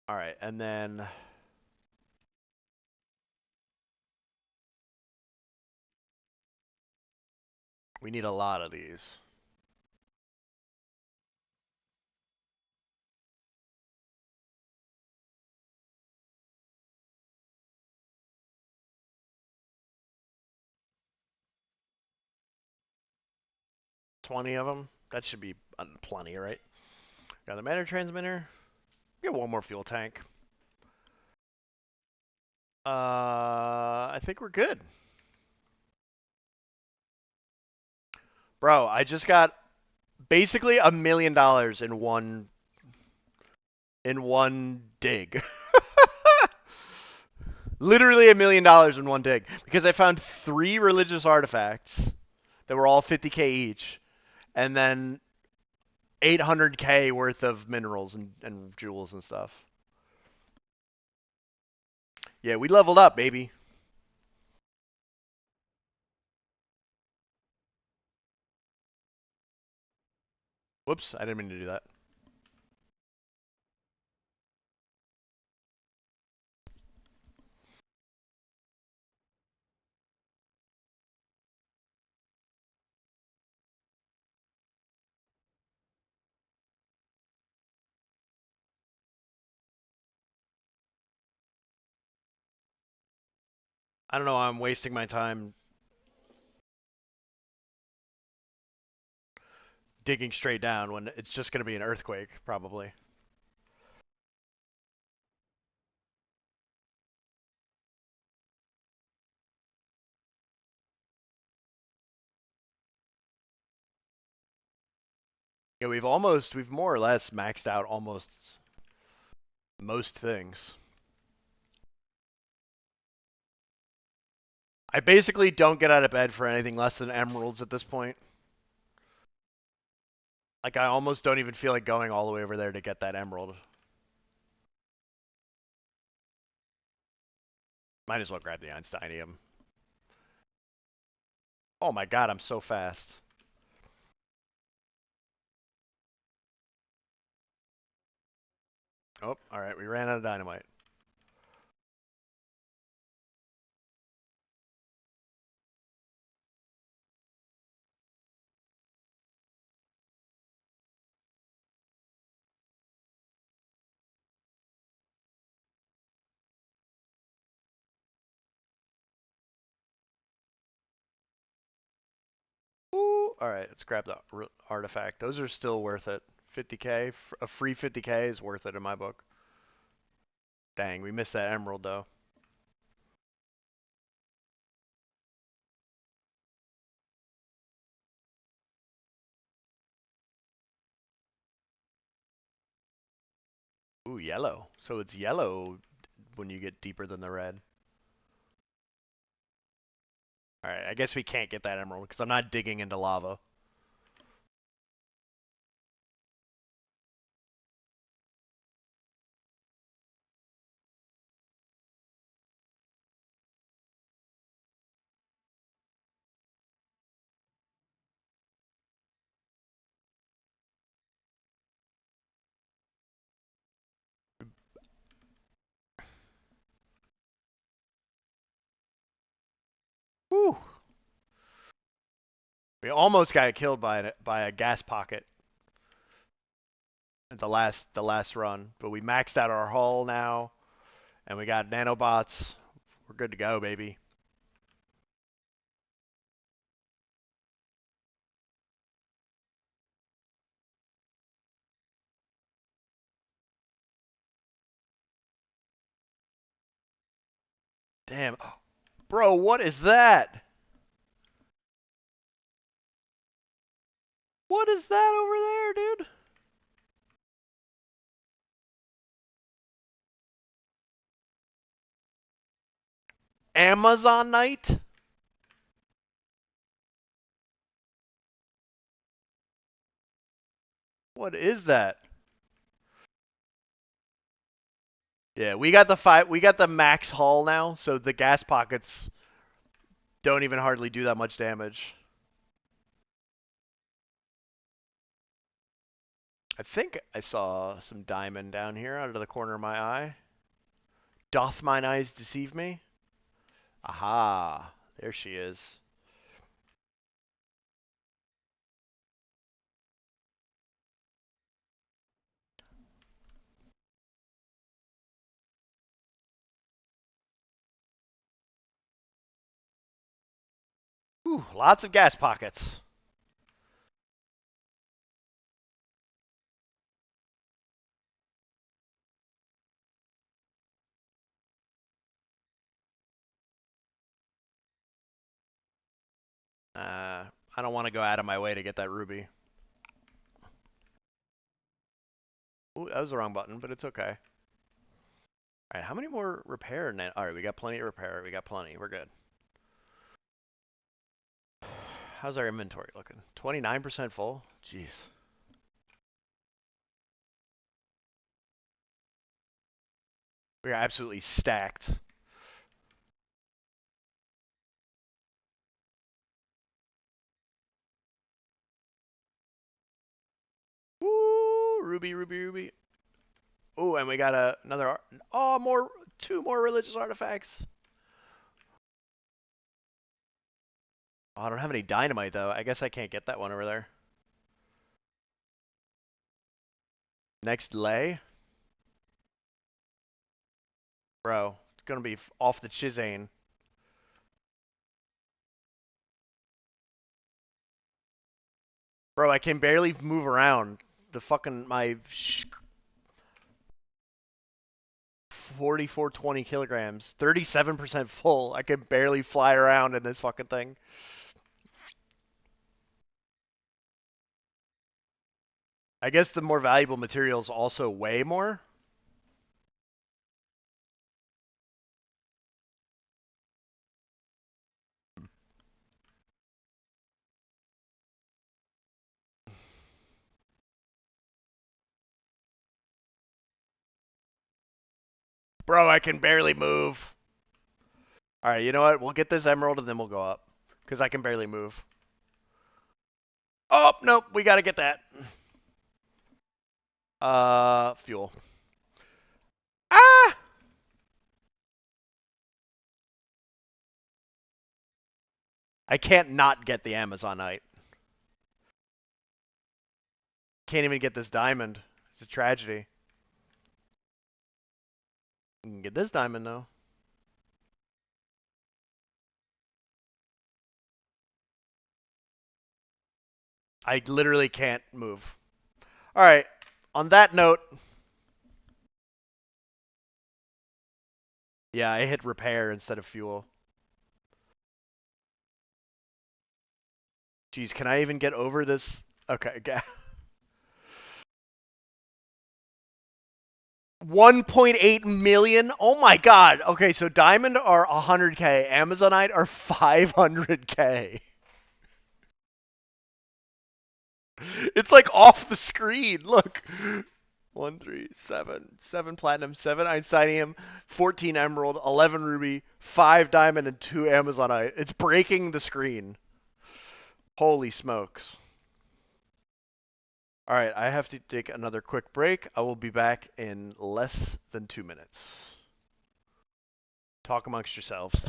All right, and then we need a lot of these. $20 of them. That should be plenty, right? Got the matter transmitter. Get one more fuel tank. I think we're good. Bro, I just got basically $1 million in one dig. Literally $1 million in one dig because I found 3 religious artifacts that were all 50k each, and then 800k worth of minerals and jewels and stuff. Yeah, we leveled up, baby. Whoops, I didn't mean to do that. I don't know. I'm wasting my time digging straight down when it's just going to be an earthquake, probably. Yeah, we've more or less maxed out almost most things. I basically don't get out of bed for anything less than emeralds at this point. Like, I almost don't even feel like going all the way over there to get that emerald. Might as well grab the Einsteinium. Oh my god, I'm so fast. Oh, alright, we ran out of dynamite. Ooh, alright, let's grab the artifact. Those are still worth it. 50k, a free 50k is worth it in my book. Dang, we missed that emerald though. Ooh, yellow. So it's yellow when you get deeper than the red. Alright, I guess we can't get that emerald because I'm not digging into lava. We almost got killed by a gas pocket at the last run, but we maxed out our hull now, and we got nanobots. We're good to go, baby. Damn. Bro, what is that? What is that over there, dude? Amazonite? What is that? Yeah, we got the max hull now, so the gas pockets don't even hardly do that much damage. I think I saw some diamond down here out of the corner of my eye. Doth mine eyes deceive me? Aha, there she is. Ooh, lots of gas pockets. I don't want to go out of my way to get that ruby. Ooh, that was the wrong button, but it's okay. Alright, how many more repair? Alright, we got plenty of repair. We got plenty. We're good. How's our inventory looking? 29% full? Jeez. We are absolutely stacked. Woo! Ruby, ruby, ruby. Oh, and we got another. Oh, two more religious artifacts. Oh, I don't have any dynamite though. I guess I can't get that one over there. Next lay, bro. It's gonna be off the chisane. Bro, I can barely move around. The fucking my 4420 kilograms, 37% full. I can barely fly around in this fucking thing. I guess the more valuable materials also weigh more. Bro, I can barely move. All right, you know what? We'll get this emerald and then we'll go up. Because I can barely move. Oh, nope. We got to get that. Fuel. Ah! I can't not get the Amazonite. Can't even get this diamond. It's a tragedy. You can get this diamond, though. I literally can't move. All right. On that note, yeah, I hit repair instead of fuel. Jeez, can I even get over this? Okay. 1.8 million? Oh my god. Okay, so diamond are 100k, Amazonite are 500k. It's like off the screen. Look. 1, 3, 7. 7 platinum, 7 einsteinium, 14 emerald, 11 ruby, 5 diamond, and 2 amazonite. It's breaking the screen. Holy smokes. Alright, I have to take another quick break. I will be back in less than 2 minutes. Talk amongst yourselves.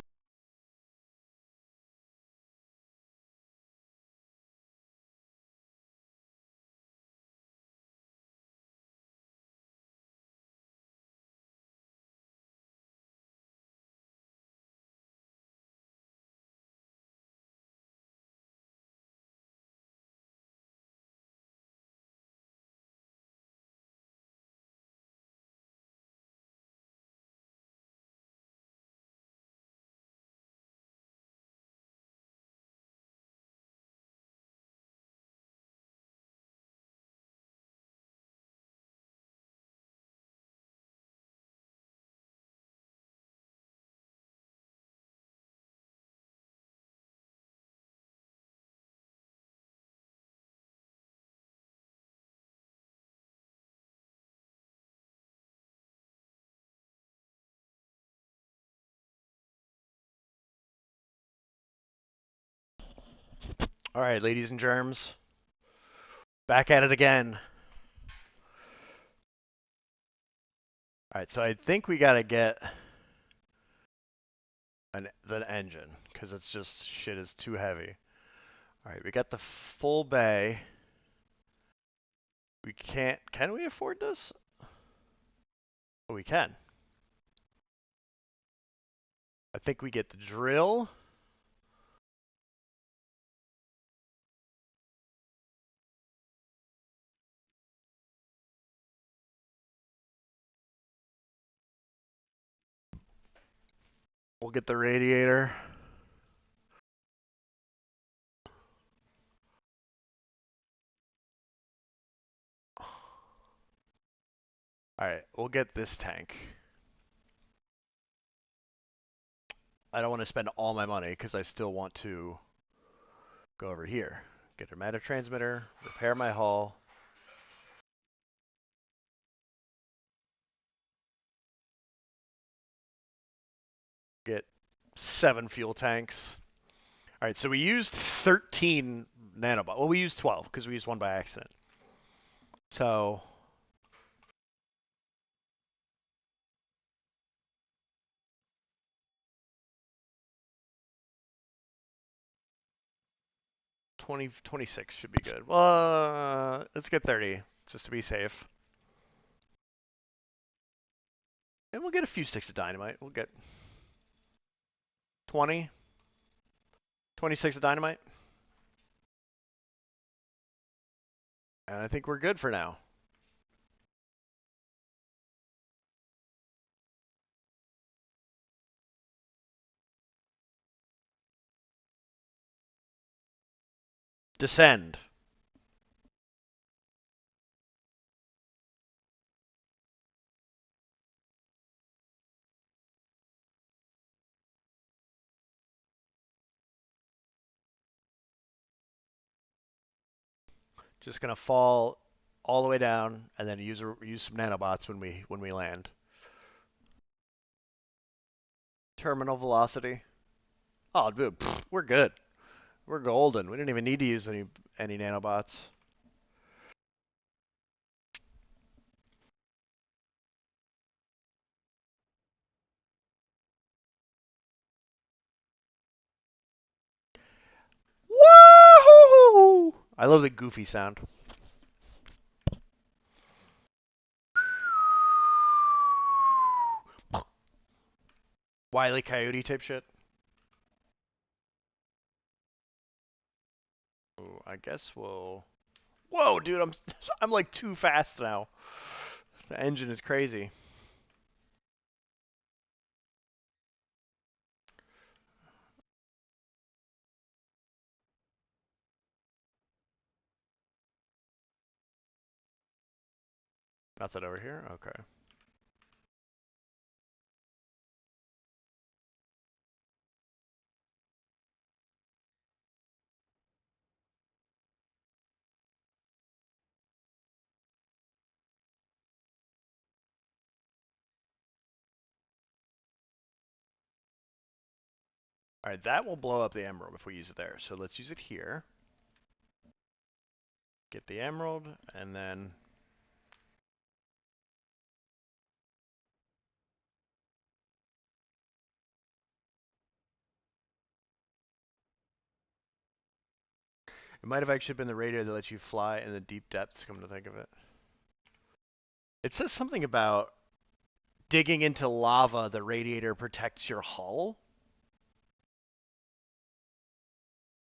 All right, ladies and germs, back at it again. All right, so I think we gotta get the engine because it's just shit is too heavy. All right, we got the full bay. We can't. Can we afford this? Oh, we can. I think we get the drill. We'll get the radiator. All right, we'll get this tank. I don't want to spend all my money because I still want to go over here. Get a matter transmitter, repair my hull. Get 7 fuel tanks. All right, so we used 13 nanobots. Well, we used 12 because we used one by accident. So 20, 26 should be good. Well, let's get 30 just to be safe. And we'll get a few sticks of dynamite. We'll get 20, 26 of dynamite. And I think we're good for now. Descend. Just gonna fall all the way down and then use some nanobots when we land. Terminal velocity. Oh, dude, we're good. We're golden. We didn't even need to use any nanobots. Woohoo! I love the goofy sound. Wile E. Coyote type shit. Ooh, I guess we'll. Whoa, dude, I'm like too fast now. The engine is crazy. Nothing over here. Okay. All right, that will blow up the emerald if we use it there. So let's use it here. Get the emerald, and then it might have actually been the radiator that lets you fly in the deep depths, come to think of it. It says something about digging into lava, the radiator protects your hull.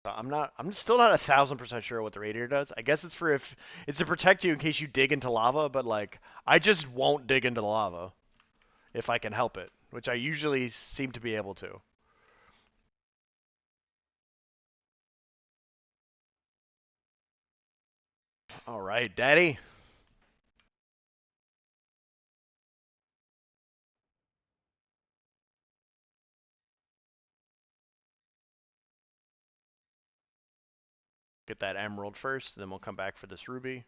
I'm still not 1,000% sure what the radiator does. I guess it's for if it's to protect you in case you dig into lava, but like I just won't dig into the lava if I can help it, which I usually seem to be able to. All right, Daddy. Get that emerald first, then we'll come back for this ruby.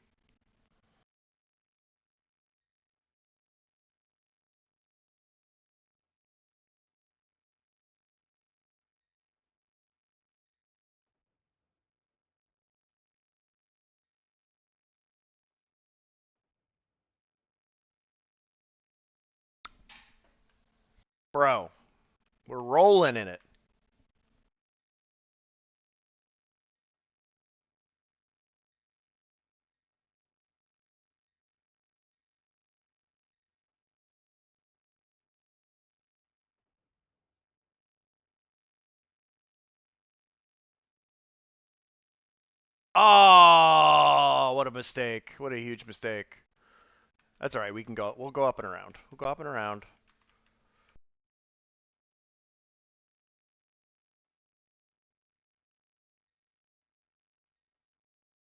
Bro, we're rolling in it. Oh, what a mistake. What a huge mistake. That's all right. We can go. We'll go up and around. We'll go up and around.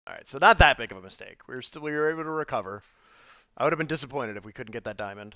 All right. So not that big of a mistake. We were able to recover. I would have been disappointed if we couldn't get that diamond.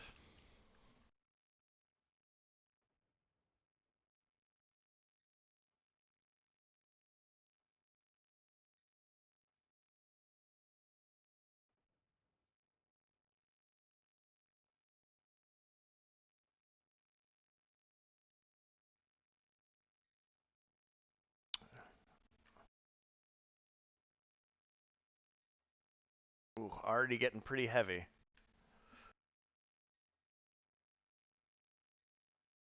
Ooh, already getting pretty heavy.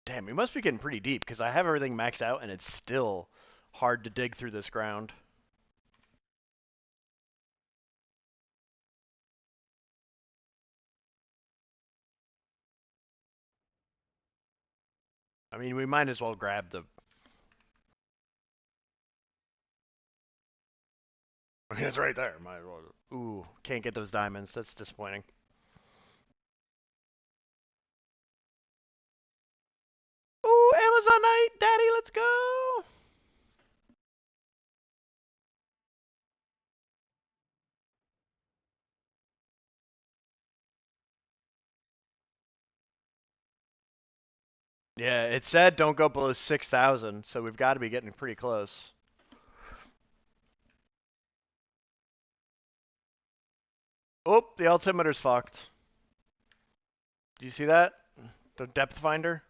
Damn, we must be getting pretty deep because I have everything maxed out and it's still hard to dig through this ground. I mean, we might as well grab the. I mean, it's right there. Might as well. Ooh, can't get those diamonds. That's disappointing. Ooh, Amazonite, Daddy, let's go. Yeah, it said don't go below 6,000, so we've got to be getting pretty close. Oh, the altimeter's fucked. Do you see that? The depth finder?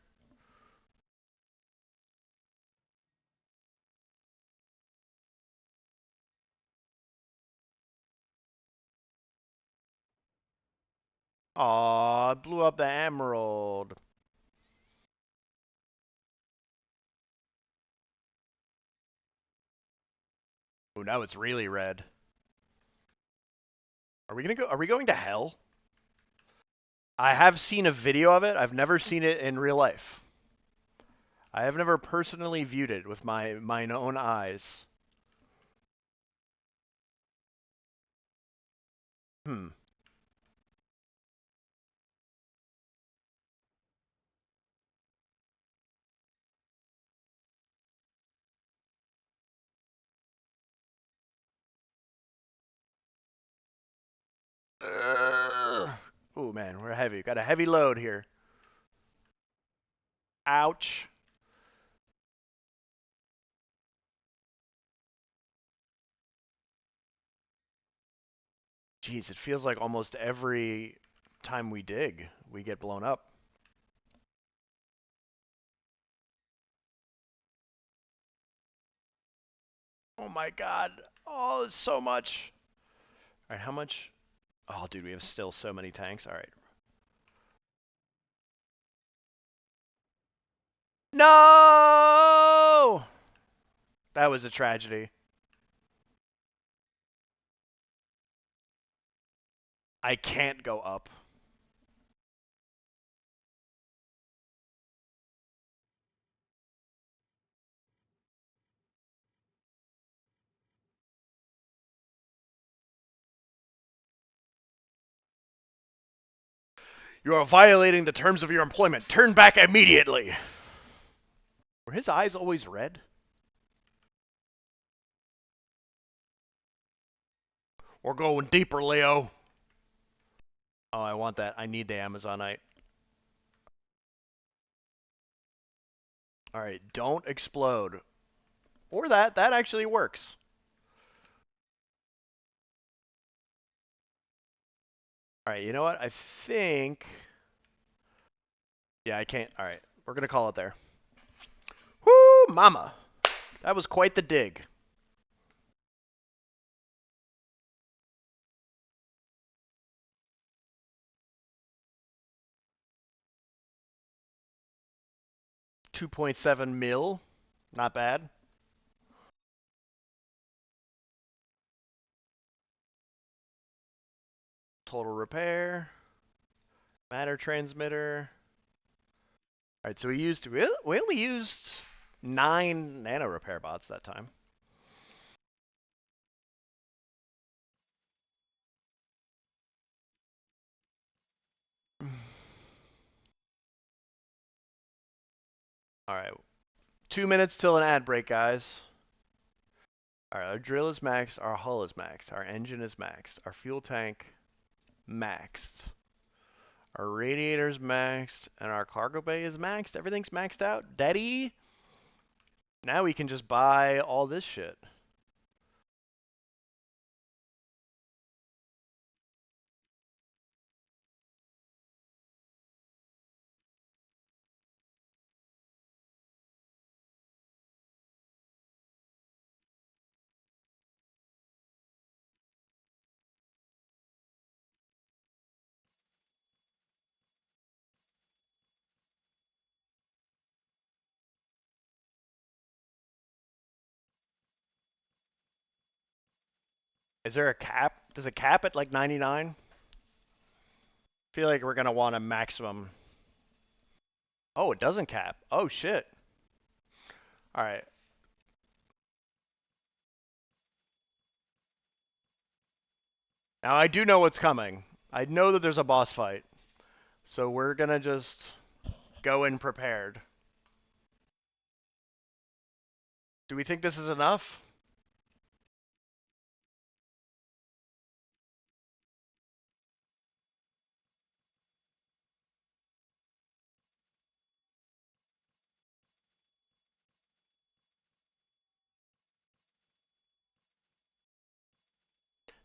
Aw, it blew up the emerald. Oh, now it's really red. Are we going to hell? I have seen a video of it. I've never seen it in real life. I have never personally viewed it with mine own eyes. Hmm. Oh man, we're heavy. Got a heavy load here. Ouch. Jeez, it feels like almost every time we dig, we get blown up. Oh my god. Oh, it's so much. All right, how much? Oh, dude, we have still so many tanks. All right. No! That was a tragedy. I can't go up. You are violating the terms of your employment. Turn back immediately. Were his eyes always red? We're going deeper, Leo. Oh, I want that. I need the Amazonite. All right, don't explode. Or that. That actually works. All right, you know what? I think. Yeah, I can't. All right, we're going to call it there. Whoo, mama. That was quite the dig. 2.7 mil. Not bad. Total repair. Matter transmitter. Alright, so we only used 9 nano repair bots that time. Alright, 2 minutes till an ad break, guys. Alright, our drill is maxed, our hull is maxed, our engine is maxed, our fuel tank maxed. Our radiator's maxed, and our cargo bay is maxed. Everything's maxed out. Daddy! Now we can just buy all this shit. Is there a cap? Does it cap at like 99? I feel like we're gonna want a maximum. Oh, it doesn't cap. Oh shit. Alright. Now I do know what's coming. I know that there's a boss fight. So we're gonna just go in prepared. Do we think this is enough?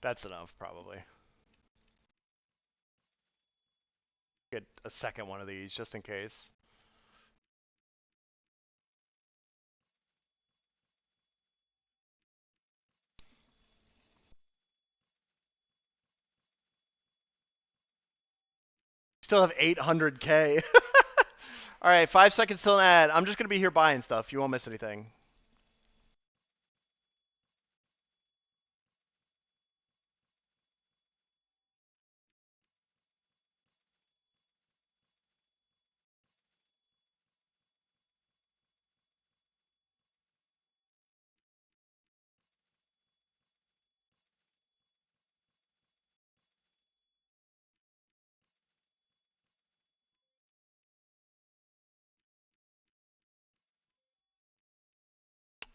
That's enough, probably. Get a second one of these just in case. Still have 800K. Alright, 5 seconds till an ad. I'm just gonna be here buying stuff. You won't miss anything.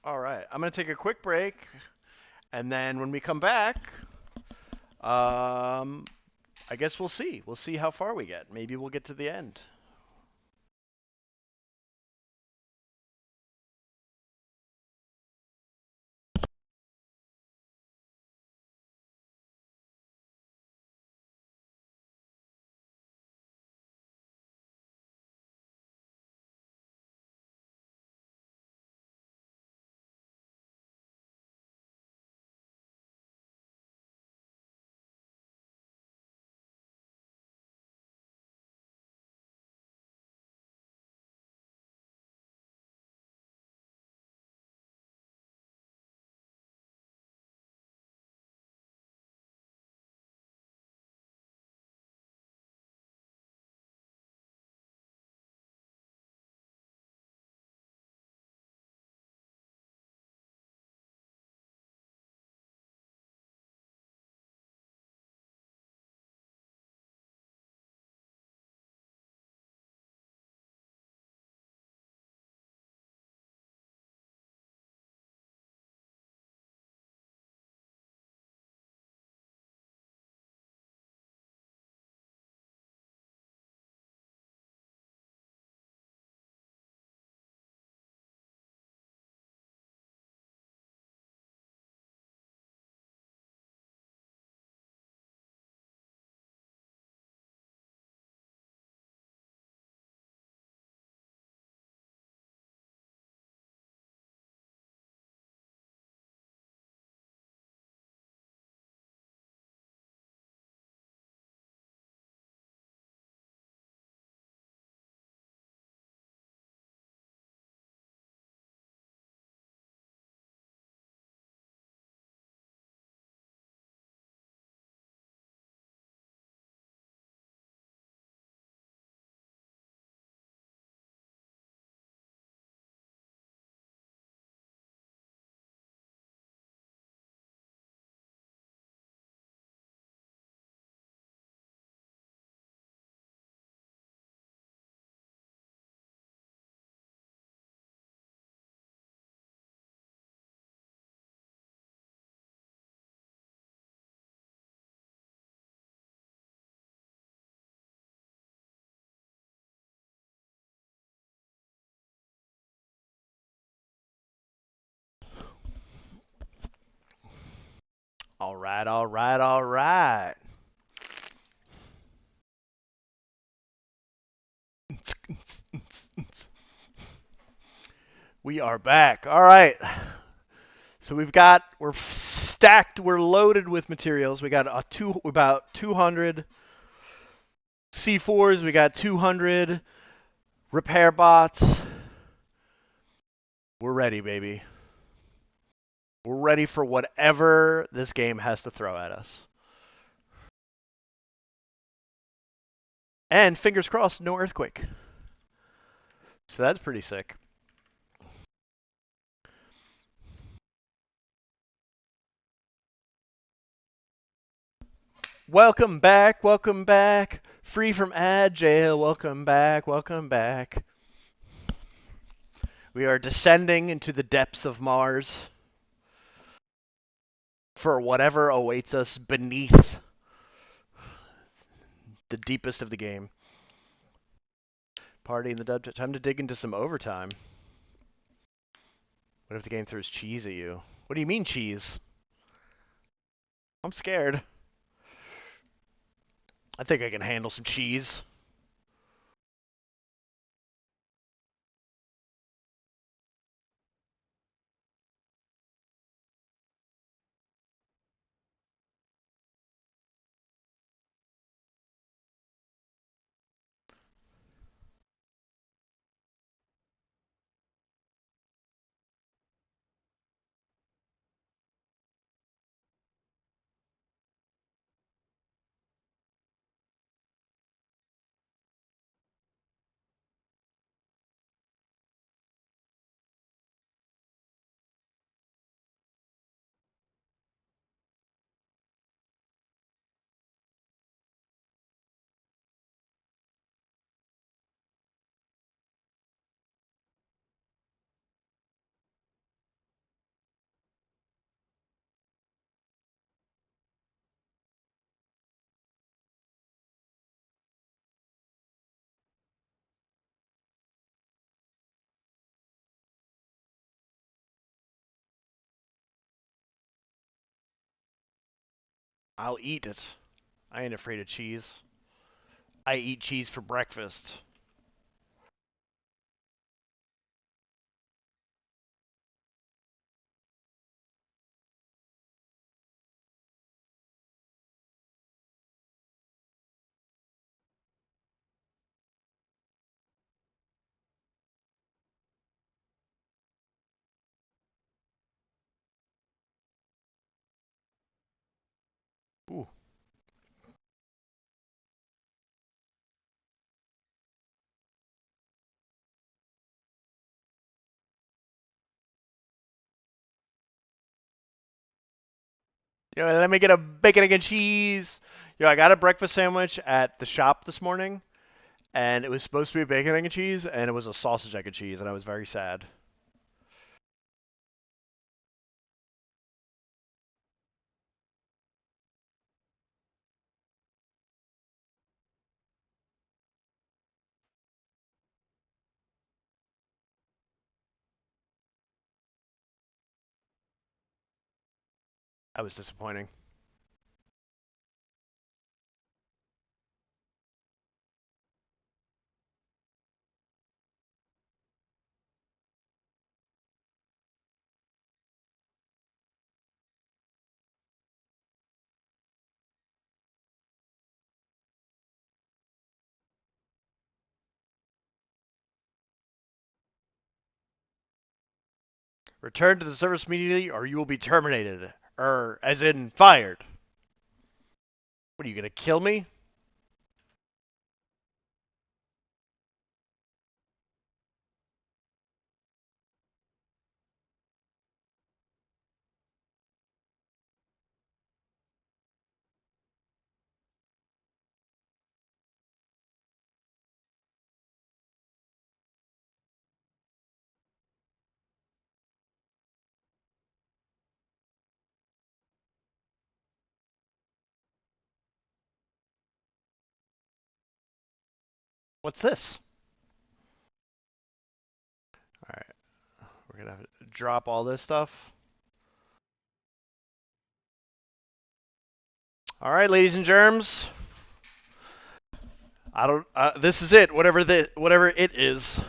Alright, I'm gonna take a quick break, and then when we come back, I guess we'll see. We'll see how far we get. Maybe we'll get to the end. All right, all right, all right. We are back. All right. So we're stacked, we're loaded with materials. We got about 200 C4s, we got 200 repair bots. We're ready, baby. We're ready for whatever this game has to throw at us. And fingers crossed, no earthquake. So that's pretty sick. Welcome back, welcome back. Free from ad jail, welcome back, welcome back. We are descending into the depths of Mars for whatever awaits us beneath the deepest of the game. Party in the dub. Time to dig into some overtime. What if the game throws cheese at you? What do you mean cheese? I'm scared. I think I can handle some cheese. I'll eat it. I ain't afraid of cheese. I eat cheese for breakfast. Ooh. Let me get a bacon, egg, and cheese. I got a breakfast sandwich at the shop this morning, and it was supposed to be bacon, egg, and cheese, and it was a sausage, egg, and cheese, and I was very sad. That was disappointing. Return to the service immediately, or you will be terminated. As in fired. What are you gonna kill me? What's this? All right, we're gonna have to drop all this stuff. All right, ladies and germs. I don't. This is it. Whatever it is.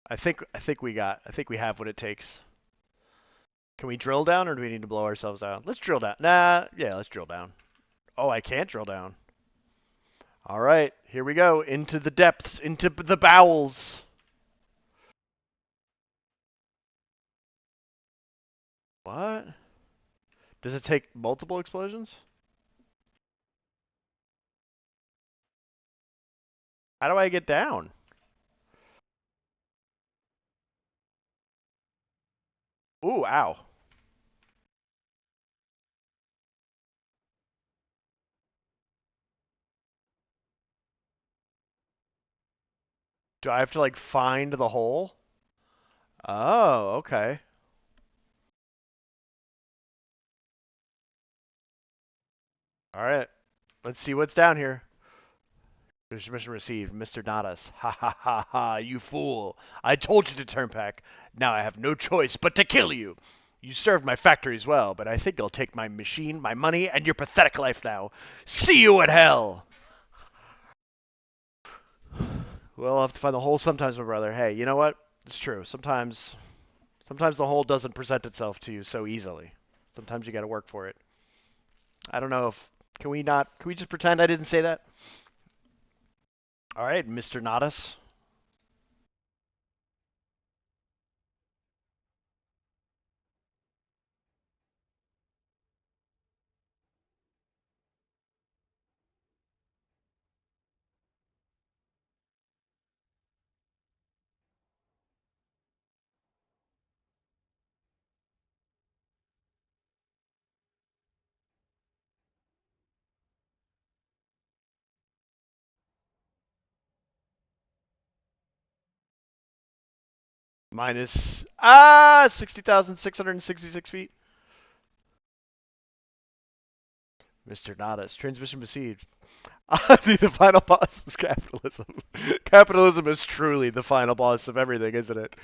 I think we got. I think we have what it takes. Can we drill down, or do we need to blow ourselves down? Let's drill down. Nah. Yeah, let's drill down. Oh, I can't drill down. All right, here we go. Into the depths, into the bowels. What? Does it take multiple explosions? How do I get down? Ooh, ow. Do I have to like find the hole? Oh, okay. All right. Let's see what's down here. Mission received, Mr. Nadas. Ha ha ha ha, you fool. I told you to turn back. Now I have no choice but to kill you. You served my factories well, but I think I'll take my machine, my money, and your pathetic life now. See you at hell! Well, I'll have to find the hole sometimes, my brother. Hey, you know what? It's true. Sometimes the hole doesn't present itself to you so easily. Sometimes you gotta work for it. I don't know if... Can we just pretend I didn't say that? Alright, Mr. Nadas. Minus 60,666 feet. Mr. Nadas, transmission received. The final boss is capitalism. Capitalism is truly the final boss of everything, isn't it?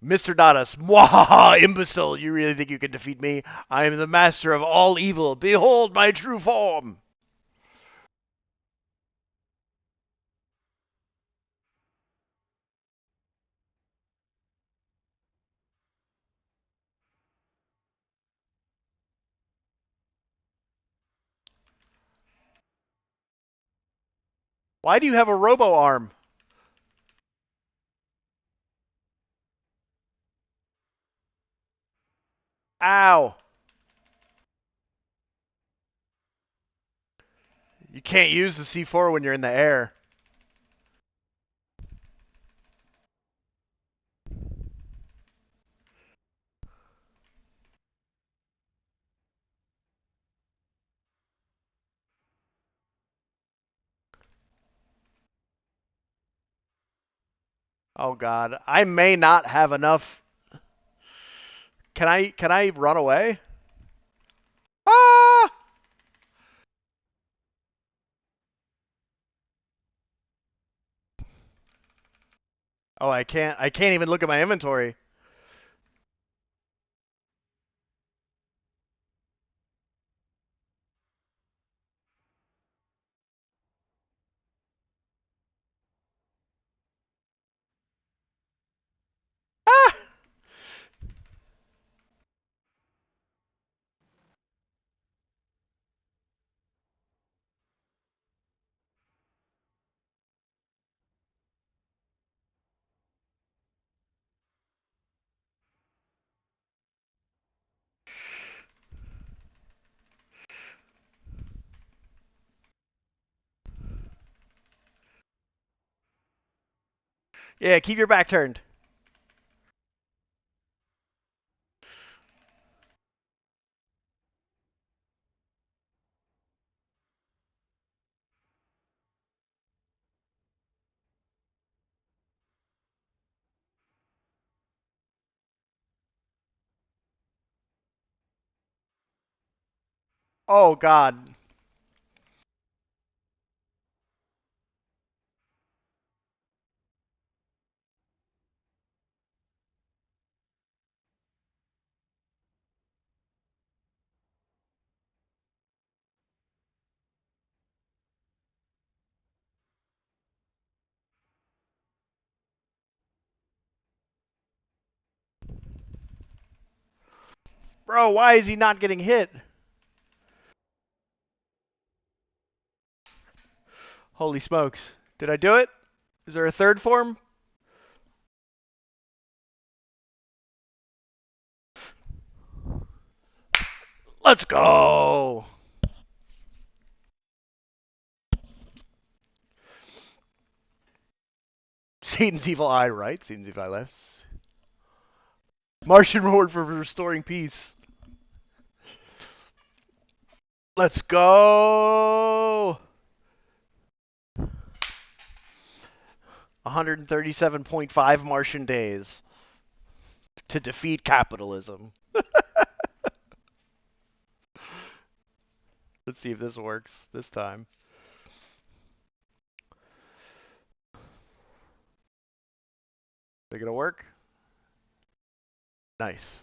Mr. Nadas, mwahaha, imbecile! You really think you can defeat me? I am the master of all evil. Behold my true form. Why do you have a robo arm? Ow! You can't use the C4 when you're in the air. Oh god, I may not have enough. Can I run away? Ah! Oh, I can't even look at my inventory. Ah! Yeah, keep your back turned. Oh god. Bro, why is he not getting hit? Holy smokes. Did I do it? Is there a third form? Let's go! Satan's evil eye right, Satan's evil eye left. Martian reward for restoring peace. Let's go! 137.5 Martian days to defeat capitalism. Let's see if this works this time. Is it gonna work? Nice.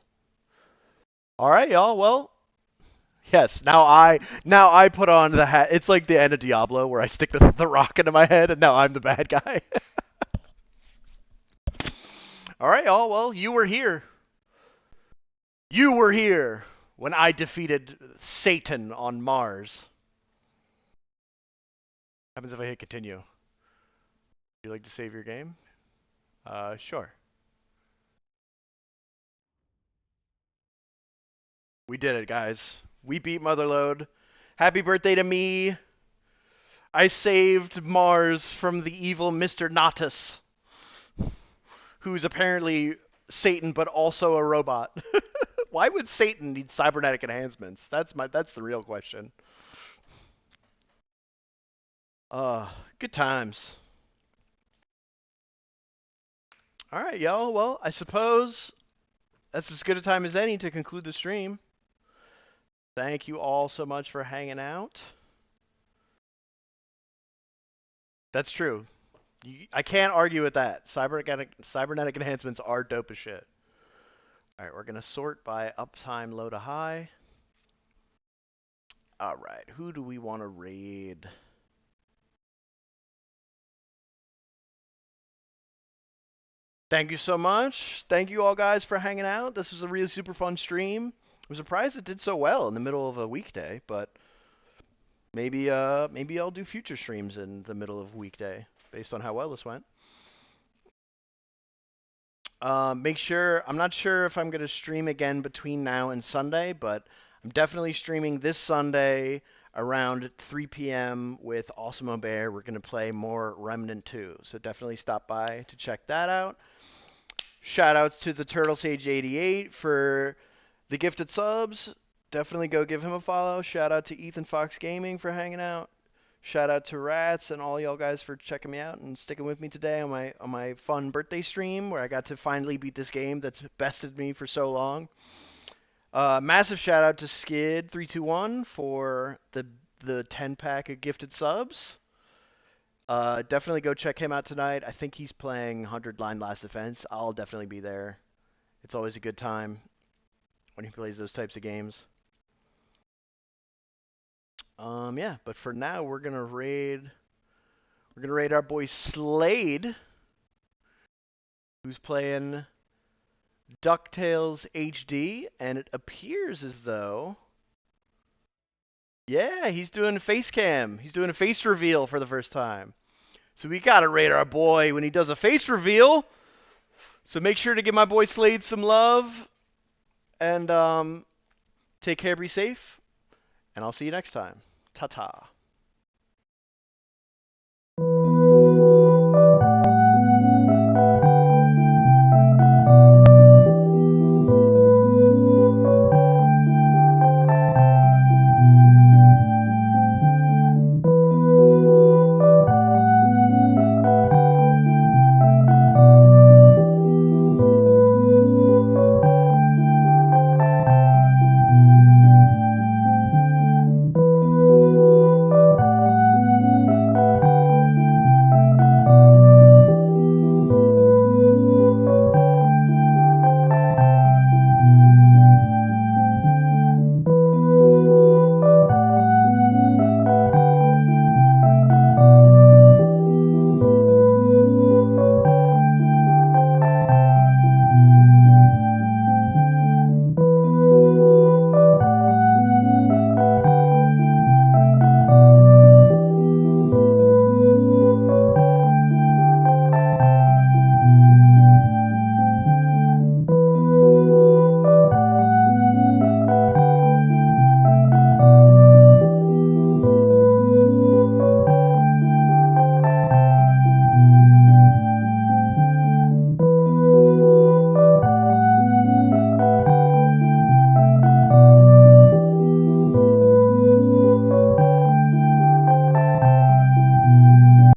All right, y'all. Well, yes. Now I put on the hat. It's like the end of Diablo where I stick the rock into my head, and now I'm the bad guy. All right, y'all. Well, you were here. You were here when I defeated Satan on Mars. What happens if I hit continue? Would you like to save your game? Sure. We did it, guys. We beat Motherload. Happy birthday to me. I saved Mars from the evil Mr. Natus, who's apparently Satan but also a robot. Why would Satan need cybernetic enhancements? That's the real question. Good times. All right, y'all. Well, I suppose that's as good a time as any to conclude the stream. Thank you all so much for hanging out. That's true. I can't argue with that. Cybernetic enhancements are dope as shit. All right, we're going to sort by uptime low to high. All right, who do we want to raid? Thank you so much. Thank you all guys for hanging out. This was a really super fun stream. I'm surprised it did so well in the middle of a weekday, but maybe I'll do future streams in the middle of a weekday based on how well this went. Make sure, I'm not sure if I'm going to stream again between now and Sunday, but I'm definitely streaming this Sunday around 3 p.m. with Awesome Bear. We're going to play more Remnant 2, so definitely stop by to check that out. Shoutouts to the Turtle Sage 88 for the gifted subs. Definitely go give him a follow. Shout out to Ethan Fox Gaming for hanging out. Shout out to Rats and all y'all guys for checking me out and sticking with me today on my fun birthday stream where I got to finally beat this game that's bested me for so long. Massive shout out to Skid321 for the 10-pack of gifted subs. Definitely go check him out tonight. I think he's playing 100 Line Last Defense. I'll definitely be there. It's always a good time when he plays those types of games. Yeah, but for now we're gonna raid our boy Slade, who's playing DuckTales HD, and it appears as though, yeah, he's doing a face cam. He's doing a face reveal for the first time. So we gotta raid our boy when he does a face reveal. So make sure to give my boy Slade some love, and take care, be safe, and I'll see you next time. Ta-ta.